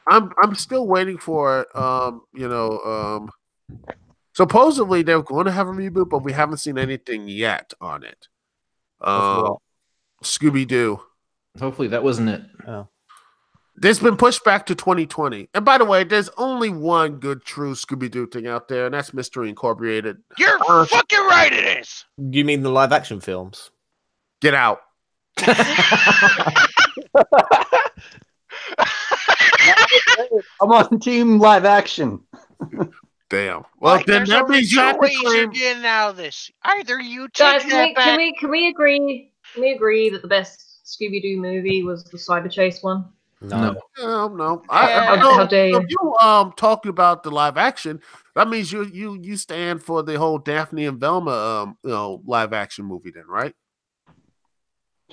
I'm still waiting for supposedly they're going to have a reboot, but we haven't seen anything yet on it. Scooby Doo. Hopefully that wasn't it. Oh. It's been pushed back to 2020. And by the way, there's only one good true Scooby Doo thing out there, and that's Mystery Incorporated. You're fucking right, it is. You mean the live action films? Get out. I'm on team live action. Damn. Well, like, then that means you have to you're claim. getting out of this. Either you take Guys, that back. can we agree? Can we agree that the best Scooby Doo movie was the Cyber Chase one? No. No. How dare you? If you talking about the live action, that means you stand for the whole Daphne and Velma live action movie then, right?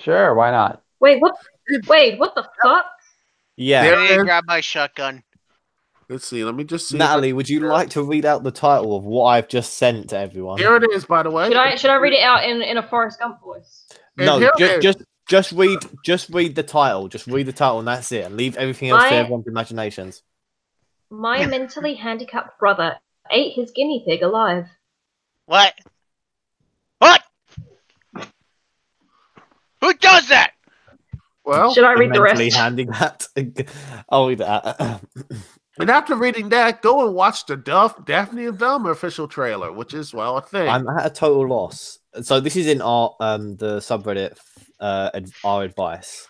Sure, why not? Wait, what? Wait, what the fuck? Yeah. I need to grab my shotgun. Let's see. Let me just see. Natalie, would you like to read out the title of what I've just sent to everyone? Here it is, by the way. Should I read it out in a Forrest Gump voice? No, just read the title. Just read the title and that's it. And leave everything else to everyone's imaginations. My mentally handicapped brother ate his guinea pig alive. What? What? Who does that? Well, should I read the rest? Mentally handicapped. I'll read that. And after reading that, go and watch the Daphne and Velma official trailer, which is, well, a thing. I'm at a total loss. So this is in our the subreddit our advice.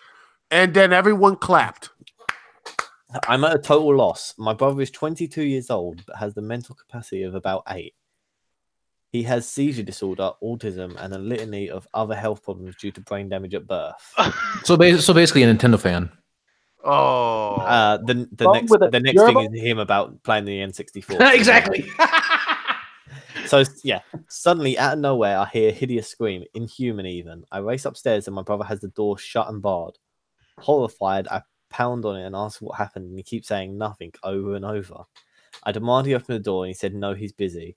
And then everyone clapped. I'm at a total loss. My brother is 22 years old, but has the mental capacity of about 8. He has seizure disorder, autism, and a litany of other health problems due to brain damage at birth. So basically a Nintendo fan. Oh. The next thing is him about playing the N64. Exactly. So yeah, suddenly out of nowhere, I hear a hideous scream, inhuman even. I race upstairs and my brother has the door shut and barred. Horrified, I pound on it and ask what happened, and he keeps saying nothing over and over. I demand he open the door, and he said no, he's busy.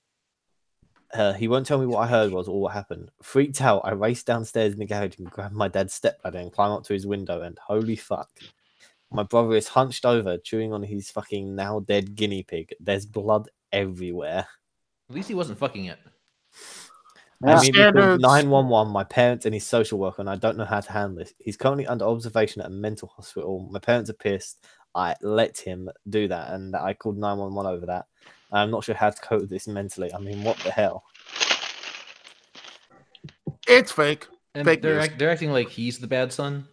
He won't tell me what I heard was or what happened. Freaked out, I race downstairs in the garage and grab my dad's stepladder and climb up to his window, and holy fuck. My brother is hunched over, chewing on his fucking now dead guinea pig. There's blood everywhere. At least he wasn't fucking it. I mean, 911, my parents and his social worker, and I don't know how to handle this. He's currently under observation at a mental hospital. My parents are pissed. I let him do that, and I called 911 over that. I'm not sure how to cope with this mentally. I mean, what the hell? It's fake. And fake they're news. acting like he's the bad son.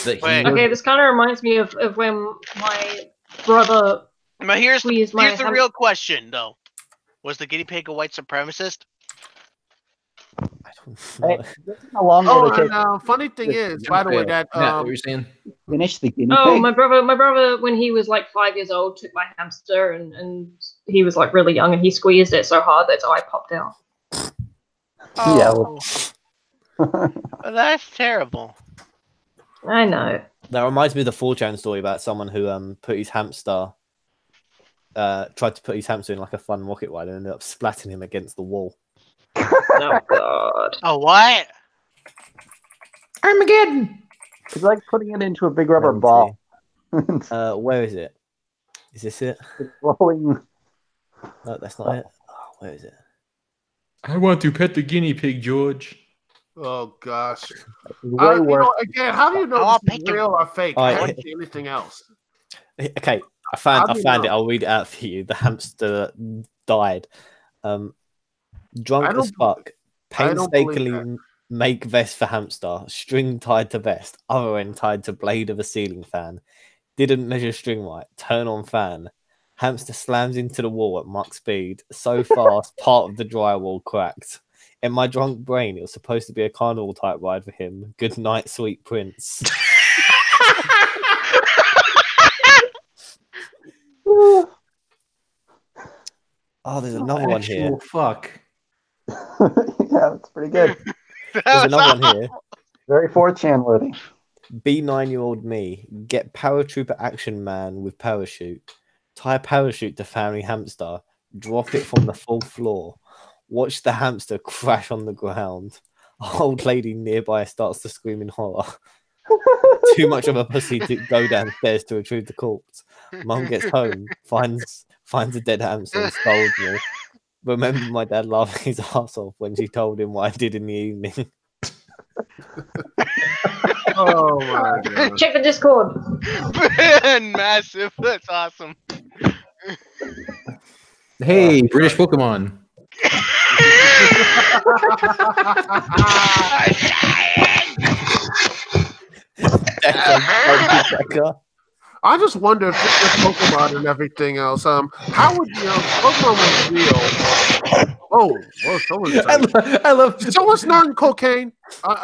Okay, this kind of reminds me of when my brother. But here's the hand- real question, though. Was the guinea pig a white supremacist? Hey, how long will it take? Funny thing is, by the way, that what you're saying? Finish the guinea Oh, pig. my brother, when he was like 5 years old, took my hamster and he was like really young and he squeezed it so hard that I popped out. Oh. Well, that's terrible. I know. That reminds me of the 4chan story about someone who put his hamster, tried to put his hamster in like a fun rocket ride and ended up splatting him against the wall. Oh god. Oh what? Armageddon. It's like putting it into a big rubber ball. Where is it? Is this it? It's rolling. No, that's not it. Oh, where is it? I want to pet the guinea pig, George. Oh gosh. Way worse. Again, how do you know this is real or fake? I Alright. don't see anything else. Okay, I found know? it. I'll read it out for you. The hamster died. Drunk as fuck. I don't believe Painstakingly make vest for hamster. String tied to vest. Other end tied to blade of a ceiling fan. Didn't measure string right. Turn on fan. Hamster slams into the wall at max speed. So fast, part of the drywall cracked. In my drunk brain, it was supposed to be a carnival type ride for him. Good night, sweet prince. Oh, there's another one here. Fuck. Yeah, that's pretty good. There's another one here. Very 4chan worthy. Be 9-year-old me. Get paratrooper action man with parachute. Tie a parachute to family hamster. Drop it from the 4th floor. Watch the hamster crash on the ground. A old lady nearby starts to scream in horror. Too much of a pussy to go downstairs to retrieve the corpse. Mum gets home, finds a dead hamster and scolds me. Remember my dad laughing his ass off when she told him what I did in the evening. Oh my god. Check the Discord. Massive. That's awesome. Hey, British Pokemon. I just wonder if this Pokemon and everything else. How would Pokemon was real? Oh, well, I love. Someone's snorting cocaine.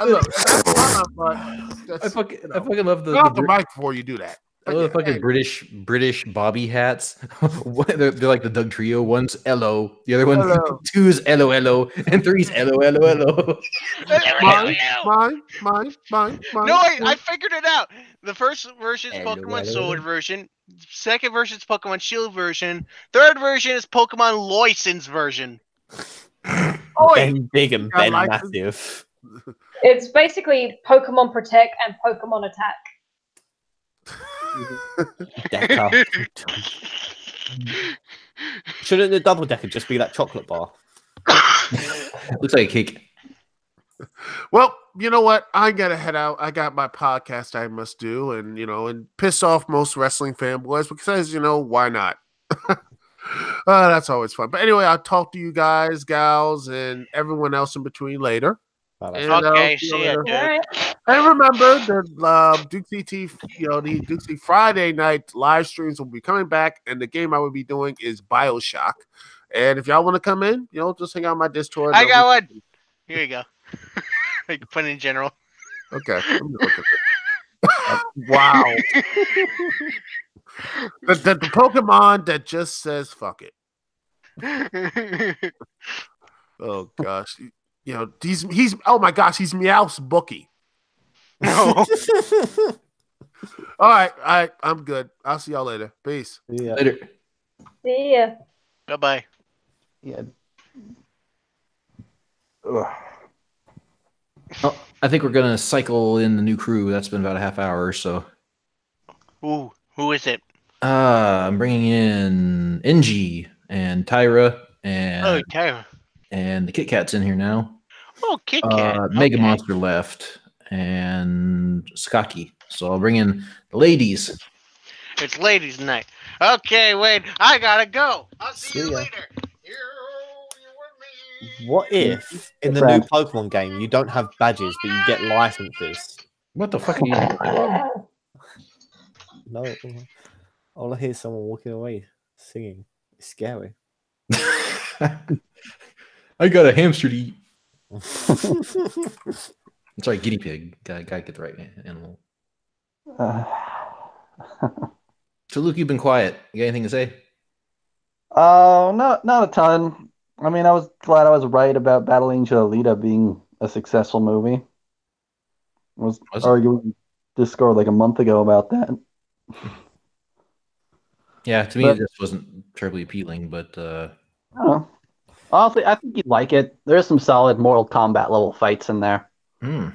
Look, that's not, but I fucking love get off the mic before you do that. Oh, the fucking British Bobby hats. they're like the Doug Trio. One's LO, the other one Hello. two's LOLO, and three's LOLO. Mine. No, I figured it out. The first version is Pokemon Sword version. Second version is Pokemon Shield version. Third version is Pokemon License version. Ben Big and Ben license. Massive. It's basically Pokemon Protect and Pokemon Attack. Decker. Shouldn't the double decker just be that chocolate bar? Looks like a cake. Well, you know what? I gotta head out. I got my podcast I must do, and and piss off most wrestling fanboys because why not? That's always fun. But anyway, I'll talk to you guys, gals, and everyone else in between later. And, okay, see ya, dude. And remember, the Duke CT, the Duke CT Friday night live streams will be coming back, and the game I will be doing is BioShock. And if y'all want to come in, just hang out on my Discord. I got one. Here you go. I can put it in general. Okay. Let me look at this. Wow. the Pokemon that just says fuck it. Oh gosh. He's oh my gosh, he's Meowth's bookie. No. All right, I'm good. I'll see y'all later. Peace. Yeah. Later. See ya. Bye-bye. Yeah. Oh, I think we're gonna cycle in the new crew. That's been about a half hour or so. Ooh, who is it? I'm bringing in NG and Tyra and Tyra. And the Kit Kat's in here now. Oh, Kit Kat. Mega Monster left and Skaki. So I'll bring in the ladies. It's ladies' night. Okay, wait. I gotta go. I'll see you later. What if in the new Pokemon game you don't have badges but you get licenses? What the fuck are you doing? No, all I hear is someone walking away singing. It's scary. I got a hamster to eat. Sorry, guinea pig. Gotta get the right animal. So, Luke, you've been quiet. You got anything to say? Not a ton. I mean, I was glad I was right about Battle Angel Alita being a successful movie. I was arguing Discord like a month ago about that. Yeah, to me, it just wasn't terribly appealing, but I don't know. Honestly, I think you'd like it. There's some solid Mortal Kombat level fights in there. Mm.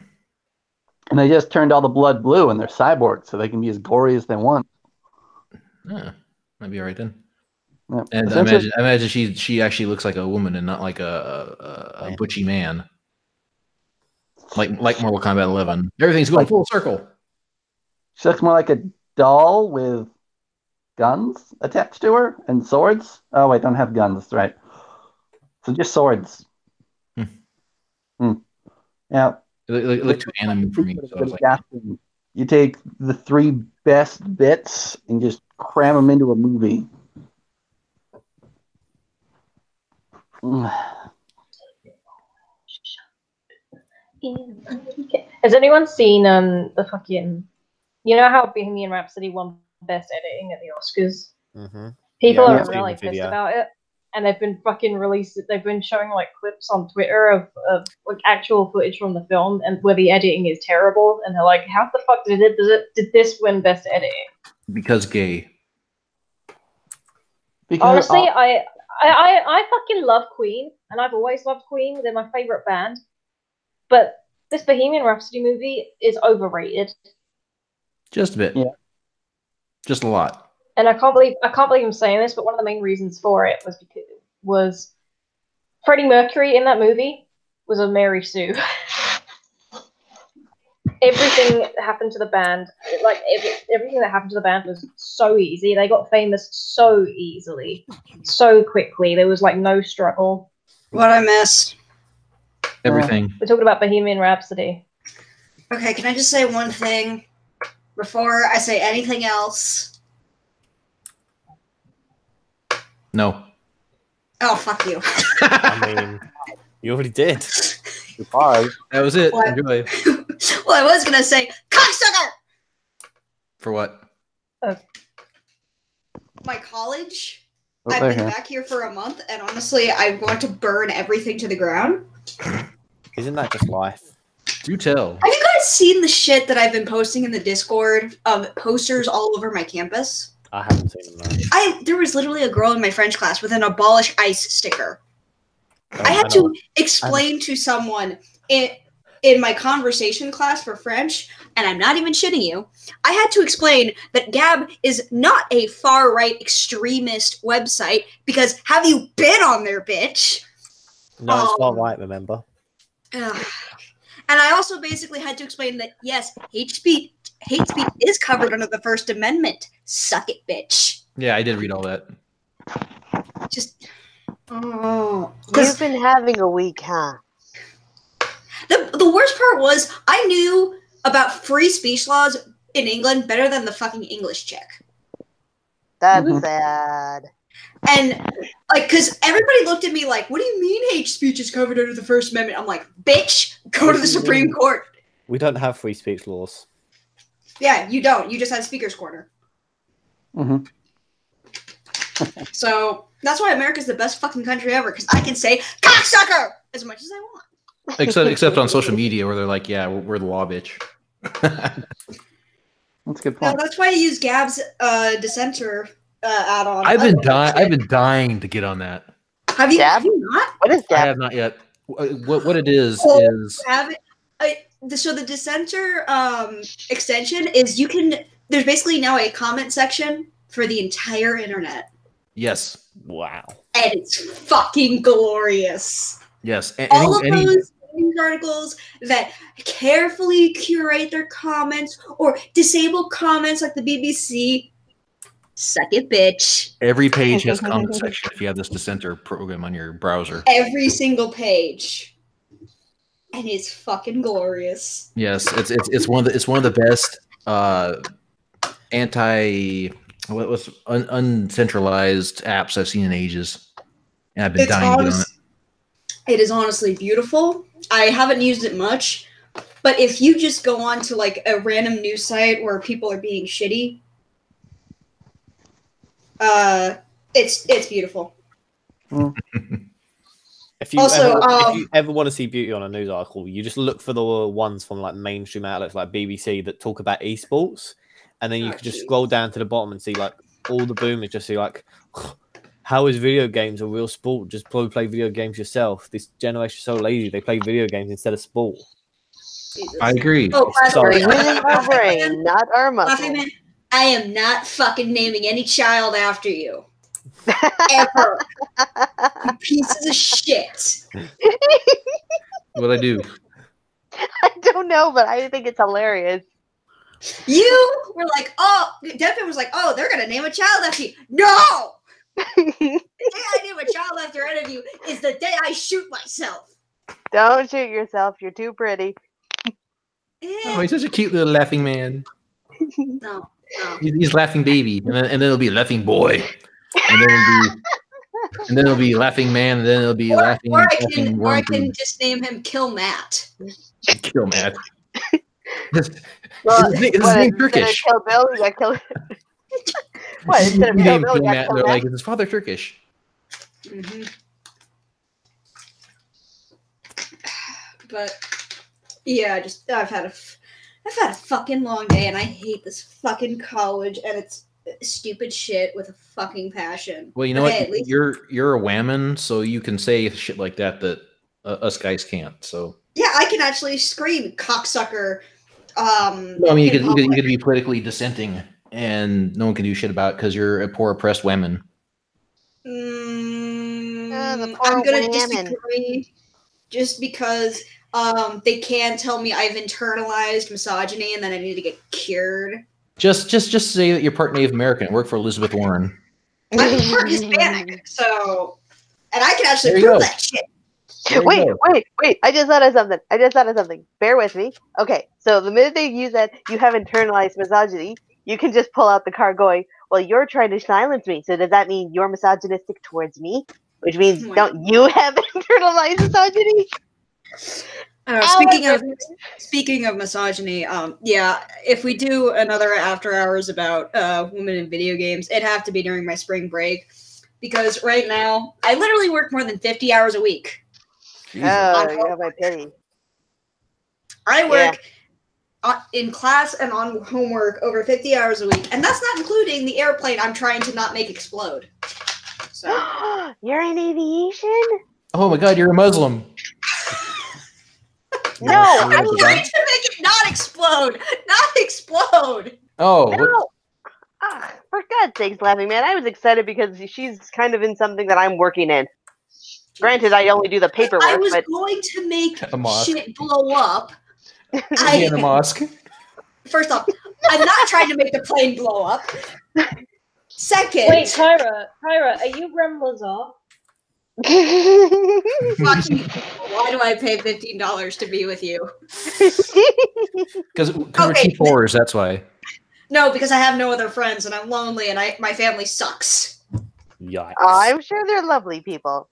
And they just turned all the blood blue and they're cyborgs, so they can be as gory as they want. Yeah, might be all right then. Yeah. And I imagine she actually looks like a woman and not like a butchy man. Like Mortal Kombat 11. Everything's going full circle. She looks more like a doll with guns attached to her and swords. Oh wait, don't have guns, right? So just swords. Yeah. It looked too anime for me. So I was like, you take the 3 best bits and just cram them into a movie. Has anyone seen the fucking? You know how Bohemian Rhapsody won Best Editing at the Oscars? Mm-hmm. People are really pissed about it, and they've been They've been showing like clips on Twitter of like actual footage from the film, and where the editing is terrible, and they're like, "How the fuck did this win Best Editing?" Because gay. Because honestly, I fucking love Queen, and I've always loved Queen. They're my favorite band. But this Bohemian Rhapsody movie is overrated. Just a bit. Yeah. Just a lot. And I can't believe I'm saying this, but one of the main reasons for it was Freddie Mercury in that movie was a Mary Sue. Everything that happened to the band, everything that happened to the band was so easy. They got famous so easily, so quickly. There was like no struggle. What I missed. Everything. We're talking about Bohemian Rhapsody. Okay, can I just say one thing before I say anything else? No. Oh, fuck you. I mean, you already did. Goodbye. That was it. What? Enjoy. Well, I was going to say, cocksucker! For what? My college. Oh, I've they're been here. back here for a month, and honestly, I want to burn everything to the ground. Isn't that just life? Do tell. Have you guys seen the shit that I've been posting in the Discord of posters all over my campus? I haven't seen them. No. There was literally a girl in my French class with an abolish ICE sticker. Oh, I had I know. to explain to someone in my conversation class for French, and I'm not even shitting you, I had to explain that Gab is not a far-right extremist website, because have you been on there, bitch? No, it's far right, remember? Ugh. And I also basically had to explain that, yes, hate speech is covered under the First Amendment. Suck it, bitch. Yeah, I did read all that. Just... Oh, You've been having a week, huh? The worst part was I knew about free speech laws in England better than the fucking English chick. That's sad. And like, because everybody looked at me like, "What do you mean hate speech is covered under the First Amendment?" I'm like, "Bitch, go to the Supreme Court." We don't have free speech laws. Yeah, you don't. You just have Speaker's Corner. Mm-hmm. So that's why America's the best fucking country ever, because I can say cocksucker as much as I want. Except on social media where they're like, yeah, we're the law, bitch. That's a good No, point. that's why I use Gab's dissenter add-on. I've been dying to get on that. Have you not? What is I have not yet. What it is Have it. So the dissenter extension is you can. There's basically now a comment section for the entire internet, yes, wow, and it's fucking glorious. yes. All of those news articles that carefully curate their comments or disable comments like the BBC. Suck it, bitch. Every page has comment section if you have this dissenter program on your browser. Every single page. And it's fucking glorious. Yes, it's one of the best uncentralized apps I've seen in ages, and I've been dying to get on it. It is honestly beautiful. I haven't used it much, but if you just go on to like a random news site where people are being shitty, it's beautiful. If you, Also, if you ever want to see beauty on a news article, you just look for the ones from like mainstream outlets like BBC that talk about esports, and then you can just scroll down to the bottom and see like all the boomers just see like, how is video games a real sport? Just probably play video games yourself. This generation is so lazy; they play video games instead of sport. Jesus. I agree. Oh, by the way, Using our brain, not our muscle. Man, I am not fucking naming any child after you. Ever. You pieces of shit. What'd I do? I don't know, but I think it's hilarious. You were like, oh, Devin was like, oh, they're going to name a child after you. No! The day I name a child after any of you is the day I shoot myself. Don't shoot yourself. You're too pretty. Oh, he's such a cute little laughing man. No. He's laughing baby, and then it'll be laughing boy, and then it'll be laughing man, and then it'll be laughing. Or I can just name him Kill Matt. Kill Matt. Well, His name Turkish. Kill Bill, you got Kill. What? Instead of You Kill name Bill, Kill you got Matt, Kill they're Matt? like, is his father Turkish? Mm-hmm. But yeah, I've had a fucking long day, and I hate this fucking college and its stupid shit with a fucking passion. Well, you know But what? hey, at least You're a whammon, so you can say shit like that us guys can't. So yeah, I can actually scream cocksucker. no, I mean you could be politically dissenting, and no one can do shit about it because you're a poor oppressed woman. I'm gonna disagree, just because they can tell me I've internalized misogyny and then I need to get cured. Just say that you're part Native American and work for Elizabeth Warren. I'm part Hispanic, so and I can actually There you prove go. that shit. Wait! I just thought of something. Bear with me. Okay, so the minute they use that, you have internalized misogyny. You can just pull out the card going, well, you're trying to silence me. So does that mean you're misogynistic towards me? Which means don't you have internalized misogyny? Speaking of misogyny, yeah, if we do another after hours about women in video games, it'd have to be during my spring break, because right now I literally work more than 50 hours a week. Oh, you have my pity. I work in class and on homework over 50 hours a week, and that's not including the airplane I'm trying to not make explode. So you're in aviation? Oh my God, you're a Muslim. No, I'm trying to make it not explode. Not explode. Oh. No. For God's sakes, Laughing Man. I was excited because she's kind of in something that I'm working in. Granted, I only do the paperwork. I was but... going to make A mosque. shit blow up. In the mosque. First off, I'm not trying to make the plane blow up. Second. Wait, Tyra, are you Rem Lazar? Fuck you. Why do I pay $15 to be with you? Because we're cheap whores, that's why. No, because I have no other friends and I'm lonely and my family sucks. Yikes. I'm sure they're lovely people.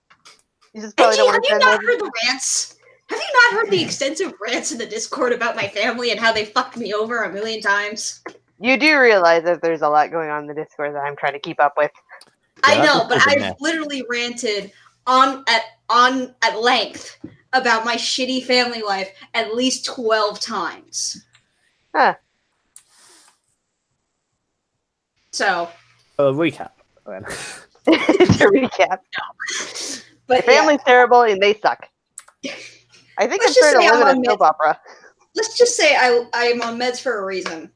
You just probably don't have want to you spend not more- heard the rants? Have you not heard the extensive rants in the Discord about my family and how they fucked me over a million times? You do realize that there's a lot going on in the Discord that I'm trying to keep up with. I know, but I've literally ranted at length about my shitty family life at least 12 times. Huh. So. Recap. To recap. But the family's terrible and they suck. I think I'm starting to live in a soap opera. Let's just say I am on meds for a reason.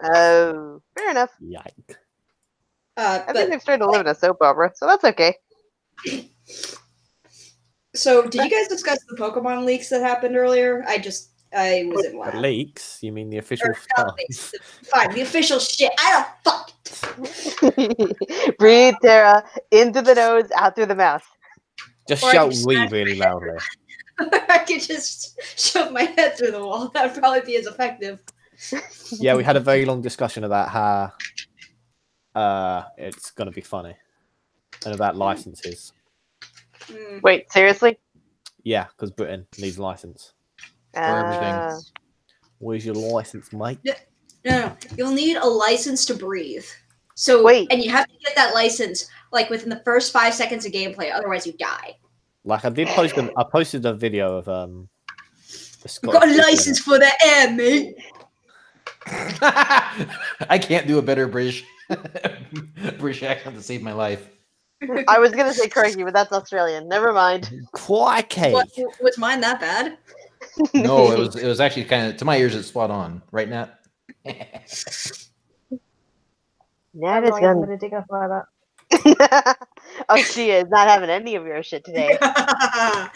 Oh, fair enough. Yikes. I think I'm starting to live in a soap opera, so that's okay. So, did you guys discuss the Pokemon leaks that happened earlier? I wasn't The leaks? You mean the official stuff? Fine, the official shit. I don't fuck. Breathe, Tara, into the nose, out through the mouth. Just shout "we" really loudly. I could just shove my head through the wall. That'd probably be as effective. Yeah, we had a very long discussion about how it's going to be funny and about licenses. Wait, seriously? Yeah, because Britain needs a license for everything. Where's your license, mate? No. You'll need a license to breathe. So and you have to get that license like within the first 5 seconds of gameplay, otherwise you die. Like I posted a video of the You've got a license for the air, mate. I can't do a better British accent to save my life. I was gonna say Craigie, but that's Australian. Never mind. Crikey. Was mine that bad? No, it was actually kind of, to my ears, it's spot on. Right, Nat? Nat I'm gonna dig up like that. Oh, she is not having any of your shit today. Oh,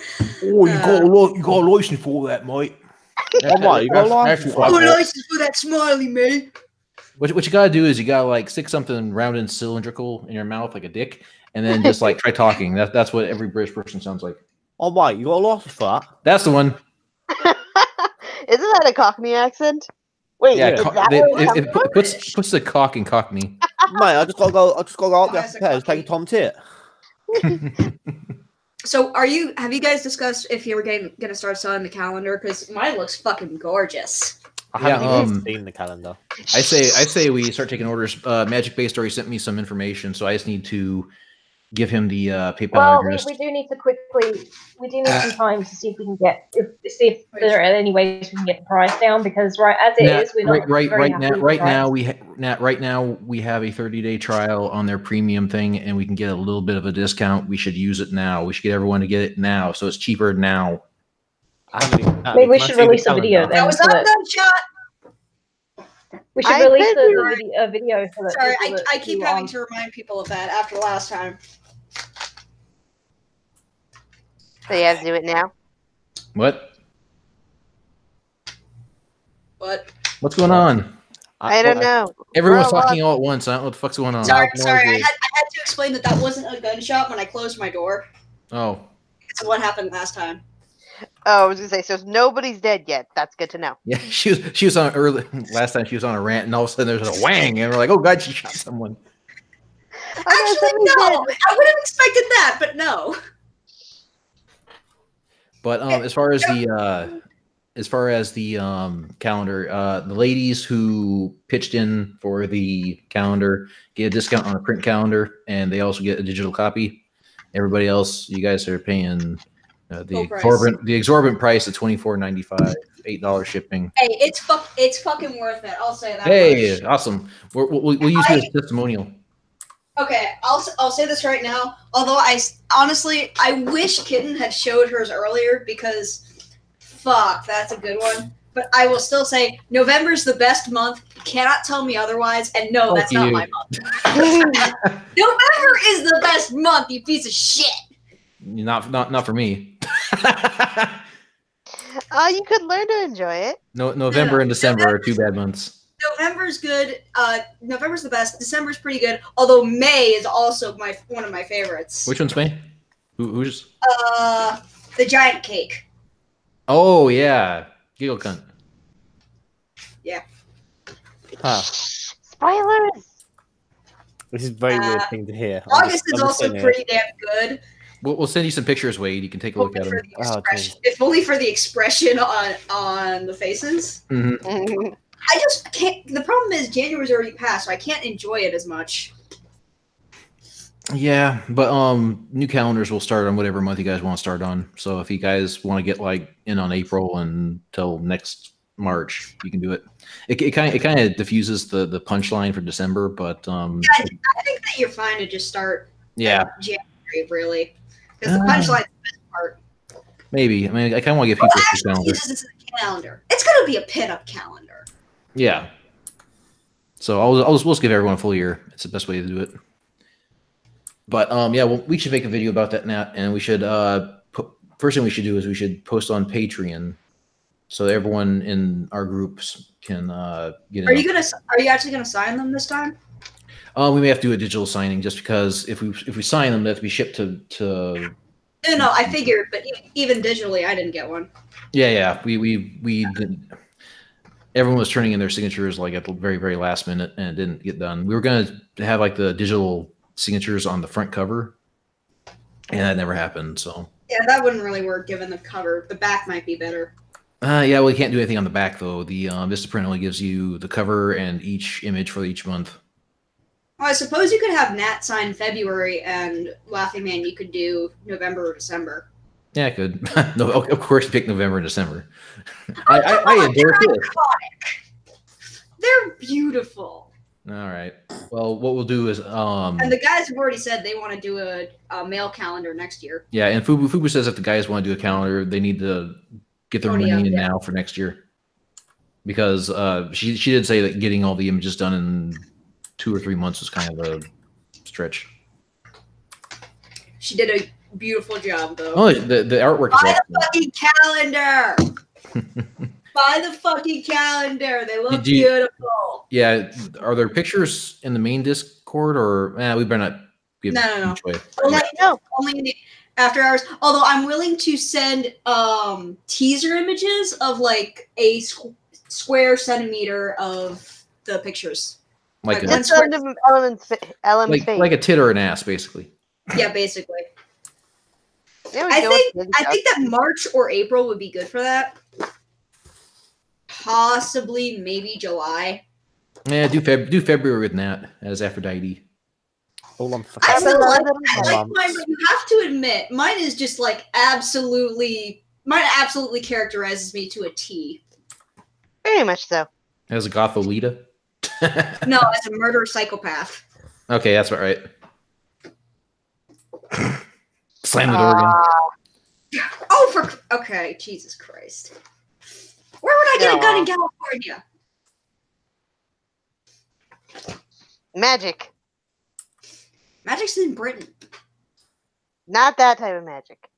you got a license for all that, mate. Oh, what? You got a license for Got a license for that smiley, mate. What you gotta do is you gotta like stick something round and cylindrical in your mouth like a dick, and then just like try talking. That's what every British person sounds like. Oh, mate, you got a license for that? That's the one. Isn't that a Cockney accent? Wait, Yeah, is that where it it puts the cock in Cockney. Mate, I just gotta go up there. Take Tom Tit. So, have you guys discussed if you were gonna start selling the calendar? Because mine looks fucking gorgeous. I haven't even seen the calendar. I say we start taking orders. Magic Bay Story sent me some information, so I just need to give him the PayPal address. We do need some time to see if we can see if there are any ways we can get the price down, because right now we have a 30-day trial on their premium thing, and we can get a little bit of a discount. We should use it now. We should get everyone to get it now, so it's cheaper now. Maybe we should release a video then. That was not done, shot. We should release a video. Sorry, I keep having to remind people of that after last time. So you have to do it now? What? What? What's going on? I don't know. Everyone's talking all at once. I don't know what the fuck's going on. Sorry. I had to explain that wasn't a gunshot when I closed my door. Oh. It's what happened last time. Oh, I was gonna say, so nobody's dead yet. That's good to know. Yeah, she was on early last time. She was on a rant, and all of a sudden there's a whang, and we're like, "Oh God, she shot someone." Actually, no. I would have expected that, but no. But as far as the as far as the calendar, the ladies who pitched in for the calendar get a discount on a print calendar, and they also get a digital copy. Everybody else, you guys are paying the exorbitant price of $24.95, $8 shipping. Hey, it's fucking worth it. I'll say that. Hey, much. awesome. We'll use you as a testimonial. Okay, I'll say this right now. Although I wish Kitten had showed hers earlier because, fuck, that's a good one. But I will still say November's the best month. You cannot tell me otherwise. And no, that's not my month. November is the best month. You piece of shit. Not for me. You could learn to enjoy it. November and December are 2 bad months. November's good. November's the best. December's pretty good. Although May is also one of my favorites. Which one's May? Who's? The giant cake. Oh yeah, giggle cunt. Yeah. Huh. Spoilers. This is a very weird thing to hear. August is also pretty damn good. We'll send you some pictures, Wade. You can take a look at them. If only for the expression on the faces. Mm-hmm. I just can't. The problem is January's already passed, so I can't enjoy it as much. Yeah, but new calendars will start on whatever month you guys want to start on. So if you guys want to get like in on April until next March, you can do it. It kind of diffuses the punchline for December, but yeah, I think that you're fine to just start. January really, because the punchline's the best part. Maybe. I mean, I kind of want to give people a calendar. This is a calendar. It's gonna be a pit-up calendar. Yeah. So we'll just give everyone a full year. It's the best way to do it. But yeah, well, we should make a video about that, Nat, and we should first thing we should do is we should post on Patreon, so that everyone in our groups can get in. Are you actually gonna sign them this time? We may have to do a digital signing just because if we sign them, they have to be shipped to. No, I figured, but even digitally, I didn't get one. Yeah, we didn't. Everyone was turning in their signatures like at the very, very last minute, and it didn't get done. We were going to have like the digital signatures on the front cover, and that never happened. So yeah, that wouldn't really work given the cover. The back might be better. Yeah, we can't do anything on the back though. The Vistaprint only gives you the cover and each image for each month. Well, I suppose you could have Nat sign February and Laughing Man you could do November or December. Yeah, I could. No, of course, pick November and December. I adore this. They're beautiful. All right. Well, what we'll do is and the guys have already said they want to do a mail calendar next year. Yeah, and Fubu says if the guys want to do a calendar, they need to get their money in now for next year. Because she did say that getting all the images done in 2 or 3 months was kind of a stretch. She did a beautiful job, though. Oh, the artwork is Buy the fucking calendar! Buy the fucking calendar. They look beautiful. Yeah. Are there pictures in the main Discord, or we better not give No. away. Only in the after hours. Although I'm willing to send teaser images of like a square centimeter of the pictures. Like Element's like a tit or an ass, basically. Yeah, basically. I think that March or April would be good for that. Possibly, maybe July. Yeah, do February with Nat as Aphrodite. Hold on. I like mine, but you have to admit, mine is just like absolutely characterizes me to a T. Very much so. As a Gotholita? No, as a murder psychopath. Okay, that's about right. Slam the door again. Oh, okay, Jesus Christ. Where would I get a gun in California? Magic. Magic's in Britain. Not that type of magic.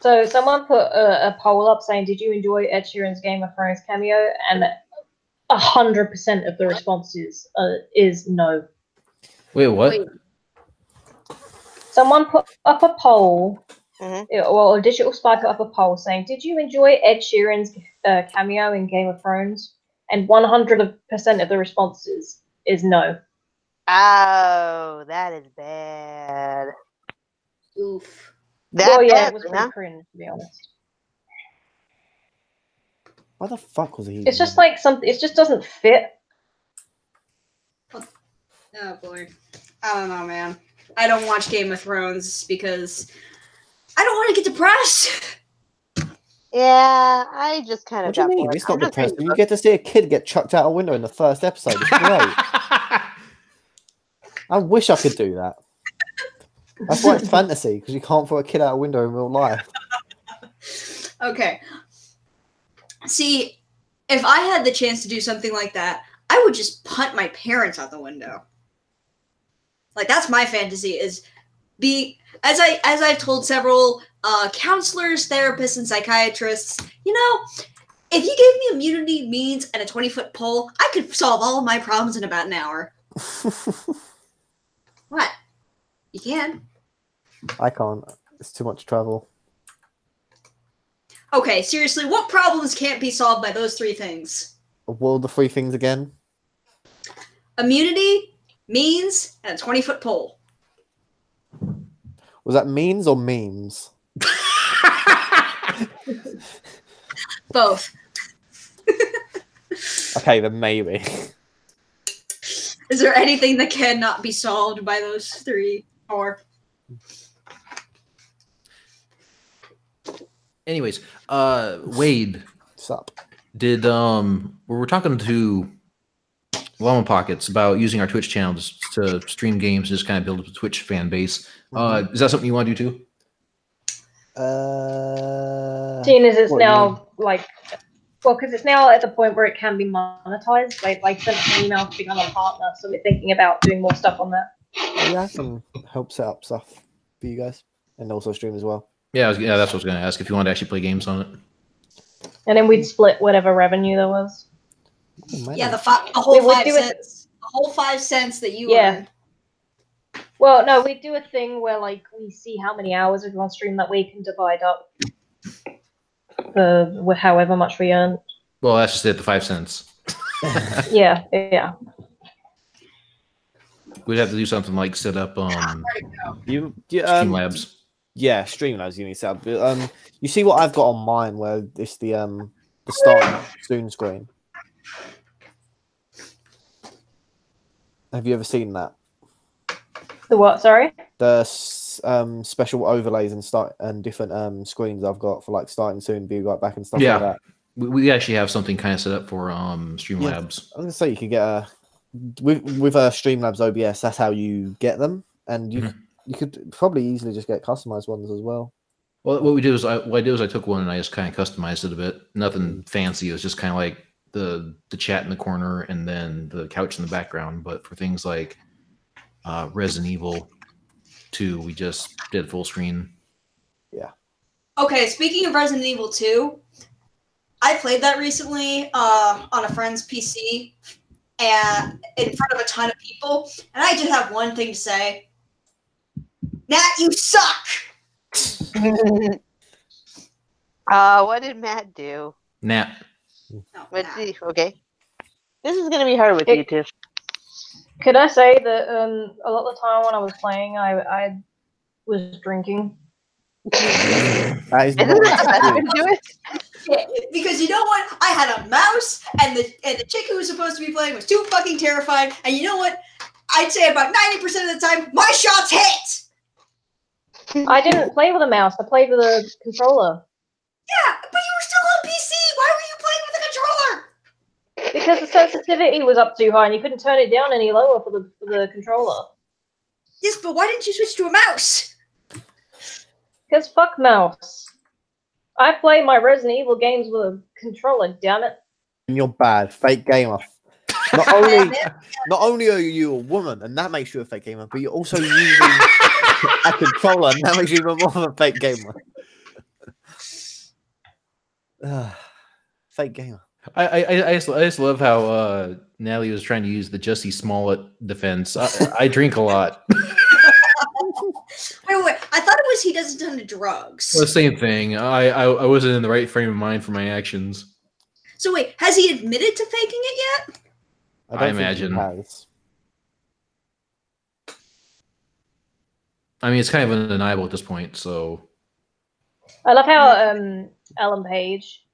So someone put a poll up saying, "Did you enjoy Ed Sheeran's Game of Thrones cameo?" And 100% of the responses is no. Wait, what? Someone put up a poll. Well, Digital Spy put up a poll saying, "Did you enjoy Ed Sheeran's cameo in Game of Thrones?" And 100% of the responses is no. Oh, that is bad. Oof. Well, yeah, bad, it was pretty huh? cringe, to be honest. Why the fuck was he? It's just like something. It just doesn't fit. Oh boy, I don't know, man. I don't watch Game of Thrones because I don't want to get depressed. Yeah, I just kind of. What do you mean? It's not depressing. You get to see a kid get chucked out a window in the first episode. It's great. I wish I could do that. That's why it's fantasy, because you can't throw a kid out a window in real life. Okay. See, if I had the chance to do something like that, I would just punt my parents out the window. Like, that's my fantasy, is be, as I've told several counselors, therapists, and psychiatrists, you know, if you gave me immunity, means, and a 20-foot pole, I could solve all of my problems in about an hour. What? You can. I can't. It's too much travel. Okay, seriously, what problems can't be solved by those three things? What are the three things again? Immunity, means, and a 20-foot pole. Was that means or memes? Both. Okay, then maybe. Is there anything that cannot be solved by those three? Or Anyways, Wade, what's up? We were talking to Llama Pockets about using our Twitch channel to stream games, just kind of build up a Twitch fan base. Is that something you want to do too? Seeing as it's now like, well, because it's now at the point where it can be monetized. Like sent an email to become a partner, so we're thinking about doing more stuff on that. Yeah, I can help set up stuff for you guys, and also stream as well. Yeah, that's what I was going to ask, if you wanted to actually play games on it. And then we'd split whatever revenue there was. yeah, the whole 5 cents. The whole 5 cents that you earned. Well, no, we do a thing where like we see how many hours we've on stream that we can divide up with however much we earn. Well, that's just it, the 5 cents. Yeah. We'd have to do something like set up Streamlabs. Yeah, Streamlabs you need to set up. You see what I've got on mine, where it's the start soon screen. Have you ever seen that? The what? Sorry. The special overlays and different screens I've got for like starting soon, view right back and stuff like that. We actually have something kind of set up for Streamlabs. Yeah. I was gonna say you could get with Streamlabs OBS. That's how you get them, and you could probably easily just get customized ones as well. Well, what I did is I took one and I just kind of customized it a bit. Nothing fancy. It was just kind of like the chat in the corner and then the couch in the background. But for things like Resident Evil 2, we just did full screen. Yeah. Okay, speaking of Resident Evil 2, I played that recently on a friend's PC and in front of a ton of people, and I just have one thing to say. Nat, you suck! What did Matt do? Nat. Okay. This is going to be hard with you two. Could I say that a lot of the time when I was playing, I was drinking? Because you know what? I had a mouse, and the chick who was supposed to be playing was too fucking terrified. And you know what? I'd say about 90% of the time, my shots hit. I didn't play with a mouse. I played with a controller. Yeah, but you were still on PC. Why were you playing with a controller? Because the sensitivity was up too high, and you couldn't turn it down any lower for the controller. Yes, but why didn't you switch to a mouse? Because fuck mouse. I play my Resident Evil games with a controller, damn it. You're bad, fake gamer. Not only are you a woman, and that makes you a fake gamer, but you're also using a controller, and that makes you even more of a fake gamer. Fake gamer. I just love how Natalie was trying to use the Jussie Smollett defense. I drink a lot. Wait. I thought it was he does a ton of drugs. Well, the same thing. I wasn't in the right frame of mind for my actions. So wait, has he admitted to faking it yet? I imagine. I mean, it's kind of undeniable at this point. So I love how Ellen Page,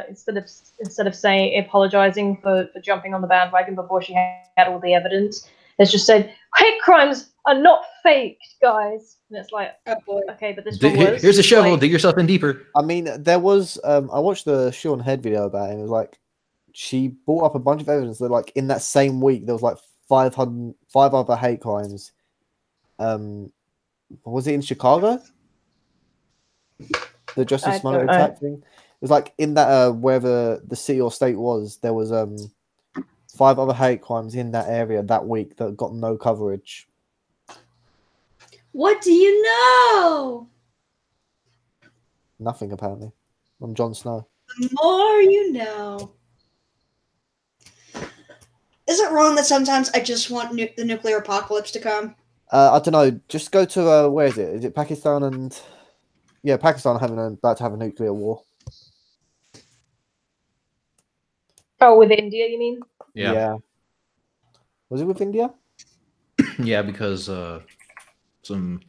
instead of saying apologizing for jumping on the bandwagon before she had all the evidence, has just said hate crimes are not faked, guys. And it's like, oh boy, okay, but this one was. Here's a shovel. Like, dig yourself in deeper. I mean, there was. I watched the Sean Head video about it. And it was like she brought up a bunch of evidence that, like, in that same week, there was like 5 other hate crimes. Was it in Chicago? The Justice Smollett attack thing. It was like in that wherever the city or state was, there was 5 other hate crimes in that area that week that got no coverage. What do you know? Nothing, apparently. I'm Jon Snow. The more you know. Is it wrong that sometimes I just want the nuclear apocalypse to come? I don't know. Just go to where is it? Is it Pakistan and Pakistan about to have a nuclear war. Oh, with India, you mean? Yeah. Was it with India? Yeah, because some.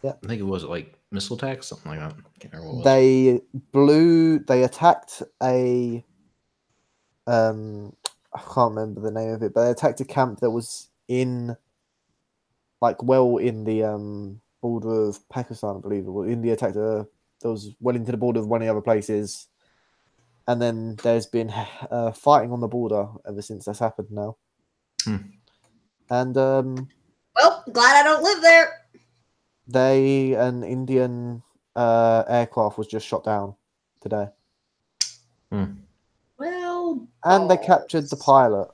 Yeah, I think it was like missile attacks, something like that. I can't remember what it was. They attacked a. I can't remember the name of it, but they attacked a camp that was in. Like in the border of Pakistan, I believe it was. India attacked that was well into the border of one of the other places, and then there's been fighting on the border ever since that's happened now. And well, glad I don't live there. An Indian aircraft was just shot down today. Well, and they captured the pilot.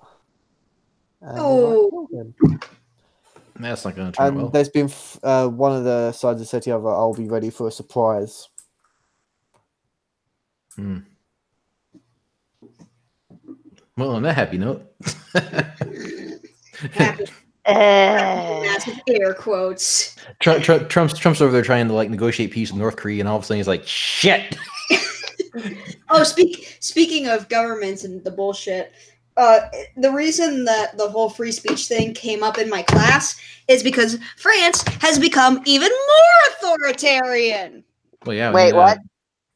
That's not going to turn and well. there's been one of the sides that said to the other, I'll be ready for a surprise. Well, on that happy note. Massive air quotes. Trump's over there trying to like negotiate peace with North Korea, and all of a sudden he's like, shit. Oh, speaking of governments and the bullshit, the reason that the whole free speech thing came up in my class is because France has become even more authoritarian. Well, yeah. Wait, what?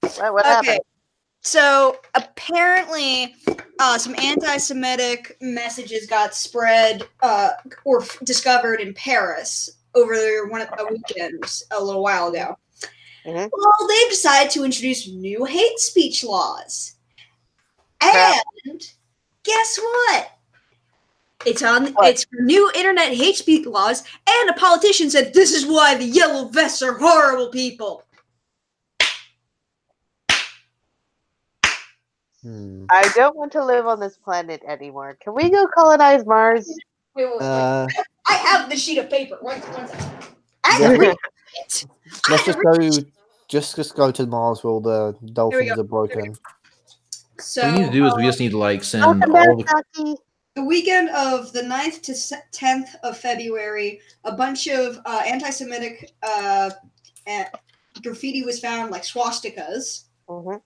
What happened? So apparently, some anti-Semitic messages got spread or discovered in Paris over a weekend a little while ago. Mm-hmm. Well, they've decided to introduce new hate speech laws. And guess what? It's for new internet hate speech laws, and a politician said this is why the yellow vests are horrible people. I don't want to live on this planet anymore. Can we go colonize Mars? Wait. I have the sheet of paper. One second. I have it. Let's go to Mars where all the dolphins are broken. So what we need to do is we just need to like send all the weekend of the 9th to 10th of February, a bunch of anti-Semitic graffiti was found, like swastikas. Mm-hmm.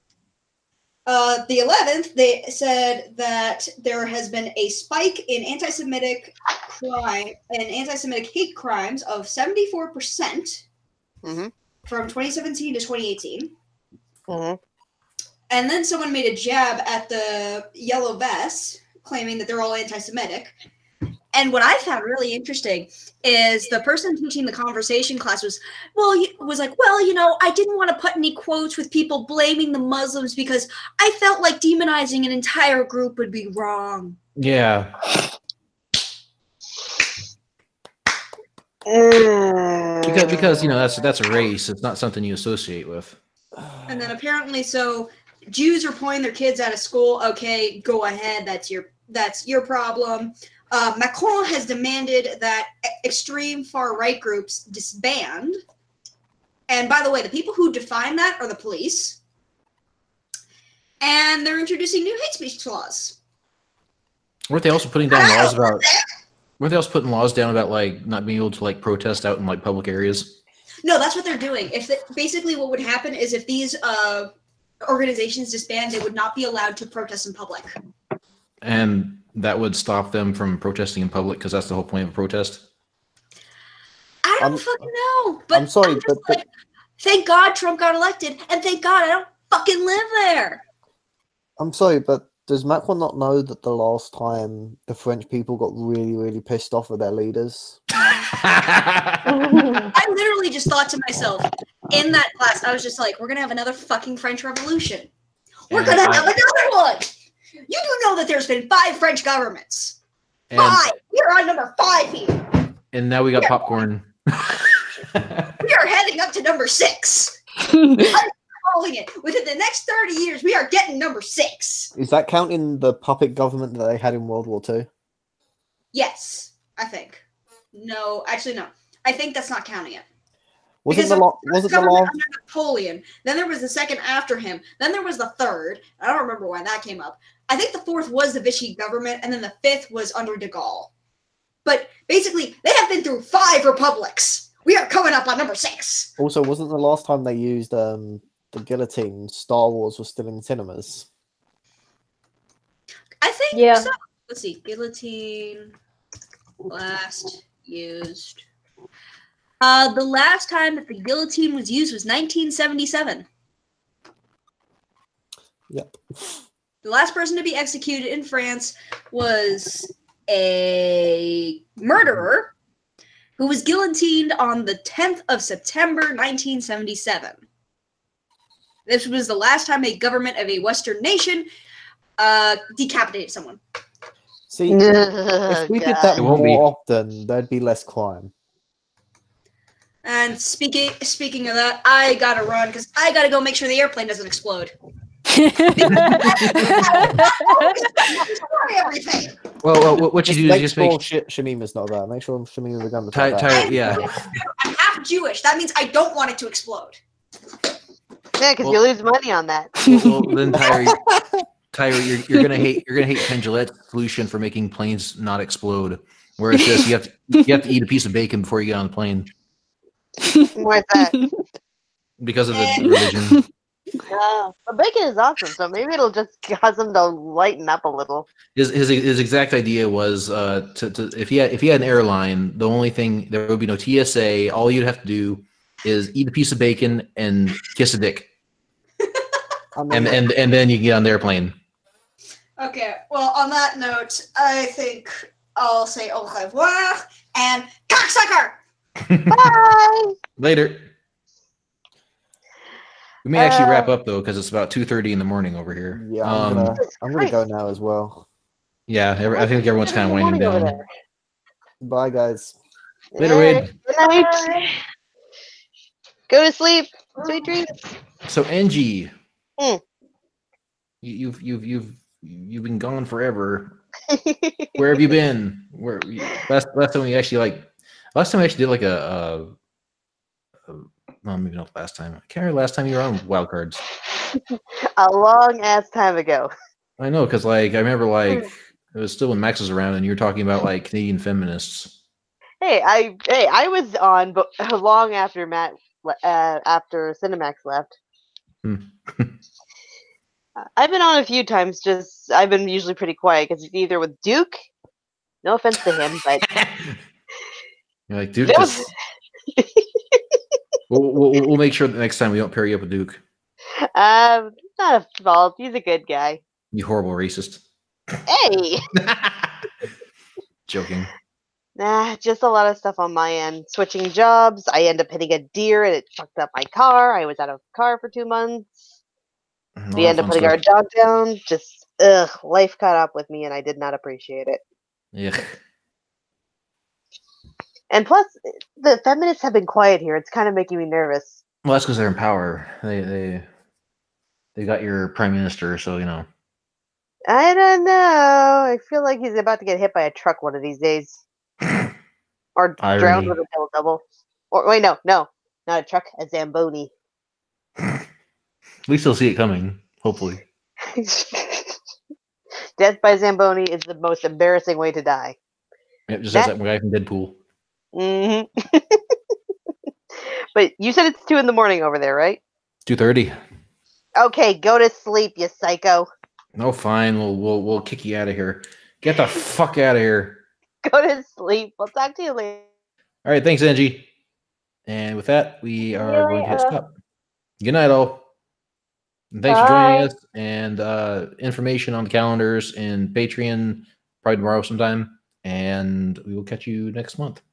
The 11th, they said that there has been a spike in anti-Semitic crime and anti-Semitic hate crimes of 74% from 2017 to 2018. Mm-hmm. And then someone made a jab at the yellow vests, claiming that they're all anti-Semitic. And what I found really interesting is the person teaching the conversation class was like, I didn't want to put any quotes with people blaming the Muslims because I felt like demonizing an entire group would be wrong. Yeah. Because that's a race. It's not something you associate with. And then apparently, so Jews are pulling their kids out of school. Okay, go ahead. That's your problem. Macron has demanded that extreme far-right groups disband. And by the way, the people who define that are the police. And they're introducing new hate speech laws. Weren't they also putting down laws about? Weren't they also putting laws down about like not being able to like protest out in like public areas? No, that's what they're doing. Basically, what would happen is if these organizations disband, they would not be allowed to protest in public. And that would stop them from protesting in public because that's the whole point of a protest. I I don't fucking know. But I'm sorry, just like, thank God Trump got elected, and thank God I don't fucking live there. I'm sorry, but does Macron not know that the last time the French people got really, really pissed off with their leaders? I literally just thought to myself, in that class, I was just like, we're going to have another fucking French Revolution. We're going to have another one. You do know that there's been 5 French governments. 5. We are on number 5 here. And now we got popcorn. We are heading up to number 6. I'm calling it. Within the next 30 years, we are getting number 6. Is that counting the puppet government that they had in World War II? Yes, I think. No, actually, no. I think that's not counting it. Was it the last? Under Napoleon. Then there was the second after him. Then there was the third. I don't remember when that came up. I think the 4th was the Vichy government, and then the 5th was under de Gaulle. But basically, they have been through 5 republics. We are coming up on number 6. Also, wasn't the last time they used the guillotine, Star Wars was still in cinemas? I think so. Let's see. Guillotine last used. The last time that the guillotine was used was 1977. Yep. The last person to be executed in France was a murderer who was guillotined on the 10th of September, 1977. This was the last time a government of a Western nation decapitated someone. See, if we did that more often, there'd be less crime. And speaking of that, I gotta run because I gotta go make sure the airplane doesn't explode. Everything. Well, what you do is just make sure Shamima's not about. Make sure Shamima's on the yeah. I'm half Jewish. That means I don't want it to explode. Yeah, because you lose money on that. Well, then Tyre, you're gonna hate Penn Jillette's solution for making planes not explode, where it's just you have to eat a piece of bacon before you get on the plane. Why's that? Because of the religion. But bacon is awesome, so maybe it'll just cause them to lighten up a little. His exact idea was to if he had an airline, the only thing there would be no TSA. All you'd have to do is eat a piece of bacon and kiss a dick, and then you can get on the airplane. Okay, well, on that note, I think I'll say au revoir and cocksucker! Bye! Later. We may actually wrap up, though, because it's about 2:30 in the morning over here. Yeah, I'm gonna go now as well. Yeah, I think everyone's kind of winding down. Bye, guys. Later, Wade. Good night. Go to sleep. Sweet dreams. So, Angie, you've been gone forever. Where have you been? Where last time we actually did like well, maybe not last time. I can't remember last time you were on Wild Cards. A long ass time ago. I know, because I remember it was still when Max was around, and you were talking about Canadian feminists. Hey, I was on, but long after after Cinemax left. I've been on a few times. Just I've been usually pretty quiet because it's either with Duke. No offense to him, but you're like Duke. We'll make sure that next time we don't pair you up with Duke. Not a fault. He's a good guy. You horrible racist. Hey. Joking. Nah, just a lot of stuff on my end. Switching jobs. I end up hitting a deer and it fucked up my car. I was out of car for 2 months. We end up putting our dog down. Just life caught up with me and I did not appreciate it. Yeah. And plus, the feminists have been quiet here. It's kind of making me nervous. Well, that's because they're in power. They got your prime minister, so you know. I don't know. I feel like he's about to get hit by a truck one of these days, or drowned with a double. Or wait, no, not a truck, a Zamboni. At least they'll see it coming. Hopefully. Death by Zamboni is the most embarrassing way to die. Yep, just as that guy from Deadpool. Mm-hmm. But you said it's 2 in the morning over there, right? 2:30. Okay, go to sleep, you psycho. No, fine. We'll kick you out of here. Get the fuck out of here. Go to sleep. We'll talk to you later. All right, thanks, Angie. And with that, we are you going to hit later. stop. Good night, all. And thanks for joining us. And information on the calendars and Patreon probably tomorrow sometime. And we will catch you next month.